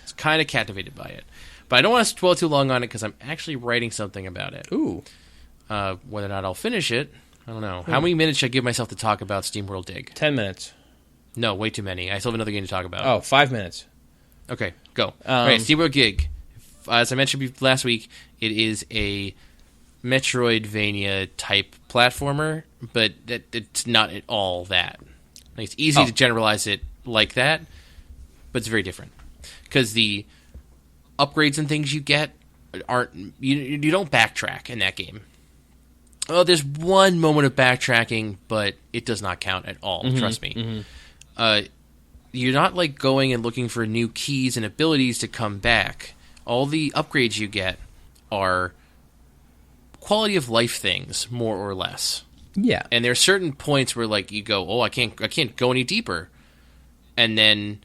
It's kind of captivated by it. But I don't want to dwell too long on it because I'm actually writing something about it. Ooh. Whether or not I'll finish it, I don't know. How many minutes should I give myself to talk about SteamWorld Dig? 10 minutes. No, way too many. I still have another game to talk about. Oh, 5 minutes. Okay, go. All right, SteamWorld Dig. As I mentioned last week, it is a Metroidvania-type platformer, but it's not at all that. Like, it's easy to generalize it like that, but it's very different. Because the upgrades and things you get aren't... You don't backtrack in that game. Oh, there's one moment of backtracking, but it does not count at all, trust me. You're not like going and looking for new keys and abilities to come back. All the upgrades you get are quality of life things, more or less. Yeah. And there are certain points where like you go, oh, I can't go any deeper. And then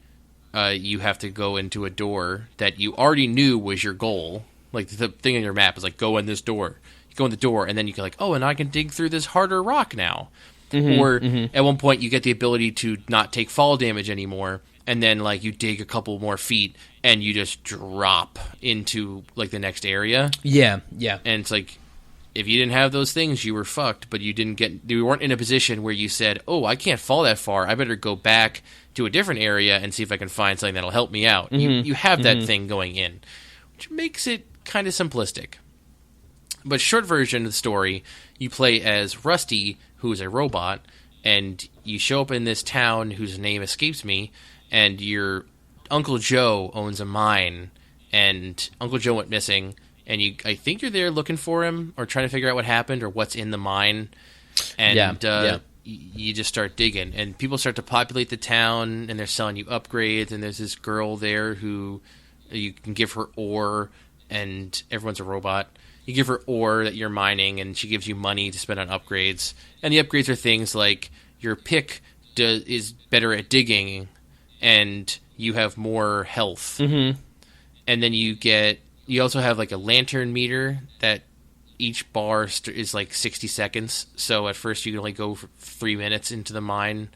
you have to go into a door that you already knew was your goal. Like the thing on your map is like, go in this door. You go in the door, and then you go like, oh, and I can dig through this harder rock now. At one point you get the ability to not take fall damage anymore, and then like you dig a couple more feet and you just drop into like the next area. Yeah. And it's like if you didn't have those things, you were fucked. But you weren't in a position where you said, "Oh, I can't fall that far. I better go back to a different area and see if I can find something that'll help me out." You have that thing going in, which makes it kind of simplistic. But short version of the story, you play as Rusty, who is a robot, and you show up in this town whose name escapes me, and your Uncle Joe owns a mine, and Uncle Joe went missing, and I think you're there looking for him, or trying to figure out what happened, or what's in the mine, and you just start digging, and people start to populate the town, and they're selling you upgrades, and there's this girl there who you can give her ore, and everyone's a robot. You give her ore that you're mining, and she gives you money to spend on upgrades, and the upgrades are things like your pick is better at digging, and you have more health. And then you also have like a lantern meter that each bar is like 60 seconds. So at first you can only go for 3 minutes into the mine.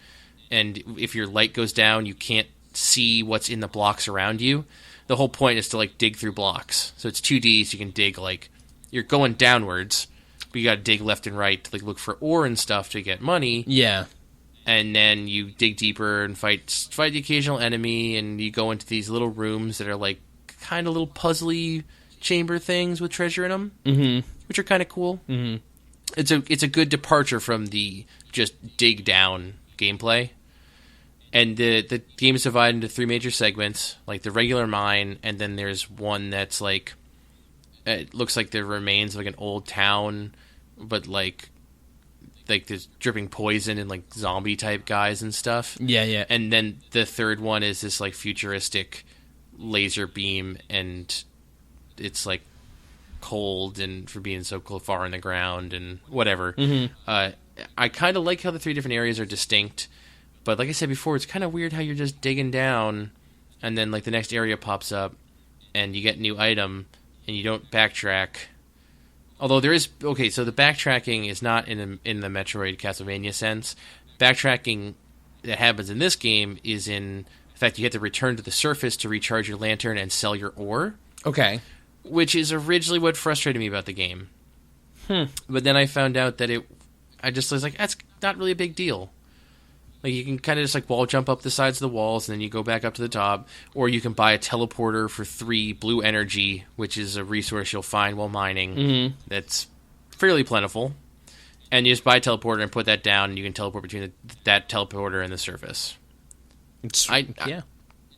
And if your light goes down, you can't see what's in the blocks around you. The whole point is to like dig through blocks. So it's 2D, so you can dig like you're going downwards, but you got to dig left and right to like look for ore and stuff to get money. Yeah. And then you dig deeper and fight the occasional enemy, and you go into these little rooms that are like kind of little puzzly chamber things with treasure in them, which are kind of cool. It's a good departure from the just dig down gameplay. And the game is divided into 3 major segments, like the regular mine, and then there's one that's like it looks like the remains of like an old town, but like there's dripping poison and like zombie type guys and stuff. Yeah. And then the third one is this like futuristic laser beam, and it's like cold and for being so far in the ground and whatever. I kind of like how the 3 different areas are distinct, but like I said before, it's kind of weird how you're just digging down, and then like the next area pops up, and you get a new item, and you don't backtrack. Although there is so the backtracking is not in the Metroid Castlevania sense. Backtracking that happens in this game is in fact you have to return to the surface to recharge your lantern and sell your ore. Okay. Which is originally what frustrated me about the game. But then I found out that I just was like, that's not really a big deal. Like you can kind of just like wall jump up the sides of the walls, and then you go back up to the top, or you can buy a teleporter for 3 blue energy, which is a resource you'll find while mining. That's fairly plentiful, and you just buy a teleporter and put that down, and you can teleport between that teleporter and the surface. And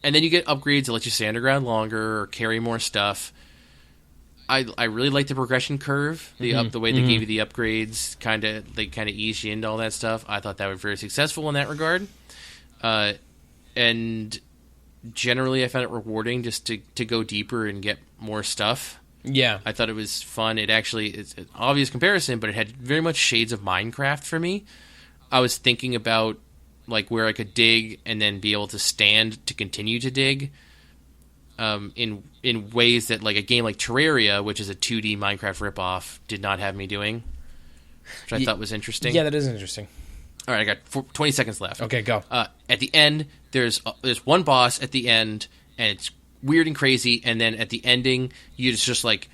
then you get upgrades that let you stay underground longer or carry more stuff. I really like the progression curve, the way they gave you the upgrades, they kind of ease you into all that stuff. I thought that was very successful in that regard, and generally I found it rewarding just to go deeper and get more stuff. Yeah, I thought it was fun. It's an obvious comparison, but it had very much shades of Minecraft for me. I was thinking about like where I could dig and then be able to stand to continue to dig. In ways that like a game like Terraria, which is a 2D Minecraft ripoff, did not have me doing, which I thought was interesting. Yeah, that is interesting. All right, I got 20 seconds left. Okay, go. At the end, there's one boss at the end, and it's weird and crazy. And then at the ending, you just like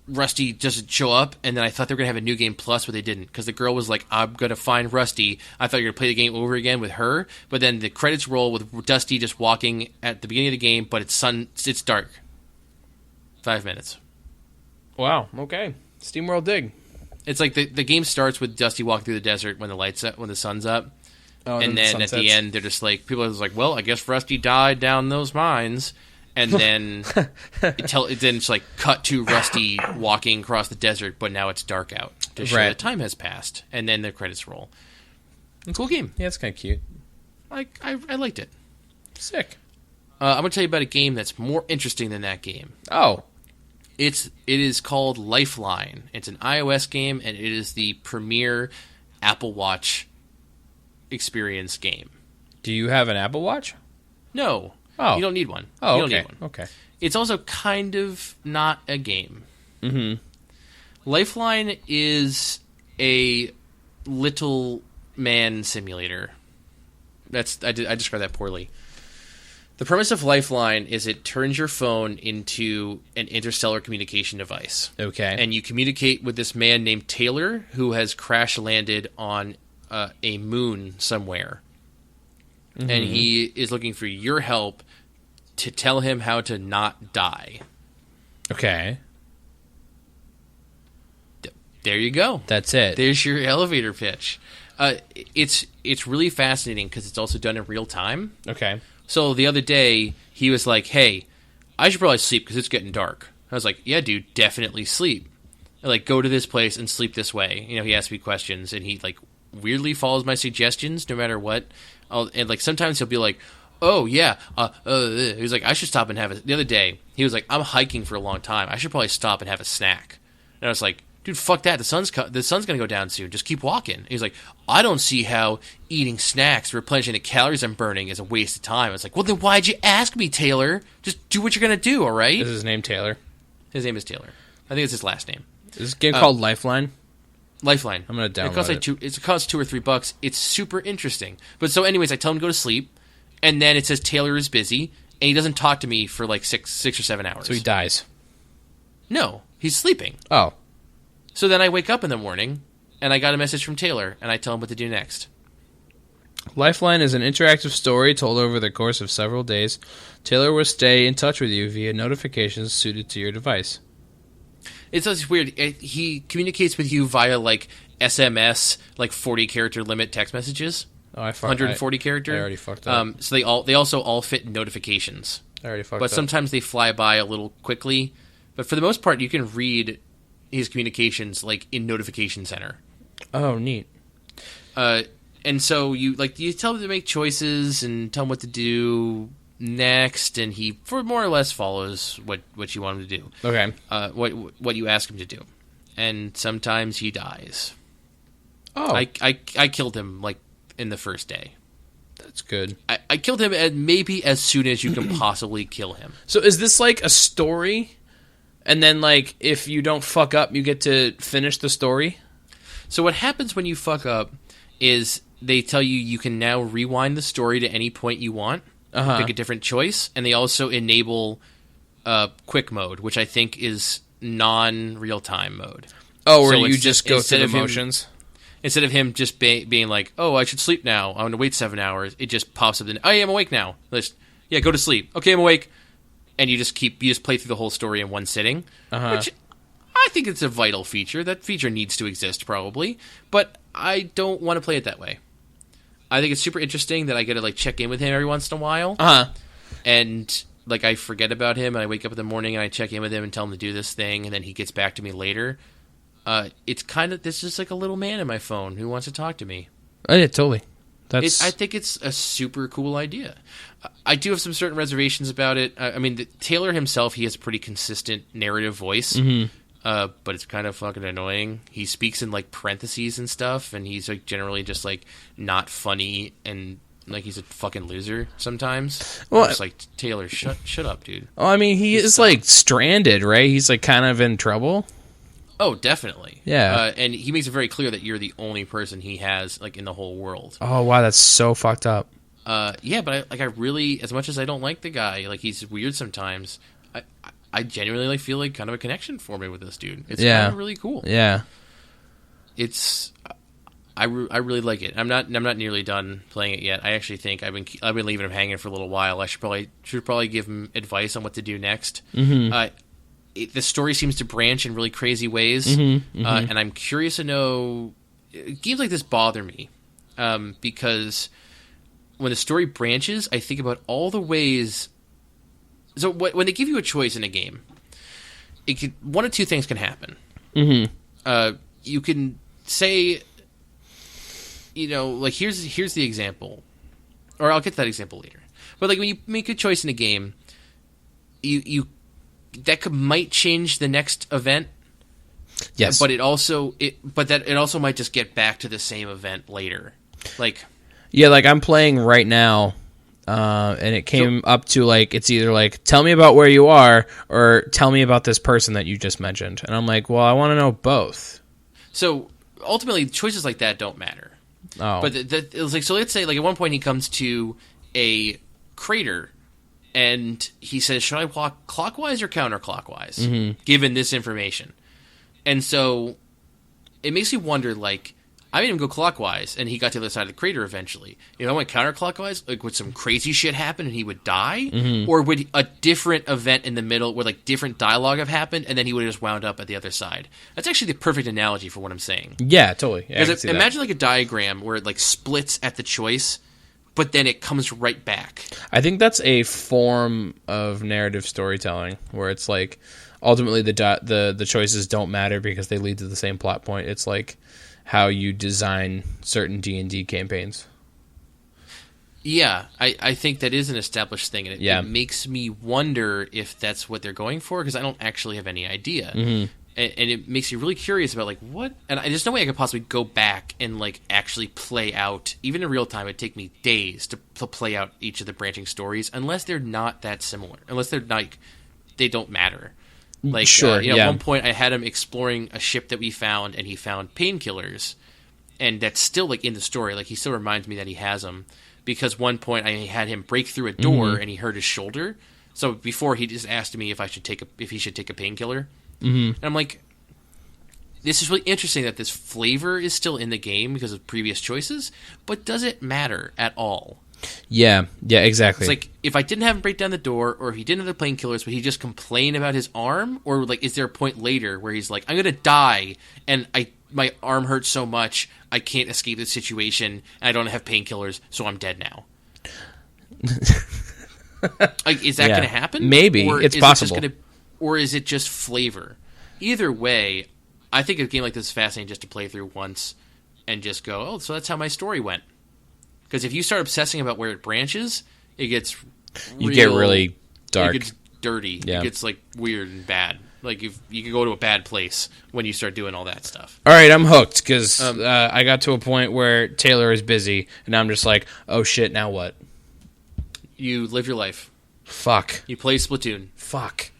Rusty doesn't show up, and then I thought they were gonna have a new game plus, but they didn't, because the girl was like, "I'm gonna find Rusty." I thought you were gonna play the game over again with her, but then the credits roll with Dusty just walking at the beginning of the game, but it's dark. 5 minutes. Wow. Okay. SteamWorld dig. It's like the game starts with Dusty walking through the desert when the sun's up, and then at the end they're just like people are just like, "Well, I guess Rusty died down those mines." And then it's like cut to Rusty walking across the desert, but now it's dark out to show that time has passed, and then the credits roll. It's a cool game. Yeah, it's kind of cute. I liked it. Sick. I'm gonna tell you about a game that's more interesting than that game. Oh, it is called Lifeline. It's an iOS game, and it is the premier Apple Watch experience game. Do you have an Apple Watch? No. Oh. You don't need one. Oh, you okay. Don't need one. Okay. It's also kind of not a game. Mm-hmm. Lifeline is a little man simulator. I described that poorly. The premise of Lifeline is it turns your phone into an interstellar communication device. Okay. And you communicate with this man named Taylor who has crash landed on a moon somewhere. Mm-hmm. And he is looking for your help to tell him how to not die. Okay. There you go. That's it. There's your elevator pitch. It's really fascinating because it's also done in real time. Okay. So the other day, he was like, hey, I should probably sleep because it's getting dark. I was like, yeah, dude, definitely sleep. Like, go to this place and sleep this way. You know, he asked me questions, and he, like, weirdly follows my suggestions no matter what. And, like, sometimes he'll be like, oh, yeah. He was like, I should stop and have a... The other day, he was like, I'm hiking for a long time. I should probably stop and have a snack. And I was like, dude, fuck that. The sun's going to go down soon. Just keep walking. He's like, I don't see how eating snacks, replenishing the calories I'm burning is a waste of time. I was like, well, then why'd you ask me, Taylor? Just do what you're going to do, all right? Is his name Taylor? His name is Taylor. I think it's his last name. Is this game called Lifeline? Lifeline. I'm going to download it. It costs $2 or $3. It's super interesting. But so anyways, I tell him to go to sleep, and then it says Taylor is busy, and he doesn't talk to me for like 6 or 7 hours. So he dies? No, he's sleeping. Oh. So then I wake up in the morning, and I got a message from Taylor, and I tell him what to do next. Lifeline is an interactive story told over the course of several days. Taylor will stay in touch with you via notifications suited to your device. It's just weird. He communicates with you via, like, SMS, like 40-character limit text messages. Oh, 140 character. I already fucked up. So they also all fit in notifications. I already fucked up. But sometimes they fly by a little quickly. But for the most part, you can read his communications like in Notification Center. Oh, neat. And so you tell him to make choices and tell him what to do next, and he for more or less follows what you want him to do. Okay. What you ask him to do, and sometimes he dies. Oh, I killed him like in the first day. That's good. I killed him maybe as soon as you can possibly kill him. So is this like a story? And then, like, if you don't fuck up, you get to finish the story? So what happens when you fuck up is they tell you can now rewind the story to any point you want, pick a different choice, and they also enable quick mode, which I think is non-real-time mode. Oh, where you just go through the motions? Instead of him just being like, oh, I should sleep now, I'm going to wait 7 hours, it just pops up, oh, yeah, I'm awake now. Yeah, go to sleep. Okay, I'm awake. And you just play through the whole story in one sitting, which I think it's a vital feature. That feature needs to exist probably, but I don't want to play it that way. I think it's super interesting that I get to like check in with him every once in a while, and like I forget about him, and I wake up in the morning and I check in with him and tell him to do this thing, and then he gets back to me later. It's kind of this is like a little man in my phone who wants to talk to me. Oh yeah, totally. I think it's a super cool idea. I do have some certain reservations about it. I mean, Taylor himself, he has a pretty consistent narrative voice, but it's kind of fucking annoying. He speaks in, like, parentheses and stuff, and he's, like, generally just, like, not funny, and, like, he's a fucking loser sometimes. Well, I'm just like, Taylor, shut up, dude. Oh, I mean, he is, like, stranded, right? He's, like, kind of in trouble. Oh, definitely. Yeah. And he makes it very clear that you're the only person he has, like, in the whole world. Oh, wow, that's so fucked up. Yeah, but I really, as much as I don't like the guy, like, he's weird sometimes, I genuinely, like, feel like kind of a connection for me with this dude. It's kind of really cool. Yeah. I really like it. I'm not nearly done playing it yet. I actually think I've been leaving him hanging for a little while. I should probably give him advice on what to do next. Mm-hmm. The story seems to branch in really crazy ways, and I'm curious to know. Games like this bother me because when the story branches, I think about all the ways. So when they give you a choice in a game, one of two things can happen. Mm-hmm. You can say, like here's the example, or I'll get to that example later. But like when you make a choice in a game, you that might change the next event. Yes, but it also might just get back to the same event later. Like, yeah, like I'm playing right now, and it came up to like it's either like tell me about where you are or tell me about this person that you just mentioned, and I'm like, well, I want to know both. So ultimately, choices like that don't matter. Oh, but it was like, so let's say like at one point he comes to a crater And he says, should I walk clockwise or counterclockwise, given this information? And so it makes me wonder, like, I made him go clockwise, and he got to the other side of the crater eventually. If I went counterclockwise, like, would some crazy shit happen and he would die? Or would a different event in the middle where, like, different dialogue have happened, and then he would have just wound up at the other side? That's actually the perfect analogy for what I'm saying. Yeah, totally. Yeah, imagine, like, a diagram where it, like, splits at the choice, but then it comes right back. I think that's a form of narrative storytelling where it's, like, ultimately the choices don't matter because they lead to the same plot point. It's, like, how you design certain D&D campaigns. Yeah, I think that is an established thing, and it makes me wonder if that's what they're going for, because I don't actually have any idea. And it makes me really curious about, like, what... And there's no way I could possibly go back and, like, actually play out... Even in real time, it'd take me days to play out each of the branching stories, unless they're not that similar. Unless they're, like... They don't matter. Like, sure, at one point I had him exploring a ship that we found, and he found painkillers, and that's still, like, in the story. Like, he still reminds me that he has them, because one point I had him break through a door, and he hurt his shoulder. So before, he just asked me if he should take a painkiller, and I'm like, this is really interesting that this flavor is still in the game because of previous choices, but does it matter at all? Yeah, exactly. It's like, if I didn't have him break down the door, or if he didn't have the painkillers, would he just complain about his arm? Or, like, is there a point later where he's like, I'm going to die, and my arm hurts so much, I can't escape this situation, and I don't have painkillers, so I'm dead now? Like, is that going to happen? Maybe. It's possible. Or is it just flavor? Either way, I think a game like this is fascinating just to play through once and just go, oh, so that's how my story went. Because if you start obsessing about where it branches, it gets you get really dark. It gets dirty. Yeah. It gets, like, weird and bad. Like, if you can go to a bad place when you start doing all that stuff. All right, I'm hooked because I got to a point where Taylor is busy, and I'm just like, oh shit, now what? You live your life. Fuck. You play Splatoon. Fuck.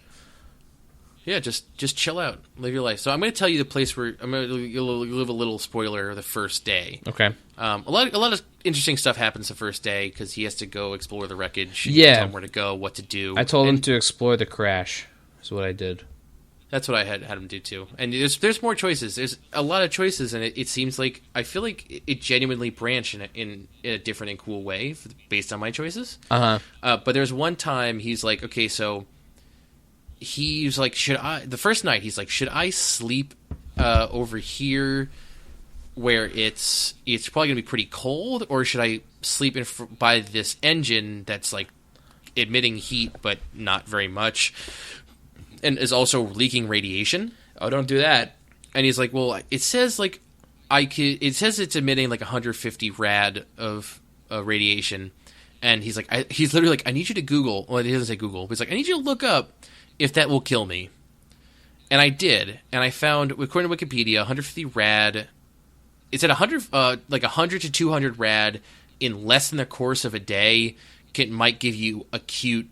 Yeah, just chill out, live your life. So I'm going to tell you the place where I'm going to live a little spoiler the first day. Okay. A lot of interesting stuff happens the first day because he has to go explore the wreckage. Yeah. Tell him where to go, what to do. I told him to explore the crash. That's what I did. That's what I had him do too. And there's more choices. There's a lot of choices, and it seems like I feel like it genuinely branched in a different and cool way based on my choices. But there's one time he's like, okay, so he's like, the first night he's like, should I sleep over here where it's probably gonna be pretty cold, or should I sleep by this engine that's like emitting heat but not very much, and is also leaking radiation? Oh, don't do that. And he's like, well, it says like it says it's emitting like 150 rad of radiation, and he's like, he's literally like, I need you to Google. Well, he doesn't say Google, but he's like, I need you to look up if that will kill me. And I did, and I found, according to Wikipedia, 150 rad. It's at 100 to 200 rad in less than the course of a day might give you acute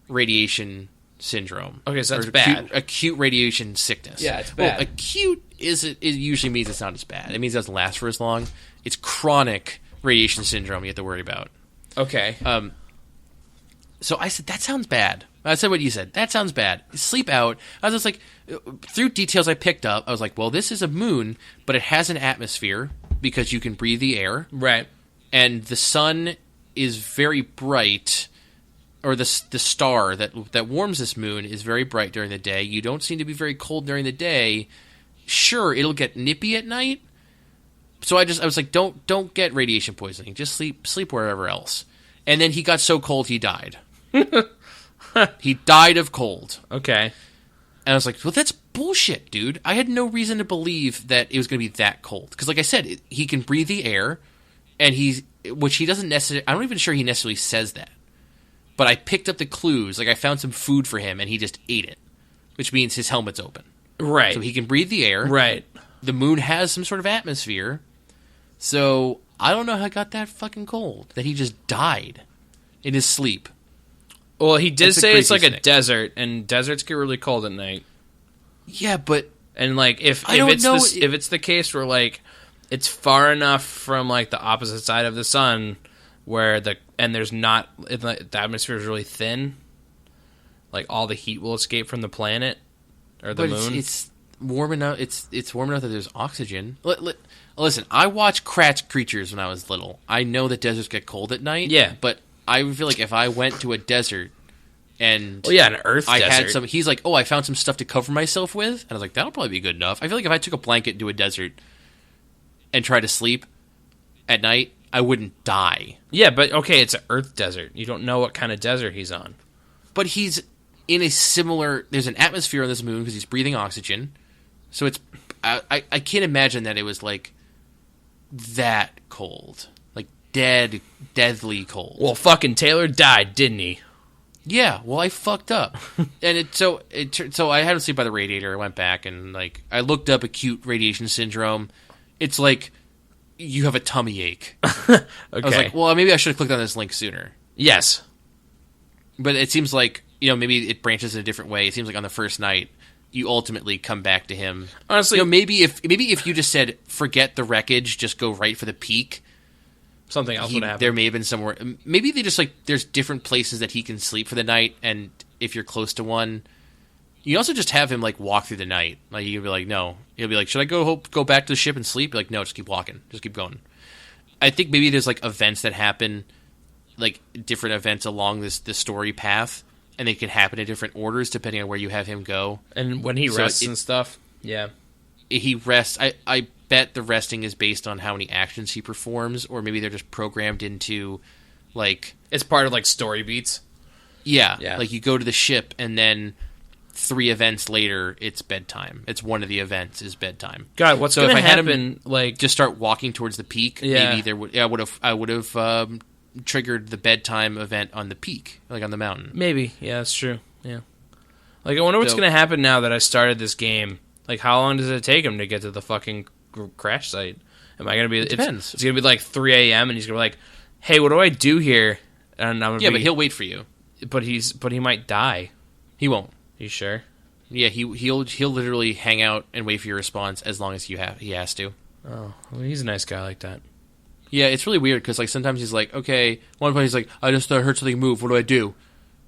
radiation syndrome. Okay, so that's bad. Acute radiation sickness. Yeah, it's bad. Well, acute it usually means it's not as bad. It means it doesn't last for as long. It's chronic radiation syndrome you have to worry about. Okay. So I said, that sounds bad. I said what you said. That sounds bad. Sleep out. I was just like, through details I picked up, I was like, well, this is a moon, but it has an atmosphere because you can breathe the air. Right. And the sun is very bright, or the star that warms this moon is very bright during the day. You don't seem to be very cold during the day. Sure, it'll get nippy at night. So I was like, don't get radiation poisoning. Just sleep wherever else. And then he got so cold he died. He died of cold. Okay. And I was like, well, that's bullshit, dude. I had no reason to believe that it was going to be that cold. Because like I said, he can breathe the air, and which he doesn't necessarily, I'm not even sure he necessarily says that. But I picked up the clues. Like, I found some food for him, and he just ate it. Which means his helmet's open. Right. So he can breathe the air. Right. The moon has some sort of atmosphere. So I don't know how it got that fucking cold. That he just died in his sleep. Well, he did say it's like a desert, and deserts get really cold at night. Yeah, but... And, like, if it's the case where, like, it's far enough from, like, the opposite side of the sun where there's not... The atmosphere is really thin, Like all the heat will escape from the planet or the moon. It's warm enough. It's warm enough that there's oxygen. Listen, I watched creatures when I was little. I know that deserts get cold at night. Yeah, but I feel like if I went to a desert and an Earth desert. Had some. He's like, I found some stuff to cover myself with, and I was like, that'll probably be good enough. I feel like if I took a blanket to a desert and tried to sleep at night, I wouldn't die. Yeah, but okay, it's an Earth desert. You don't know what kind of desert he's on. But he's in a similar. There's an atmosphere on this moon because he's breathing oxygen. So it's. I can't imagine that it was like that cold, like deadly cold. Well, fucking Taylor died, didn't he? Yeah. Well, I fucked up, and so I had to sleep by the radiator. I went back and like I looked up acute radiation syndrome. It's like you have a tummy ache. Okay. I was like, well, maybe I should have clicked on this link sooner. Yes. But it seems like, maybe it branches in a different way. It seems like on the first night, you ultimately come back to him. Honestly, maybe if you just said, forget the wreckage, just go right for the peak. Something else would happen. There may have been somewhere. Maybe they just there's different places that he can sleep for the night, and if you're close to one, you also just have him walk through the night. Like you'll be like, no. He'll be like, should I go back to the ship and sleep? You're like, no, just keep walking. Just keep going. I think maybe there's events that happen, different events along this story path, and they can happen in different orders depending on where you have him go. And when he rests and stuff, yeah. He rests. I bet the resting is based on how many actions he performs, or maybe they're just programmed into, it's part of, story beats. Yeah. You go to the ship, and then 3 events later, it's bedtime. It's one of the events is bedtime. God, what's going to happen? Just start walking towards the peak. Yeah. Maybe there would. I would have triggered the bedtime event on the peak, on the mountain. Maybe. Yeah, that's true. Yeah. I wonder what's going to happen now that I started this game. How long does it take him to get to the fucking crash site? Am I going to be? It depends. It's going to be 3 a.m. and he's going to be like, "Hey, what do I do here?" And I'm but he'll wait for you. But he might die. He won't. You sure? Yeah, he'll literally hang out and wait for your response as long as he has to. Oh, well, he's a nice guy like that. Yeah, it's really weird because sometimes he's like, okay, one point he's like, I just heard something move. What do I do?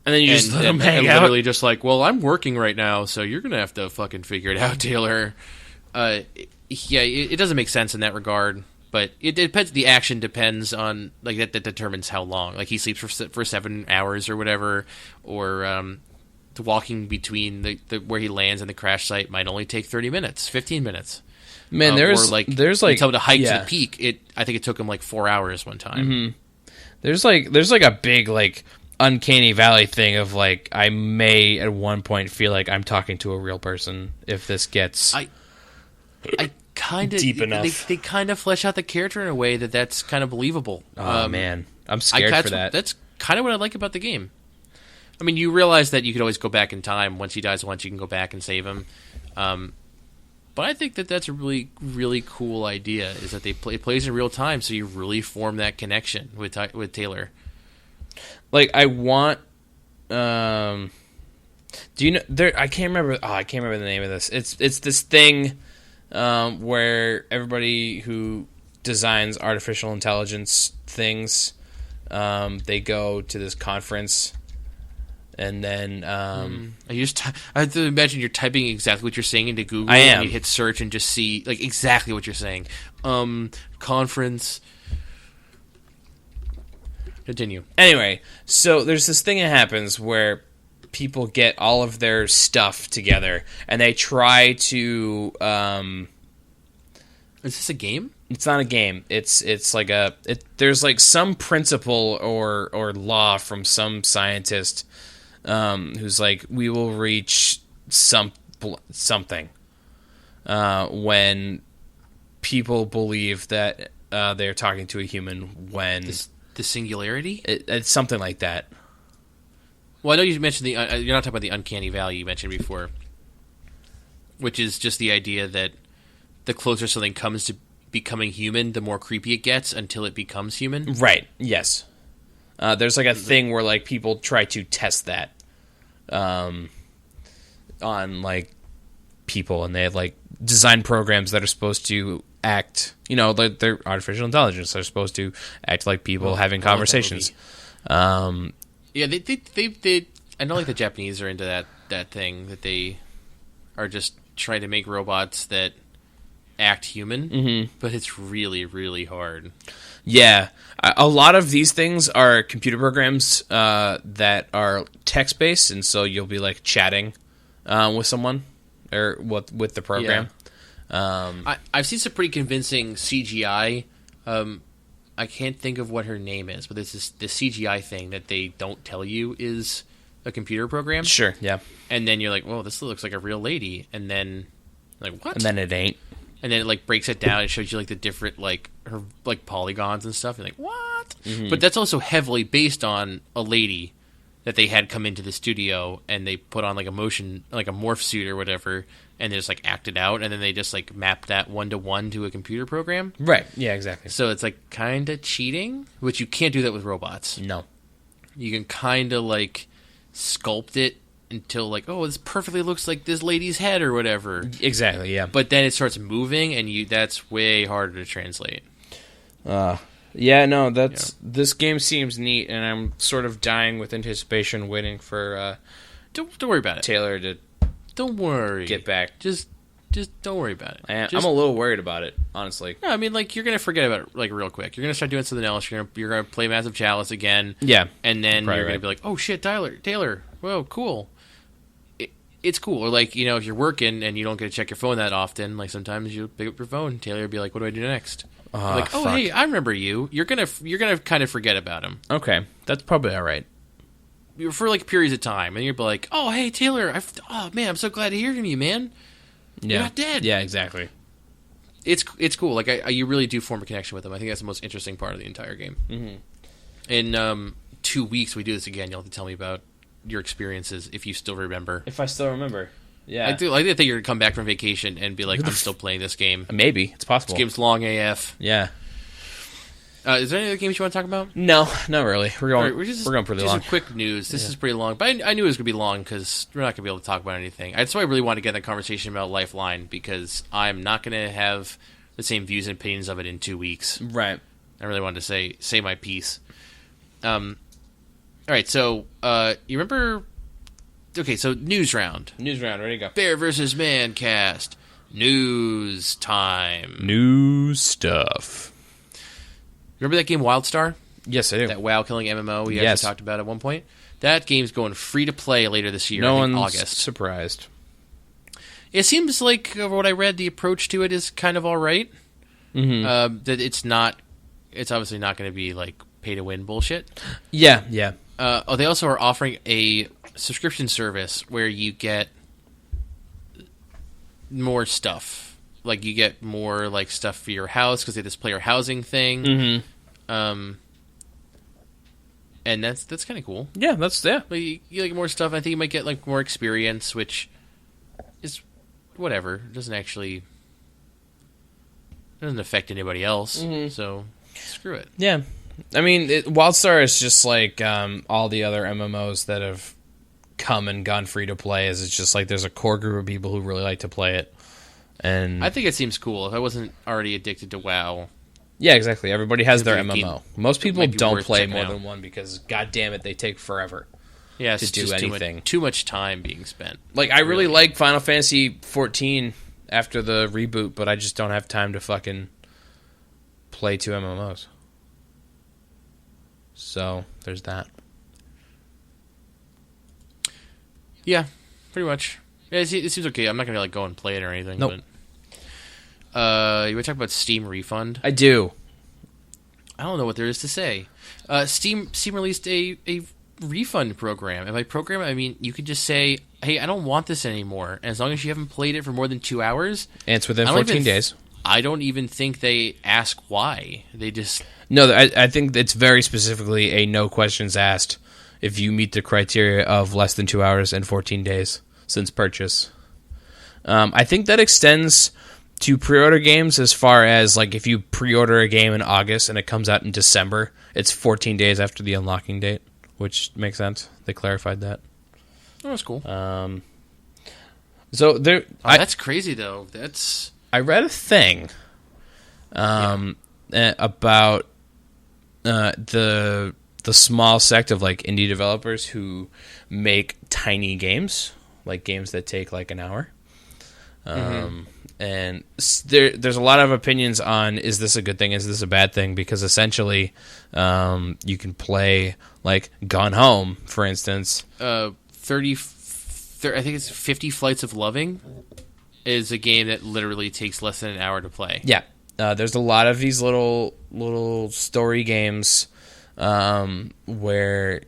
And then you just let him hang out. Literally just well, I'm working right now, so you're gonna have to fucking figure it out, Taylor. It doesn't make sense in that regard, but it depends. The action depends on that determines how long. He sleeps for 7 hours or whatever, or the walking between the where he lands and the crash site might only take 30 minutes, 15 minutes. Man, there's until to hike to the peak. I think it took him 4 hours one time. Mm-hmm. There's a big uncanny valley thing of I may at one point feel like I'm talking to a real person if this gets I kind of deep enough. They kind of flesh out the character in a way that's kind of believable. Oh man, I'm scared for that. That's kind of what I like about the game. I mean, you realize that you could always go back in time. Once he dies once, you can go back and save him. But I think that's a really, really cool idea, is that it plays in real time, so you really form that connection with Taylor. I want... do you know... I can't remember... Oh, I can't remember the name of this. It's this thing where everybody who designs artificial intelligence things, they go to this conference... And then I have to imagine you're typing exactly what you're saying into Google. I am. And you hit search and just see exactly what you're saying. Conference. Continue. Anyway, so there's this thing that happens where people get all of their stuff together and they try to. Is this a game? It's not a game. It's there's some principle or law from some scientist. Who's we will reach something when people believe that they're talking to a human when the singularity. It's something like that. Well, I know you mentioned you're not talking about the uncanny valley you mentioned before, which is just the idea that the closer something comes to becoming human, the more creepy it gets until it becomes human. Right. Yes. There's a thing where people try to test that on people, and they have design programs that are supposed to act. They're artificial intelligence. They're supposed to act like people having conversations. Yeah, they I know like the Japanese are into that thing that they are just trying to make robots that act human, but it's really, really hard. Yeah. A lot of these things are computer programs that are text-based, and so you'll be like chatting with someone or with the program. Yeah. I've seen some pretty convincing CGI. I can't think of what her name is, but this is the CGI thing that they don't tell you is a computer program. Sure, yeah. And then you're like, "Whoa, this looks like a real lady." And then like, what? And then it ain't. And then it like breaks it down and shows you like the different like her like polygons and stuff. You're like, what? But that's also heavily based on a lady that they had come into the studio and they put on like a motion, like a morph suit or whatever, and they just like acted out, and then they just like mapped that 1-to-1 to a computer program. Right. Yeah. Exactly. So it's like kind of cheating, which you can't do that with robots. No. You can kind of like sculpt it until like, oh, this perfectly looks like this lady's head or whatever. Exactly, yeah. But then it starts moving, and that's way harder to translate. Yeah, no, this game seems neat, and I'm sort of dying with anticipation, waiting for don't worry about it. Taylor to don't worry get back. Just don't worry about it. I'm a little worried about it, honestly. No, I mean, like, you're gonna forget about it like real quick. You're gonna start doing something else. You're gonna play Massive Chalice again. Yeah, and then you're gonna be like, oh shit, Taylor, whoa, cool. It's cool. Or like, you know, if you're working and you don't get to check your phone that often, like sometimes you pick up your phone. Taylor will be like, what do I do next? Like, oh, fuck. Hey, I remember you. You're gonna kind of forget about him. Okay, that's probably all right. For like periods of time, and you'll be like, oh, hey, Taylor, oh man, I'm so glad to hear from you, man. Yeah. You're not dead. Yeah, exactly. It's cool. Like you really do form a connection with them. I think that's the most interesting part of the entire game. Mm-hmm. In 2 weeks, we do this again. You'll have to tell me about your experiences if you still remember. If I still remember. Yeah. I think you're going to come back from vacation and be like, I'm still playing this game. Maybe. It's possible. This game's long AF. Yeah. Is there any other games you want to talk about? No, not really. We're going pretty long. Just quick news. This is pretty long. But I knew it was going to be long because we're not going to be able to talk about anything. That's why I really want to get that conversation about Lifeline, because I'm not going to have the same views and opinions of it in 2 weeks. Right. I really wanted to say my piece. All right, so you remember... Okay, so news round. News round, ready to go. Bear versus Man cast. News time. News stuff. Remember that game WildStar? Yes, I do. That WoW killing MMO we actually talked about at one point? That game's going free to play later this year, no in one's August. Surprised. It seems like, what I read, the approach to it is kind of all right. Mm-hmm. That it's obviously not going to be like pay-to-win bullshit. Yeah, yeah. They also are offering a subscription service where you get more stuff. Like, you get more like stuff for your house because they have this player housing thing. Mm-hmm. And that's kind of cool. Yeah, that's Like, you get more stuff. I think you might get like more experience, which is whatever. It doesn't affect anybody else. Mm-hmm. So screw it. Yeah. I mean, WildStar is just like all the other MMOs that have come and gone free to play. Is it's just like there's a core group of people who really like to play it, and I think it seems cool. If I wasn't already addicted to WoW, yeah, exactly. Everybody has their MMO. Most people don't play more out. than one because, god damn it, they take forever. Yeah, to do anything. Too much time being spent. Like I really like Final Fantasy 14 after the reboot, but I just don't have time to fucking play 2 MMOs. So, there's that. Yeah, pretty much. Yeah, it seems okay. I'm not going to like go and play it or anything. Nope. But, you want to talk about Steam Refund? I do. I don't know what there is to say. Steam released a refund program. And by program, I mean you could just say, hey, I don't want this anymore. And as long as you haven't played it for more than 2 hours... And it's within 14 days. I don't even think they ask why. They just... No, I think it's very specifically a no questions asked if you meet the criteria of less than 2 hours and 14 days since purchase. I think that extends to pre-order games as far as like if you pre-order a game in August and it comes out in December, it's 14 days after the unlocking date, which makes sense. They clarified that. Oh, that's cool. So there, that's crazy though. I read a thing about the the small sect of like indie developers who make tiny games, like games that take like an hour. And there's a lot of opinions on, is this a good thing, is this a bad thing? Because essentially, you can play like Gone Home, for instance. 30, I think it's 50 Flights of Loving is a game that literally takes less than an hour to play. Yeah, there's a lot of these little story games where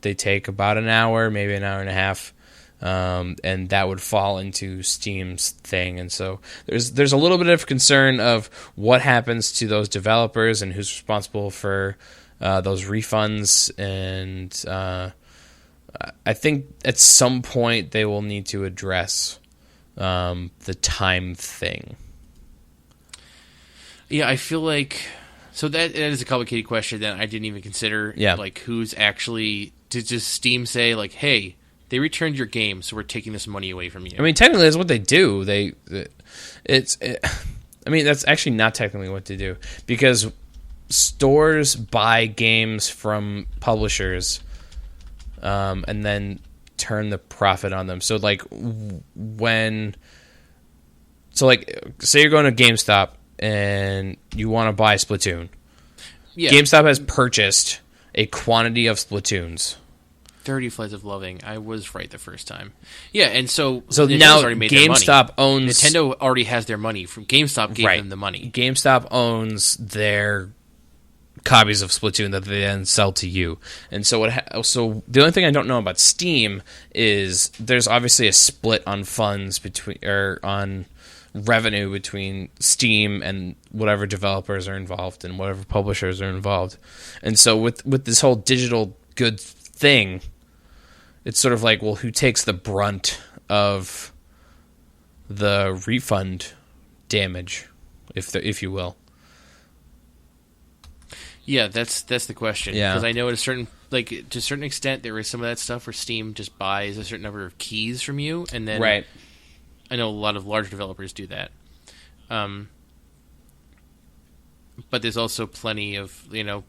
they take about an hour, maybe an hour and a half. And that would fall into Steam's thing, and so there's a little bit of concern of what happens to those developers and who's responsible for those refunds, and I think at some point they will need to address the time thing. Yeah, I feel like that is a complicated question that I didn't even consider. Yeah, like who's actually, to just Steam say like, hey, they returned your game, so we're taking this money away from you. I mean, technically, that's what they do. I mean, that's actually not technically what they do, because stores buy say you're going to GameStop and you want to buy Splatoon. Yeah. GameStop has purchased a quantity of Splatoons. 30 Flights of Loving. I was right the first time. Yeah, and so now already made GameStop owns... Nintendo already has their money. From GameStop gave them the money. GameStop owns their copies of Splatoon that they then sell to you. And so the only thing I don't know about Steam is there's obviously a split on funds on revenue between Steam and whatever developers are involved and whatever publishers are involved. And so with this whole digital goods thing, it's sort of like, well, who takes the brunt of the refund damage, if you will? Yeah, that's the question. Yeah, because I know to a certain extent there is some of that stuff where Steam just buys a certain number of keys from you, and then right. I know a lot of large developers do that. But there's also plenty of the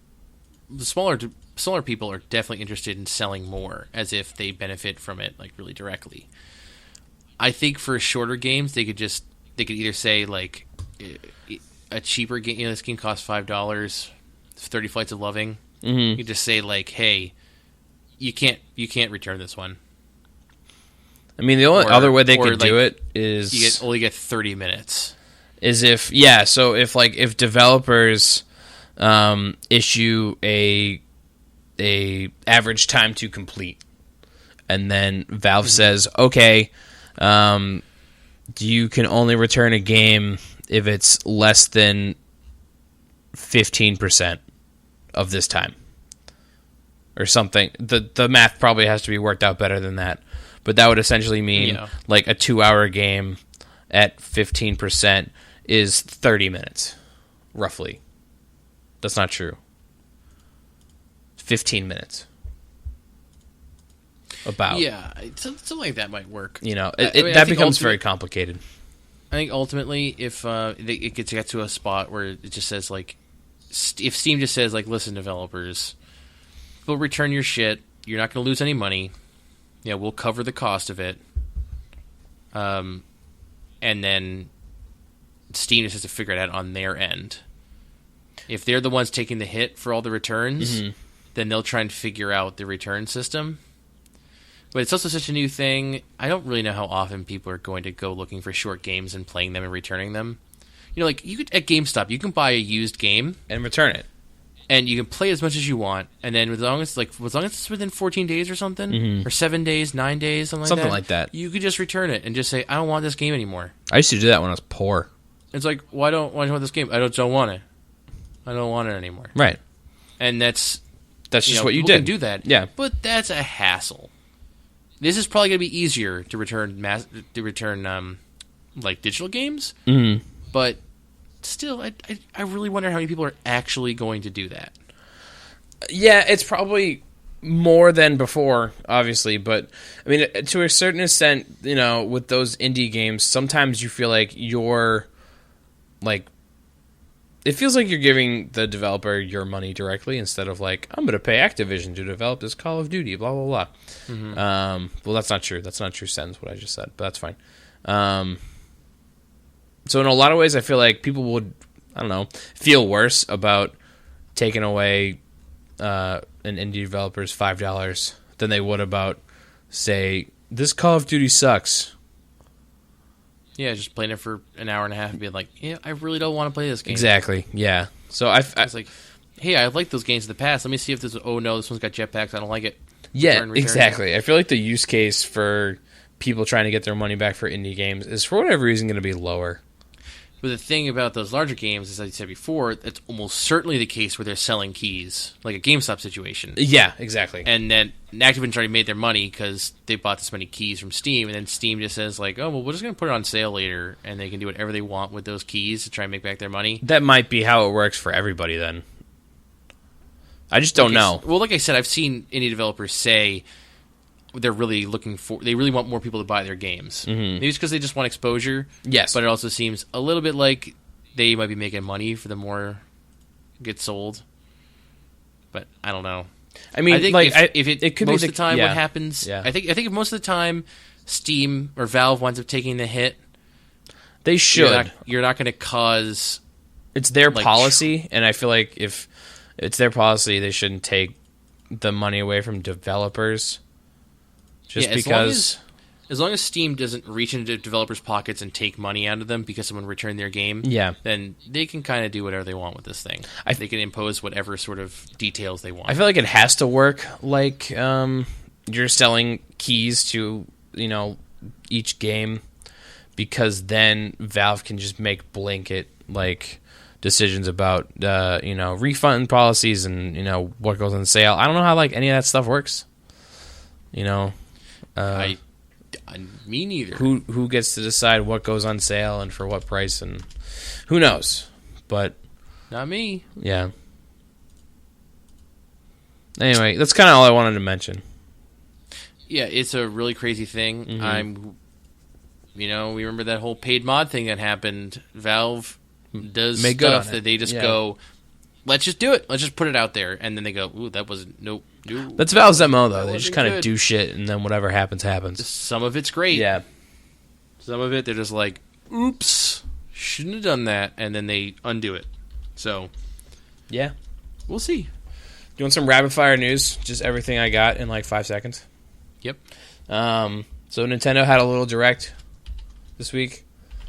smaller people are definitely interested in selling more, as if they benefit from it like really directly. I think for shorter games, they could either say like a cheaper game. This game costs $5. 30 Flights of Loving. Mm-hmm. You could just say like, hey, you can't return this one. I mean, the only other way they could do it is you only get 30 minutes. Is if developers issue a average time to complete, and then Valve says, okay, you can only return a game if it's less than 15% of this time, or something. The math probably has to be worked out better than that, but that would essentially mean like a 2-hour game at 15% is 30 minutes, roughly. That's not true. 15 minutes. About. Yeah, something like that might work. That becomes very complicated. I think ultimately, if it gets to a spot where it just says like, if Steam just says like, listen, developers, we'll return your shit. You're not going to lose any money. Yeah, we'll cover the cost of it. And then Steam just has to figure it out on their end. If they're the ones taking the hit for all the returns, then they'll try and figure out the return system. But it's also such a new thing. I don't really know how often people are going to go looking for short games and playing them and returning them. Like you could at GameStop, you can buy a used game and return it, and you can play as much as you want. And then as long as it's within 14 days or something, or 7 days, 9 days, something like that, you could just return it and just say, I don't want this game anymore. I used to do that when I was poor. It's like, why don't you want this game? I don't want it. I don't want it anymore. Right. And that's just what you did. Can do that. Yeah. But that's a hassle. This is probably going to be easier to return like digital games. Mm-hmm. But still, I really wonder how many people are actually going to do that. Yeah, it's probably more than before, obviously. But, I mean, to a certain extent, with those indie games, sometimes you feel like you're, like, it feels like you're giving the developer your money directly instead of like, I'm going to pay Activision to develop this Call of Duty, blah, blah, blah. Mm-hmm. Well, that's not true. That's not a true sentence, what I just said, but that's fine. So in a lot of ways, I feel like people would, I don't know, feel worse about taking away an indie developer's $5 than they would about, say, this Call of Duty sucks. Yeah, just playing it for an hour and a half and being like, yeah, I really don't want to play this game. Exactly, yeah. So I was like, hey, I liked those games in the past. Let me see if this, oh no, this one's got jetpacks. I don't like it. Yeah, exactly. I feel like the use case for people trying to get their money back for indie games is for whatever reason going to be lower. But the thing about those larger games, as I said before, it's almost certainly the case where they're selling keys, like a GameStop situation. Yeah, exactly. And then Activision already made their money because they bought this many keys from Steam, and then Steam just says, like, oh, well, we're just going to put it on sale later, and they can do whatever they want with those keys to try and make back their money. That might be how it works for everybody, then. I just don't know. Well, like I said, I've seen indie developers say they really want more people to buy their games. Mm-hmm. Maybe it's because they just want exposure. Yes. But it also seems a little bit like they might be making money for the more get sold. But I don't know. I mean, I think like, if it could most of the time what happens, yeah. I think if most of the time Steam or Valve winds up taking the hit, they should. You're not going to cause. It's their policy, and I feel like if it's their policy, they shouldn't take the money away from developers. Just because... As long as Steam doesn't reach into developers' pockets and take money out of them because someone returned their game, then they can kind of do whatever they want with this thing. They can impose whatever sort of details they want. I feel like it has to work like you're selling keys to, each game, because then Valve can just make blanket, decisions about, refund policies and, what goes on sale. I don't know how, any of that stuff works. Me neither. Who gets to decide what goes on sale and for what price, and who knows? But not me. Yeah. Anyway, that's kind of all I wanted to mention. Yeah, it's a really crazy thing. Mm-hmm. We remember that whole paid mod thing that happened. Valve does stuff that they just go, let's just do it. Let's just put it out there, and then they go, ooh, that wasn't nope. That's Valve's MO, though. They just kind of do shit, and then whatever happens, happens. Some of it's great. Yeah. Some of it, they're just like, oops, shouldn't have done that, and then they undo it. So, yeah. We'll see. Do you want some rapid-fire news? Just everything I got in 5 seconds? Yep. So Nintendo had a little direct this week.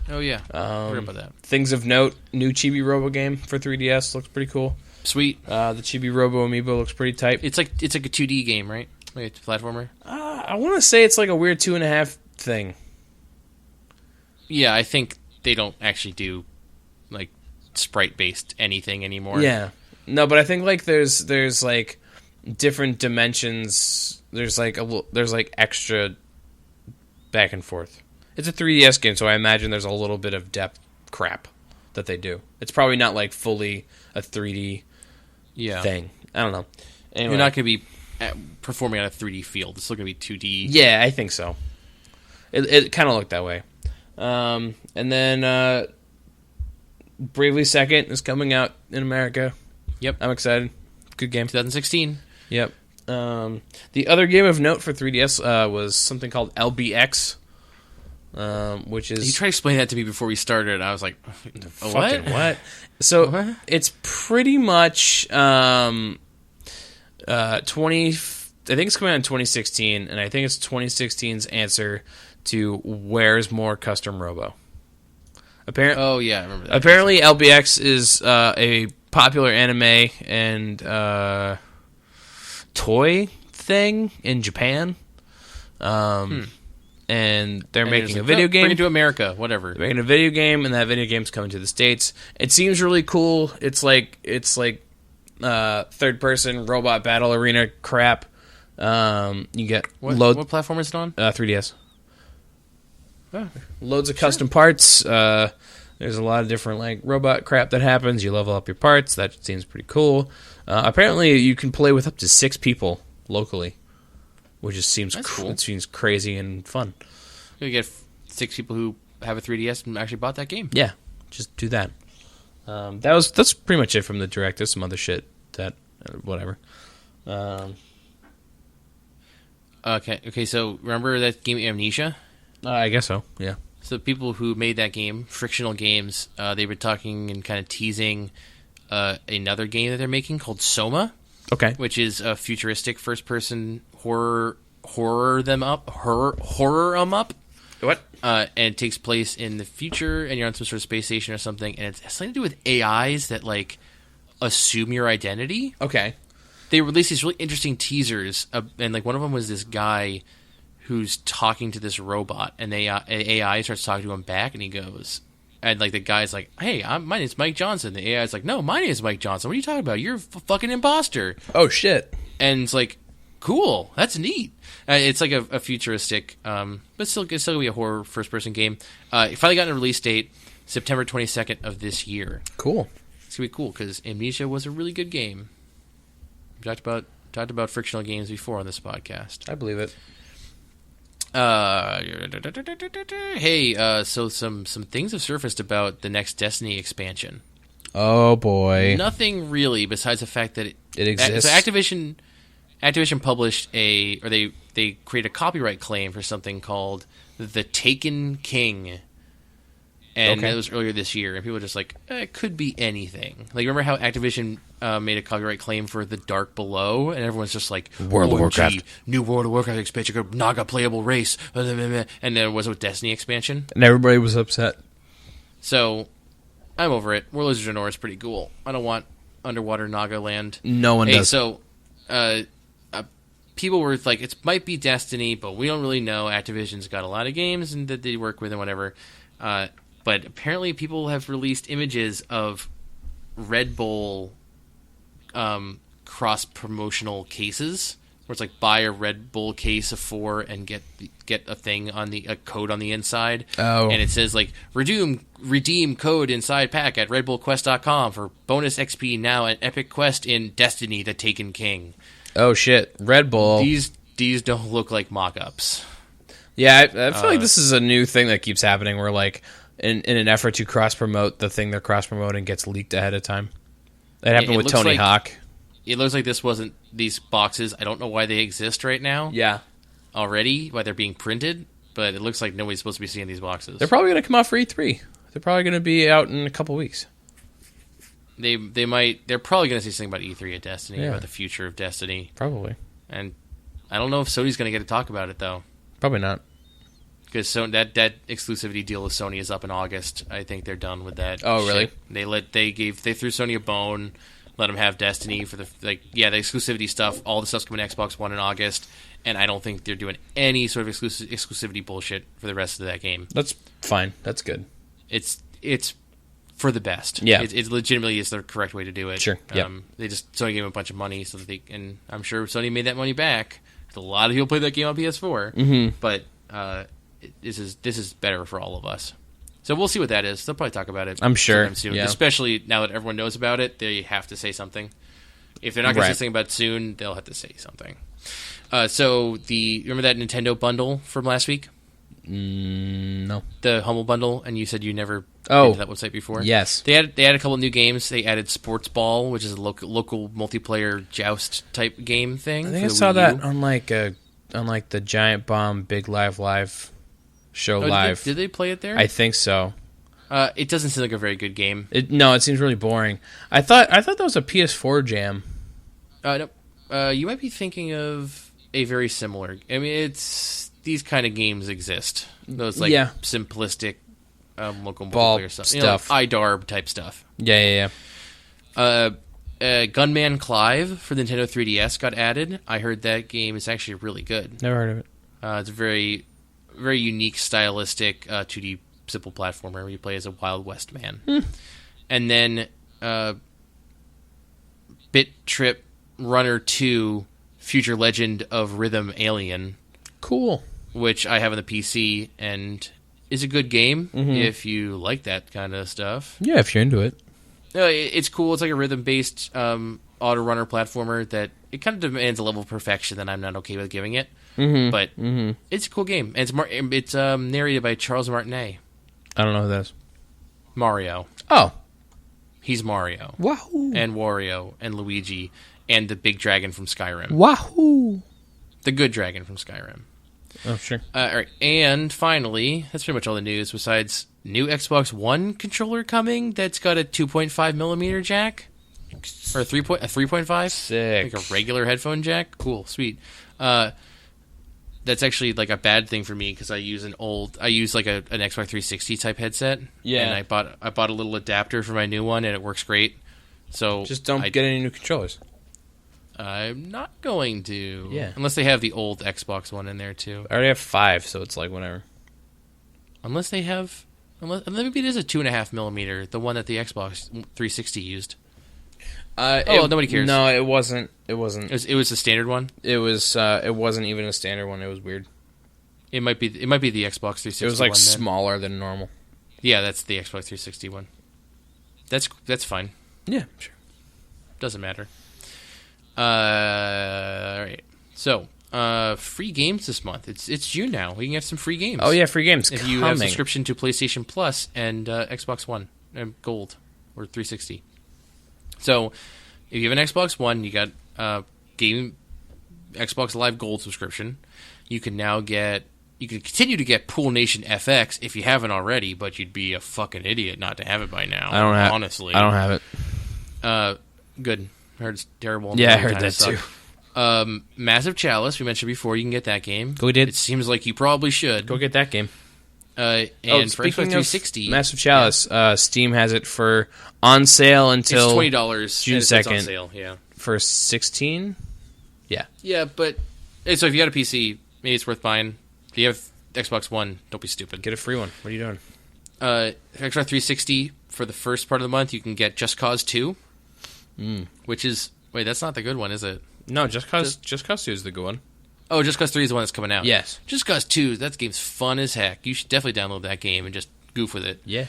Oh, yeah. I heard about that. Things of note, new Chibi Robo game for 3DS. Looks pretty cool. Sweet. The Chibi Robo amiibo looks pretty tight. It's like a 2D game, right? Like it's a platformer? I want to say it's like a weird 2.5 thing. Yeah, I think they don't actually do sprite-based anything anymore. Yeah. No, but I think there's different dimensions. There's extra back and forth. It's a 3DS game, so I imagine there's a little bit of depth crap that they do. It's probably not fully a 3D thing. I don't know. Anyway. You're not going to be performing on a 3D field. It's still going to be 2D. Yeah, I think so. It kind of looked that way. And then Bravely Second is coming out in America. Yep. I'm excited. Good game. 2016. Yep. The other game of note for 3DS was something called LBX. Which is... You tried to explain that to me before we started. I was like, what? So, it's pretty much 20... I think it's coming out in 2016, and I think it's 2016's answer to Where's More Custom Robo. Oh, yeah, I remember that. Apparently, LBX is a popular anime and toy thing in Japan. And they're making a video game. Bring it to America, whatever. They're making a video game, and that video game's coming to the States. It seems really cool. It's like third-person robot battle arena crap. You get what platform is it on? 3DS. Oh, loads of custom parts. There's a lot of different robot crap that happens. You level up your parts. That seems pretty cool. Apparently, you can play with up to 6 people locally. Which just seems cool. It seems crazy and fun. You get 6 people who have a 3DS and actually bought that game. Yeah, just do that. That's pretty much it from the Direct. There's some other shit that whatever. Okay. So remember that game Amnesia? I guess so. Yeah. So the people who made that game, Frictional Games, they were talking and kind of teasing another game that they're making called Soma. Okay. Which is a futuristic first-person horror them up. What? And it takes place in the future, and you're on some sort of space station or something, and it's something to do with AIs that like assume your identity. Okay. They released these really interesting teasers, and like one of them was this guy who's talking to this robot, and AI starts talking to him back, and he goes, and like the guy's like, "Hey, my name's Mike Johnson." The AI's like, "No, my name's Mike Johnson. What are you talking about? You're a fucking imposter." Oh shit! And it's like, cool, that's neat. It's like a futuristic, but it's still gonna be a horror first-person game. It finally got a release date, September 22nd of this year. Cool. It's gonna be cool because Amnesia was a really good game. We talked about Frictional Games before on this podcast. I believe it. Hey, so some things have surfaced about the next Destiny expansion. Oh boy! Nothing really, besides the fact that it exists. So Activision published they created a copyright claim for something called The Taken King. And that was earlier this year, and people were just like, it could be anything. Like, remember how Activision made a copyright claim for The Dark Below, and everyone's just like, World of Warcraft, new World of Warcraft expansion, Naga playable race, and then it was with Destiny expansion, and everybody was upset. So, I'm over it. Warlords of Draenor is pretty cool. I don't want underwater Naga land. No one does. So, people were like, it might be Destiny, but we don't really know. Activision's got a lot of games and that they work with and whatever. But apparently people have released images of Red Bull cross-promotional cases, where it's like buy a Red Bull case of 4 and get a thing on a code on the inside. Oh. And it says like redeem code inside pack at redbullquest.com for bonus XP now at Epic Quest in Destiny: The Taken King. Oh shit, Red Bull. These don't look like mock-ups. Yeah, I feel like this is a new thing that keeps happening where like in an effort to cross-promote, the thing they're cross-promoting gets leaked ahead of time. That happened with Tony Hawk. It looks like this wasn't these boxes. I don't know why they exist right now. Yeah. Already, why they're being printed, but it looks like nobody's supposed to be seeing these boxes. They're probably going to come out for E3. They're probably going to be out in a couple weeks. They're probably going to say something about E3 at Destiny, about the future of Destiny. Probably. And I don't know if Sony's going to get to talk about it, though. Probably not. Because that exclusivity deal with Sony is up in August. I think they're done with that. Oh, really? They threw Sony a bone, let them have Destiny for the exclusivity stuff. All the stuff's coming to Xbox One in August, and I don't think they're doing any sort of exclusivity bullshit for the rest of that game. That's fine. That's good. It's for the best. Yeah, it legitimately is the correct way to do it. Sure. Yeah. Sony gave them a bunch of money so that and I'm sure Sony made that money back. A lot of people play that game on PS4, but this is better for all of us. So we'll see what that is. They'll probably talk about it. I'm sure. Soon. Yeah. Especially now that everyone knows about it, they have to say something. If they're not going to say something about it soon, they'll have to say something. So remember that Nintendo bundle from last week? No. The Humble Bundle, and you said you never been to that website before? Yes. They had a couple of new games. They added Sports Ball, which is a local multiplayer joust type game thing. I think I saw that on like the Giant Bomb Big Live show live. Did they play it there? I think so. It doesn't seem like a very good game. No, it seems really boring. I thought that was a PS4 jam. No. You might be thinking of a very similar. I mean, these kind of games exist. Those simplistic local multiplayer stuff. Like iDarb type stuff. Yeah. Gunman Clive for the Nintendo 3DS got added. I heard that game is actually really good. Never heard of it. It's a very, very unique, stylistic 2D simple platformer where you play as a Wild West man. And then Bit Trip Runner 2 Future Legend of Rhythm Alien. Cool. Which I have on the PC and is a good game if you like that kind of stuff. Yeah, if you're into it. It's cool. It's like a rhythm-based auto-runner platformer that it kind of demands a level of perfection that I'm not okay with giving it. But it's a cool game. And it's narrated by Charles Martinet. I don't know who that is. Mario. Oh. He's Mario. Wahoo! And Wario and Luigi and the big dragon from Skyrim. Wahoo! The good dragon from Skyrim. Oh, sure. All right. And finally, that's pretty much all the news besides new Xbox One controller coming that's got a 2.5 millimeter jack. Or a 3.5? Sick. Like a regular headphone jack? Cool. Sweet. That's actually like a bad thing for me because I use like an Xbox 360 type headset. Yeah. And I bought a little adapter for my new one and it works great. So just don't get any new controllers. I'm not going to. Yeah. Unless they have the old Xbox One in there too. I already have 5, so it's like whatever. Unless maybe it is a 2.5 millimeter, the one that the Xbox 360 used. Nobody cares. No, it wasn't. It was a standard one. It wasn't even a standard one. It was weird. It might be the Xbox 360. It was like smaller than normal. Yeah, that's the Xbox 360 one. That's fine. Yeah, sure. Doesn't matter. All right. So, free games this month. It's June now. We can have some free games. Oh yeah, free games. If you have a subscription to PlayStation Plus and Xbox One and Gold or 360. So, if you have an Xbox One, you got Xbox Live Gold subscription. You can continue to get Pool Nation FX if you haven't already, but you'd be a fucking idiot not to have it by now. Honestly, I don't have it. Good. I heard it's terrible. Yeah, I heard that too. Massive Chalice, we mentioned before, you can get that game. We did. It seems like you probably should. Go get that game. And for Xbox 360... Massive Chalice, Steam has it on sale until... It's $20. June 2nd. It's on sale, yeah. For $16? Yeah. Yeah, but... So if you got a PC, maybe it's worth buying. If you have Xbox One, don't be stupid. Get a free one. What are you doing? Xbox 360, for the first part of the month, you can get Just Cause 2. Which is... Wait, that's not the good one, is it? No, Just Cause 2 is the good one. Oh, Just Cause 3 is the one that's coming out. Yes. Just Cause 2, that game's fun as heck. You should definitely download that game and just goof with it. Yeah.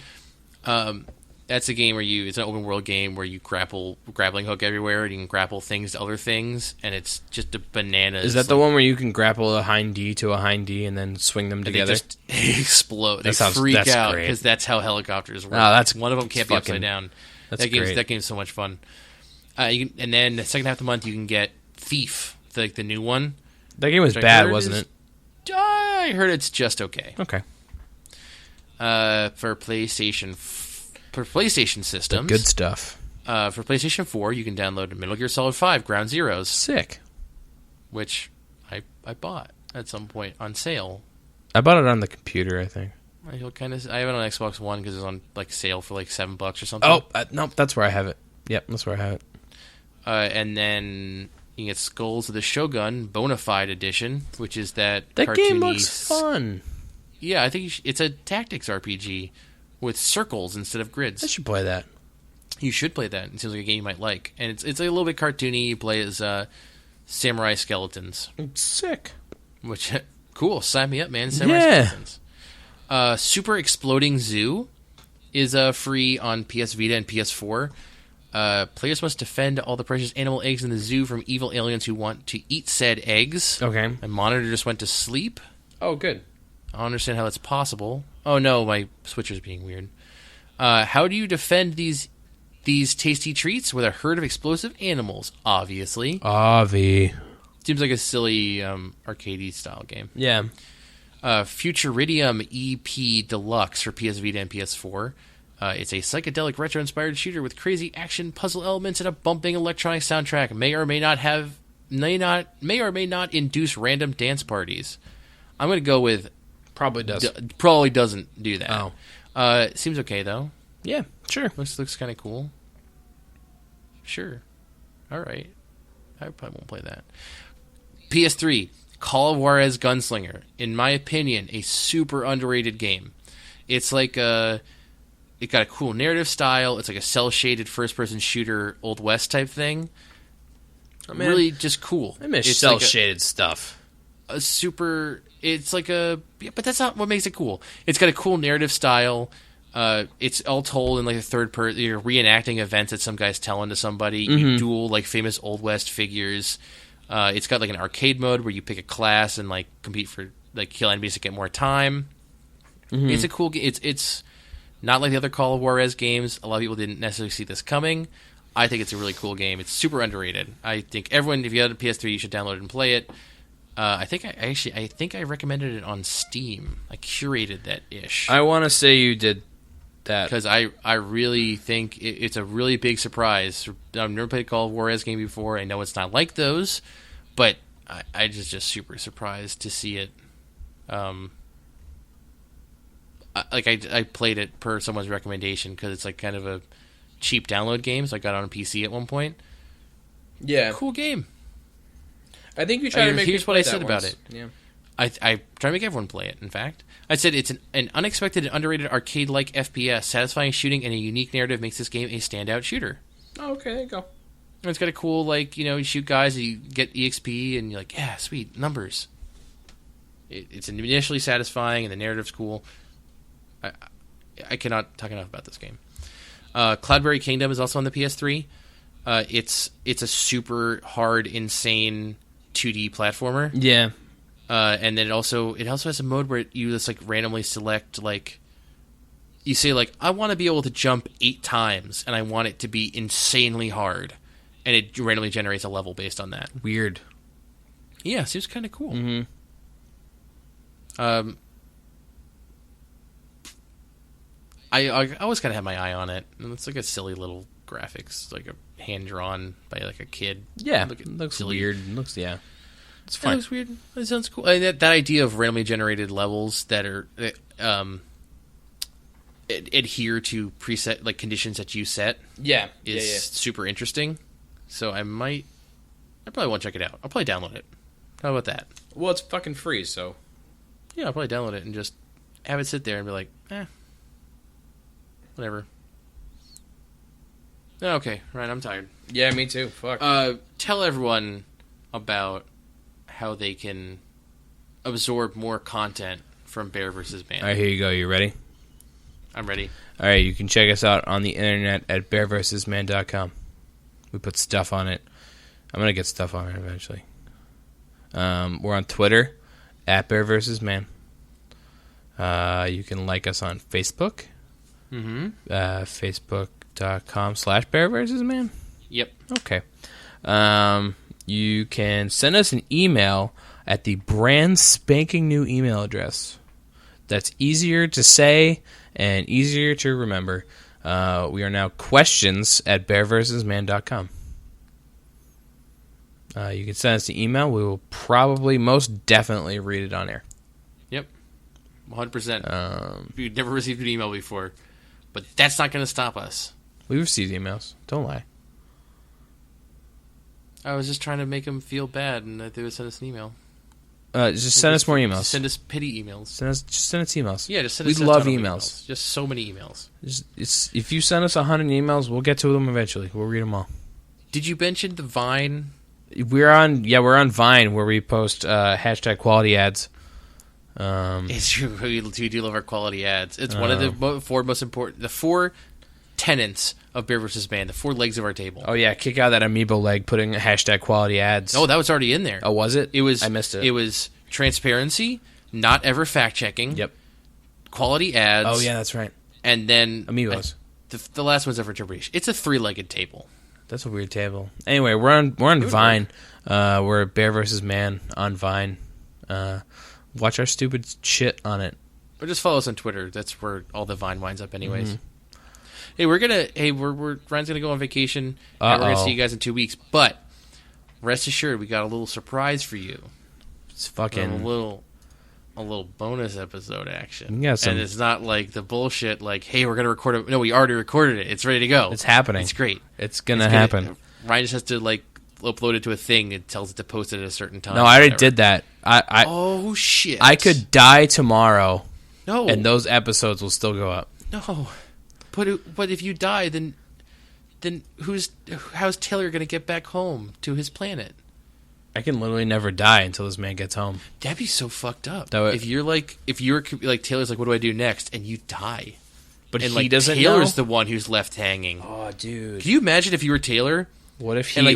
That's a game where it's an open world game where you grappling hook everywhere and you can grapple things to other things, and it's just a bananas. Is that the one where you can grapple a hind D to a hind D and then swing them together? They just explode. They freak out because that's how helicopters work. One of them can't be upside down. That game's so much fun. And then the second half of the month you can get Thief, the new one. That game was bad, wasn't it? I heard it's just okay. Okay. For PlayStation systems, the good stuff. For PlayStation 4, you can download Metal Gear Solid 5 Ground Zeroes. Sick. Which I bought at some point on sale. I bought it on the computer, I think. I have it on Xbox One because it's on sale for $7 or something. Oh, no, that's where I have it. Yep, that's where I have it. And then you can get Skulls of the Shogun Bonafide Edition, which is that cartoony... game looks fun. Yeah, I think it's a tactics RPG with circles instead of grids. I should play that. You should play that. It seems like a game you might like. And it's a little bit cartoony. You play as samurai skeletons. Sick. Which, cool. Sign me up, man. Samurai skeletons. Super Exploding Zoo is free on PS Vita and PS4. Players must defend all the precious animal eggs in the zoo from evil aliens who want to eat said eggs. Okay. My monitor just went to sleep. Oh, good. I don't understand how that's possible. Oh, no, my switcher's being weird. How do you defend these tasty treats with a herd of explosive animals? Obviously. Seems like a silly arcadey style game. Yeah. Futuridium EP Deluxe for PS Vita and PS4. It's a psychedelic retro-inspired shooter with crazy action puzzle elements and a bumping electronic soundtrack. May or may not induce random dance parties. I'm going to go with probably does. Probably doesn't do that. Oh. Seems okay though. Yeah, sure. Looks kind of cool. Sure. All right. I probably won't play that. PS3, Call of Juarez Gunslinger. In my opinion, a super underrated game. It's like it got a cool narrative style. It's like a cel-shaded first-person shooter, Old West type thing. Really just cool. I miss cel-shaded stuff. It's like but that's not what makes it cool. It's got a cool narrative style. It's all told in like a third person. You're reenacting events that some guy's telling to somebody. Mm-hmm. You duel like famous Old West figures. It's got like an arcade mode where you pick a class and like compete for like kill enemies to get more time. Mm-hmm. It's a cool game. It's Not like the other Call of Juarez games. A lot of people didn't necessarily see this coming. I think it's a really cool game. It's super underrated. I think everyone, if you have a PS3, you should download it and play it. I think I recommended it on Steam. I curated that ish. I want to say you did that because I really think it's a really big surprise. I've never played a Call of Juarez game before. I know it's not like those, but I just super surprised to see it. I played it per someone's recommendation because it's like kind of a cheap download game. So I got it on a PC at one point. Yeah, cool game. I think you try to make. Here's what I said about it. Yeah, I try to make everyone play it. In fact, I said it's an unexpected and underrated arcade-like FPS. Satisfying shooting and a unique narrative makes this game a standout shooter. Oh, okay, there you go. And it's got a cool you shoot guys, and you get EXP, and you're like, yeah, sweet numbers. It's initially satisfying, and the narrative's cool. I cannot talk enough about this game. Cloudberry Kingdom is also on the PS3. It's a super hard, insane 2D platformer. Yeah. And then it also has a mode where you just randomly select you say I want to be able to jump 8 times and I want it to be insanely hard, and it randomly generates a level based on that. Weird. Yeah, seems kind of cool. Mm-hmm. I always kind of have my eye on it, and it's a silly little graphics, a hand drawn by a kid. Yeah, it looks silly. Weird. It's fun. It looks weird. It sounds cool. I mean, that idea of randomly generated levels that are adhere to preset conditions that you set. Yeah, is super interesting. So I probably won't check it out. I'll probably download it. How about that? Well, it's fucking free, so yeah, I'll probably download it and just have it sit there and be like, whatever. Okay, Ryan, I'm tired. Yeah, me too. Fuck. Tell everyone about how they can absorb more content from Bear vs. Man. All right, here you go. You ready? I'm ready. All right, you can check us out on the internet at bearversusman.com. We put stuff on it. I'm going to get stuff on it eventually. We're on Twitter at Bear vs. Man. You can like us on Facebook. Mm-hmm. Facebook.com/Bear vs. Man. Yep. Okay. You can send us an email at the brand spanking new email address. That's easier to say and easier to remember. We are now questions@bearversusman.com. You can send us an email. We will probably most definitely read it on air. Yep. 100%. You've never received an email before, but that's not going to stop us. We've received emails. Don't lie. I was just trying to make them feel bad, and that they would send us an email. Just send us more emails. Send us pity emails. Just send us emails. Yeah, just send us. We love emails. Just so many emails. If you send us 100 emails, we'll get to them eventually. We'll read them all. Did you mention the Vine? We're on Vine, where we post hashtag quality ads. It's true. We do love our quality ads. It's one of the four most important, the 4 tenets of Bear vs. Man, the 4 legs of our table. Oh yeah, kick out that amiibo leg, putting hashtag quality ads. Oh, that was already in there. Oh, was it? It was. I missed it. It was transparency, not ever fact checking. Yep. Quality ads. Oh yeah, that's right. And then amiibos. The last one's ever interpretation. It's a 3-legged table. That's a weird table. Anyway, we're on Vine. We're Bear vs. Man on Vine. Watch our stupid shit on it. Or just follow us on Twitter. That's where all the Vine winds up anyways. Mm-hmm. Hey, Ryan's gonna go on vacation, and we're gonna see you guys in 2 weeks. But rest assured, we got a little surprise for you. It's fucking a little bonus episode action. Yeah, and it's not like the bullshit. Hey, we're gonna record it. No, we already recorded it. It's ready to go. It's happening. It's great. It's gonna happen. Ryan just has to upload it to a thing. It tells it to post it at a certain time. No, I already did that. Oh shit! I could die tomorrow. No, and those episodes will still go up. No, but if you die, then how's Taylor gonna get back home to his planet? I can literally never die until this man gets home. That'd be so fucked up. If you're Taylor's what do I do next, and you die, but he doesn't. Taylor's the one who's left hanging. Oh, dude! Can you imagine if you were Taylor? What if he goes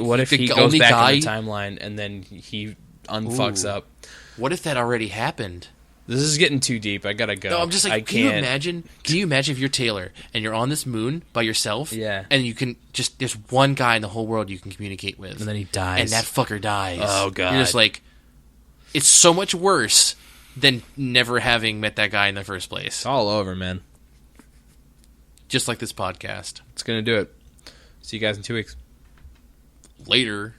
back in the timeline and then he unfucks up? What if that already happened? This is getting too deep. I gotta go. No, I'm just like, can you imagine if you're Taylor and you're on this moon by yourself? Yeah. And you can just, there's one guy in the whole world you can communicate with. And then he dies. And that fucker dies. Oh, God. You're just like, it's so much worse than never having met that guy in the first place. It's all over, man. Just like this podcast. It's gonna do it. See you guys in 2 weeks. Later.